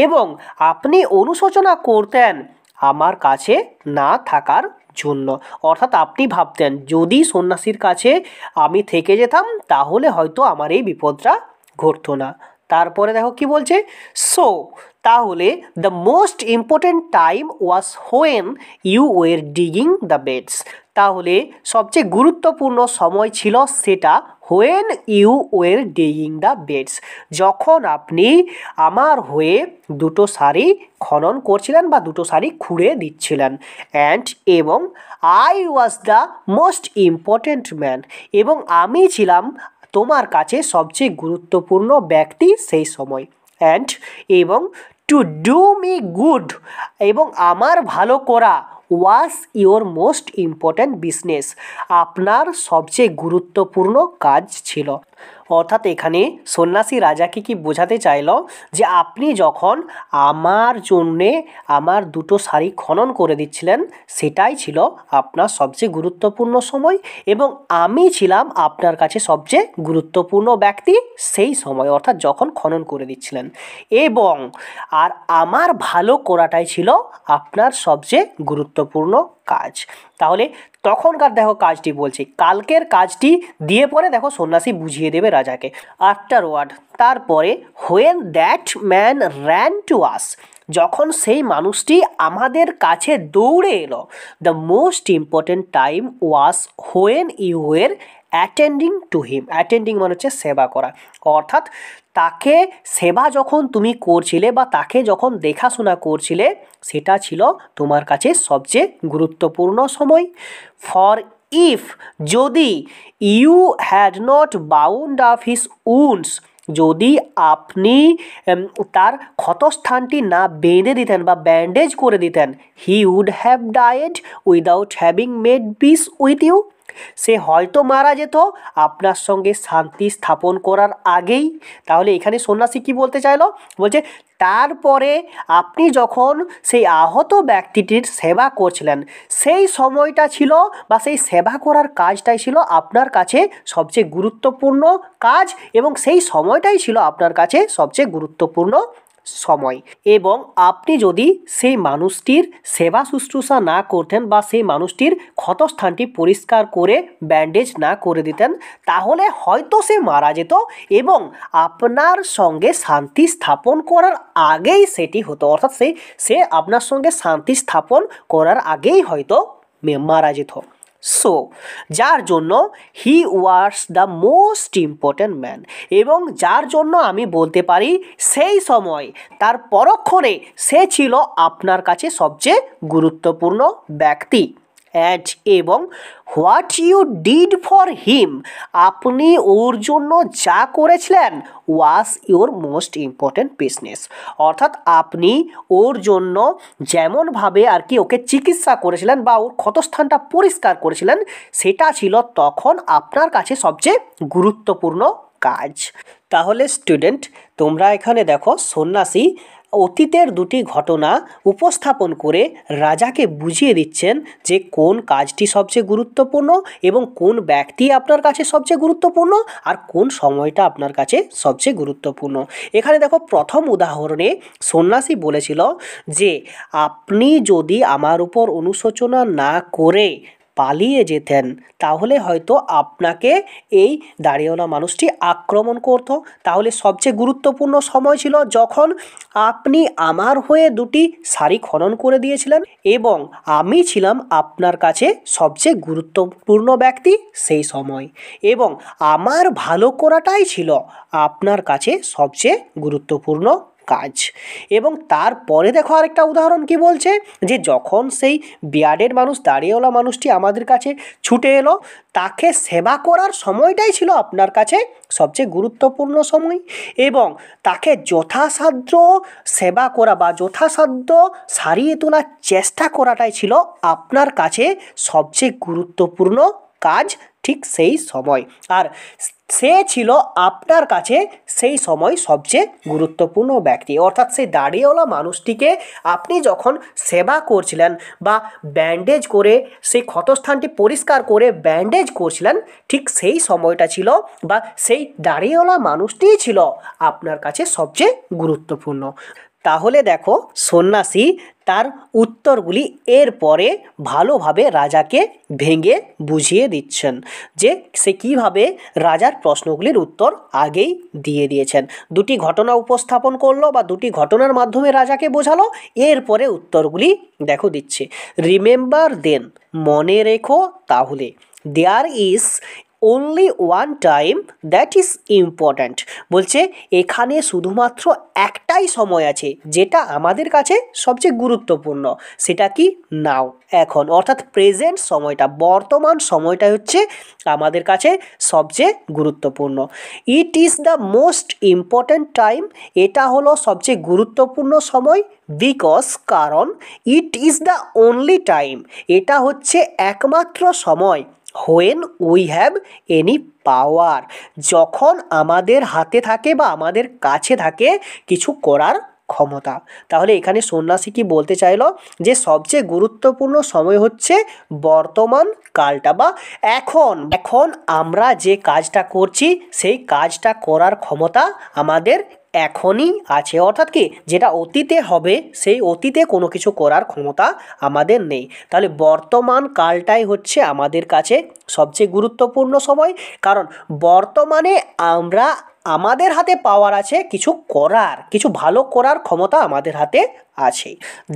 এবং আপনি অনুশোচনা করতেন আমার কাছে না থাকার জন্য, অর্থাৎ আপনি ভাবতেন যদি সন্ন্যাসীর কাছে আমি থেকে যেতাম তাহলে হয়তো আমার এই বিপদটা ঘটতো না। তারপরে দেখো কি বলছে, সো তাহলে the most important time was when you were digging the beds, তাহলে সবচেয়ে গুরুত্বপূর্ণ সময় ছিল সেটা when you were digging the beds, যখন আপনি আমার হয়ে দুটো সারি খনন করছিলেন বা দুটো সারি খুঁড়ে দিচ্ছিলেন। অ্যান্ড এবং I was the most important man, এবং আমি ছিলাম তোমার কাছে সবচেয়ে গুরুত্বপূর্ণ ব্যক্তি সেই সময়। অ্যান্ড এবং টু ডু মি গুড, এবং আমার ভালো করা was your most important business, আপনার সবচেয়ে গুরুত্বপূর্ণ কাজ ছিল। অর্থাৎ এখানে সন্ন্যাসী রাজাকে কি বোঝাতে চাইল যে আপনি যখন আমার জন্যে আমার দুটো সারি খনন করে দিচ্ছিলেন সেটাই ছিল আপনার সবচেয়ে গুরুত্বপূর্ণ সময়, এবং আমি ছিলাম আপনার কাছে সবচেয়ে গুরুত্বপূর্ণ ব্যক্তি সেই সময়, অর্থাৎ যখন খনন করে দিচ্ছিলেন, এবং আর আমার ভালো করাটাই ছিল আপনার সবচেয়ে গুরুত্বপূর্ণ কাজ। তাহলে তখনকার দেখো কাজটি বলছে, কালকের কাজটি দিয়ে পরে দেখো সন্ন্যাসী বুঝিয়ে দেবে রাজাকে। আফটারওয়ার্ড তারপরে, when that man ran to us, যখন সেই মানুষটি আমাদের কাছে দৌড়ে এলো, the most important time was when you were attending to him, attending মানে হচ্ছে সেবা করা, অর্থাৎ তাকে সেবা যখন তুমি করছিলে বা তাকে যখন দেখাশোনা করছিলে সেটা ছিল তোমার কাছে সবচেয়ে গুরুত্বপূর্ণ সময়। ফর ইফ, যদি you had not bound up his wounds, যদি আপনি তার ক্ষতস্থানটি না বেঁধে দিতেন বা ব্যান্ডেজ করে দিতেন, he would have died without having made peace with you, সে হয়তো মারা যেত আপনার সঙ্গে শান্তি স্থাপন করার আগেই। তাহলে এখানে সন্ন্যাসী কি বলতে চাইলো, বলছে তারপরে আপনি যখন সেই আহত ব্যক্তিটির সেবা করছিলেন সেই সময়টা ছিল বা সেই সেবা করার কাজটাই ছিল আপনার কাছে সবচেয়ে গুরুত্বপূর্ণ কাজ, এবং সেই সময়টাই ছিল আপনার কাছে সবচেয়ে গুরুত্বপূর্ণ সময়। এবং আপনি যদি সেই মানুষটির সেবা শুশ্রূষা না করতেন বা সেই মানুষটির ক্ষতস্থানটি পরিষ্কার করে ব্যান্ডেজ না করে দিতেন, তাহলে হয়তো সে মারা যেত এবং আপনার সঙ্গে শান্তি স্থাপন করার আগেই সেটি হতো, অর্থাৎ সে আপনার সঙ্গে শান্তি স্থাপন করার আগেই হয়তো মারা যেত। সো যার জন্য he was the most important man, এবং যার জন্য আমি বলতে পারি সেই সময় তার পরক্ষণে সে ছিল আপনার কাছে সবচেয়ে গুরুত্বপূর্ণ ব্যক্তি। এবং what you did for him, আপনি ওর জন্য যা করেছিলেন was your most important business, অর্থাৎ আপনি ওর জন্য যেমনভাবে আর কি ওকে চিকিৎসা করেছিলেন বা ওর ক্ষতস্থানটা পরিষ্কার করেছিলেন সেটা ছিল তখন আপনার কাছে সবচেয়ে গুরুত্বপূর্ণ কাজ। তাহলে স্টুডেন্ট, তোমরা এখানে দেখো সন্ন্যাসী অতীতের দুটি ঘটনা উপস্থাপন করে রাজাকে বুঝিয়ে দিচ্ছেন যে কোন কাজটি সবচেয়ে গুরুত্বপূর্ণ এবং কোন ব্যক্তি আপনার কাছে সবচেয়ে গুরুত্বপূর্ণ আর কোন সময়টা আপনার কাছে সবচেয়ে গুরুত্বপূর্ণ। এখানে দেখো প্রথম উদাহরণে সন্ন্যাসী বলেছিল যে আপনি যদি আমার উপর অনুশোচনা না করে পালিয়ে যেতেন তাহলে হয়তো আপনাকে এই দাড়িওয়ালা মানুষটি আক্রমণ করতো। তাহলে সবচেয়ে গুরুত্বপূর্ণ সময় ছিল যখন আপনি আমার হয়ে দুটি সারি খনন করে দিয়েছিলেন এবং আমি ছিলাম আপনার কাছে সবচেয়ে গুরুত্বপূর্ণ ব্যক্তি সেই সময়, এবং আমার ভালো করাটাই ছিল আপনার কাছে সবচেয়ে গুরুত্বপূর্ণ কাজ। এবং তারপরে দেখো আরেকটা উদাহরণ কি বলছে, যে যখন সেই বিয়ার্ডের মানুষ দাড়িওয়ালা মানুষটি আমাদের কাছে ছুটে এলো তাকে সেবা করার সময়টাই ছিল আপনার কাছে সবচেয়ে গুরুত্বপূর্ণ সময়, এবং তাকে যথাসাধ্য সেবা করা বা যথাসাধ্য সারিয়ে তোলার চেষ্টা করাটাই ছিল আপনার কাছে সবচেয়ে গুরুত্বপূর্ণ কাজ ঠিক সেই সময়। আর সে ছিল আপনার কাছে সেই সময় সবচেয়ে গুরুত্বপূর্ণ ব্যক্তি, অর্থাৎ সেই দাড়িওয়ালা মানুষটিকে আপনি যখন সেবা করছিলেন বা ব্যান্ডেজ করে সেই ক্ষতস্থানটি পরিষ্কার করে ব্যান্ডেজ করছিলেন ঠিক সেই সময়টা ছিল বা সেই দাড়িওয়ালা মানুষটিই ছিল আপনার কাছে সবচেয়ে গুরুত্বপূর্ণ। তাহলে দেখো সন্ন্যাসী তার উত্তরগুলি এরপরে ভালোভাবে রাজাকে ভেঙে বুঝিয়ে দিচ্ছেন যে সে কীভাবে রাজার প্রশ্নগুলির উত্তর আগেই দিয়ে দিয়েছেন। দুটি ঘটনা উপস্থাপন করলো বা দুটি ঘটনার মাধ্যমে রাজাকে বোঝালো, এরপরে উত্তরগুলি দেখো দিচ্ছে। রিমেম্বার দেন, মনে রেখো তাহলে, there is only one time that is important, বলছে এখানে শুধুমাত্র একটাই সময় আছে যেটা আমাদের কাছে সবচেয়ে গুরুত্বপূর্ণ, সেটা কি নাও, এখন, অর্থাৎ প্রেজেন্ট সময়টা, বর্তমান সময়টা হচ্ছে আমাদের কাছে সবচেয়ে গুরুত্বপূর্ণ। It is the most important time, এটা হলো সবচেয়ে গুরুত্বপূর্ণ সময়, বিকজ, কারণ, it is the only time, এটা হচ্ছে একমাত্র সময়, when we have any power, যখন আমাদের হাতে থাকে বা আমাদের কাছে থাকে কিছু করার ক্ষমতা। তাহলে এখানে সন্ন্যাসী কি বলতে চাইলো, যে সবচেয়ে গুরুত্বপূর্ণ সময় হচ্ছে বর্তমান কালটা বা এখন আমরা যে কাজটা করছি সেই কাজটা করার ক্ষমতা আমাদের এখনই আছে, অর্থাৎ কি যেটা অতীতে হবে সেই অতীতে কোনো কিছু করার ক্ষমতা আমাদের নেই। তাহলে বর্তমান কালটাই হচ্ছে আমাদের কাছে সবচেয়ে গুরুত্বপূর্ণ সময়, কারণ বর্তমানে আমাদের হাতে পাওয়ার আছে কিছু করার, কিছু ভালো করার ক্ষমতা আমাদের হাতে আছে।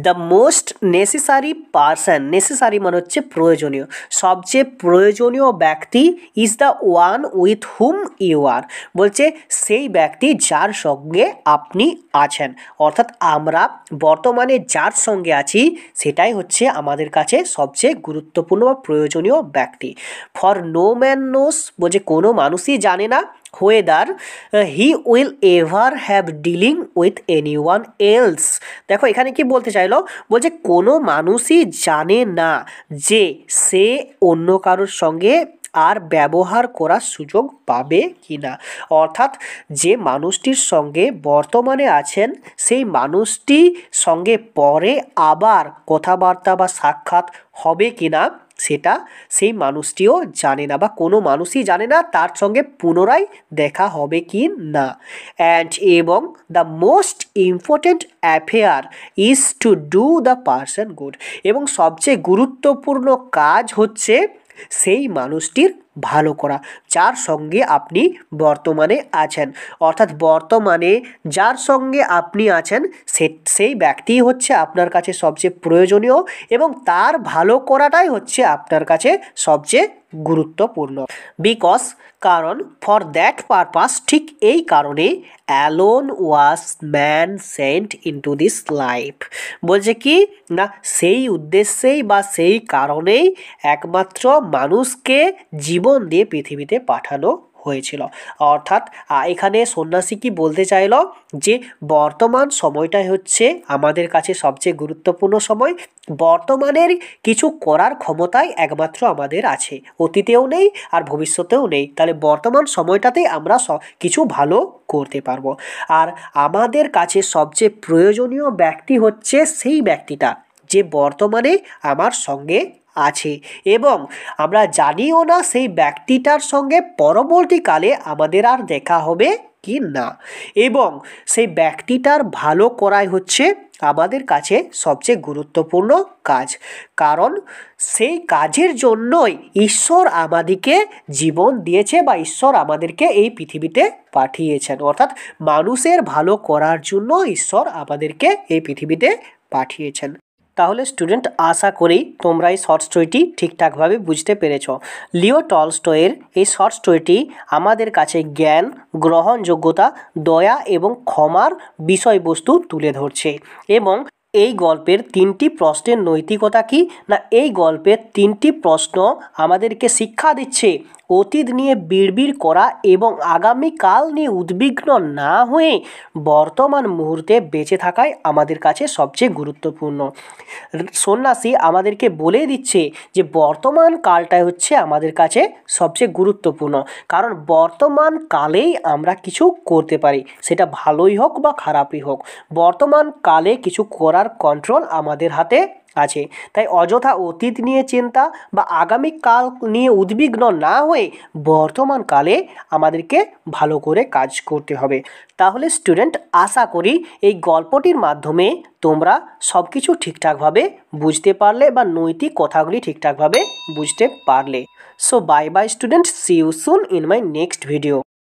The most necessary person, necessary মানে হচ্ছে প্রয়োজনীয়, সবচেয়ে প্রয়োজনীয় ব্যক্তি is the one with whom you are, বলছে সেই ব্যক্তি যার সঙ্গে আপনি আছেন, অর্থাৎ আমরা বর্তমানে যার সঙ্গে আছি সেটাই হচ্ছে আমাদের কাছে সবচেয়ে গুরুত্বপূর্ণ বা প্রয়োজনীয় ব্যক্তি। ফর নো ম্যান নোস, বলছে কোনো মানুষই জানে না, whether he will ever have dealing with anyone else। দেখো এখানে কি বলতে চাইলো, বলছে কোনো মানুষই জানে না যে সে অন্য কারোর সঙ্গে আর ব্যবহার করার সুযোগ পাবে কি না। অর্থাৎ যে মানুষটির সঙ্গে বর্তমানে আছেন সেই মানুষটির সঙ্গে পরে আবার কথাবার্তা বা সাক্ষাৎ হবে কি না সেটা সেই মানুষটিও জানে না, বা কোনো মানুষই জানে না তার সঙ্গে পুনরায় দেখা হবে কি না। অ্যান্ড এবং the most important affair is to do the person good, এবং সবচেয়ে গুরুত্বপূর্ণ কাজ হচ্ছে সেই মানুষটির ভালো করা যার সঙ্গে আপনি বর্তমানে আছেন। অর্থাৎ বর্তমানে যার সঙ্গে আপনি আছেন সেই ব্যক্তি হচ্ছে আপনার কাছে সবচেয়ে প্রয়োজনীয়, এবং তার ভালো করাটাই হচ্ছে আপনার কাছে সবচেয়ে গুরুত্বপূর্ণ। বিকজ কারণ ফর দ্যাট পারপাস, ঠিক এই কারণে alone was man sent into this life. বলছে কি না, সেই উদ্দেশ্যেই বা সেই কারণেই একমাত্র মানুষকে জীবন দিয়ে পৃথিবীতে পাঠানো হয়েছিল। অর্থাৎ এখানে সন্ন্যাসী কি বলতে চাইল, যে বর্তমান সময়টাই হচ্ছে আমাদের কাছে সবচেয়ে গুরুত্বপূর্ণ সময়। বর্তমানের কিছু করার ক্ষমতাই একমাত্র আমাদের আছে, অতীতেও নেই আর ভবিষ্যতেও নেই। তাহলে বর্তমান সময়টাতেই আমরা কিছু ভালো করতে পারবো। আর আমাদের কাছে সবচেয়ে প্রয়োজনীয় ব্যক্তি হচ্ছে সেই ব্যক্তিটা যে বর্তমানে আমার সঙ্গে আছে, এবং আমরা জানিও না সেই ব্যক্তিটার সঙ্গে পরবর্তীকালে আমাদের আর দেখা হবে কি না। এবং সেই ব্যক্তিটার ভালো করাই হচ্ছে আমাদের কাছে সবচেয়ে গুরুত্বপূর্ণ কাজ, কারণ সেই কাজের জন্যই ঈশ্বর আমাদেরকে জীবন দিয়েছে বা ঈশ্বর আমাদেরকে এই পৃথিবীতে পাঠিয়েছেন। অর্থাৎ মানুষের ভালো করার জন্য ঈশ্বর আমাদেরকে এই পৃথিবীতে পাঠিয়েছেন। তাহলে স্টুডেন্ট, আশা করি তোমরা এই শর্ট স্টোরিটি ঠিকঠাকভাবে বুঝতে পেরেছ। লিও টলস্টয়ের এই শর্ট স্টোরিটি আমাদের কাছে জ্ঞান, গ্রহণযোগ্যতা, দয়া এবং ক্ষমার বিষয়বস্তু তুলে ধরছে। এবং এই গল্পের তিনটি প্রশ্নের নৈতিকতা কি না, এই গল্পের তিনটি প্রশ্ন আমাদেরকে শিক্ষা দিচ্ছে অতীত নিয়ে বিড়বিড় করা এবং আগামীকাল নিয়ে উদ্বিগ্ন না হয়ে বর্তমান মুহূর্তে বেঁচে থাকাই আমাদের কাছে সবচেয়ে গুরুত্বপূর্ণ। সন্ন্যাসী আমাদেরকে বলে দিচ্ছে যে বর্তমান কালটাই হচ্ছে আমাদের কাছে সবচেয়ে গুরুত্বপূর্ণ, কারণ বর্তমান কালেই আমরা কিছু করতে পারি, সেটা ভালোই হোক বা খারাপই হোক। বর্তমান কালে কিছু করার কন্ট্রোল আমাদের হাতে আছে। তাই অযথা অতীত নিয়ে চিন্তা বা আগামীকাল নিয়ে উদ্বিগ্ন না হয়ে বর্তমান কালে আমাদেরকে ভালো করে কাজ করতে হবে। তাহলে স্টুডেন্ট, আশা করি এই গল্পটির মাধ্যমে তোমরা সব কিছু ঠিকঠাকভাবে বুঝতে পারলে বা নৈতিক কথাগুলি ঠিকঠাকভাবে বুঝতে পারলে। So bye bye student, see you soon in my next video.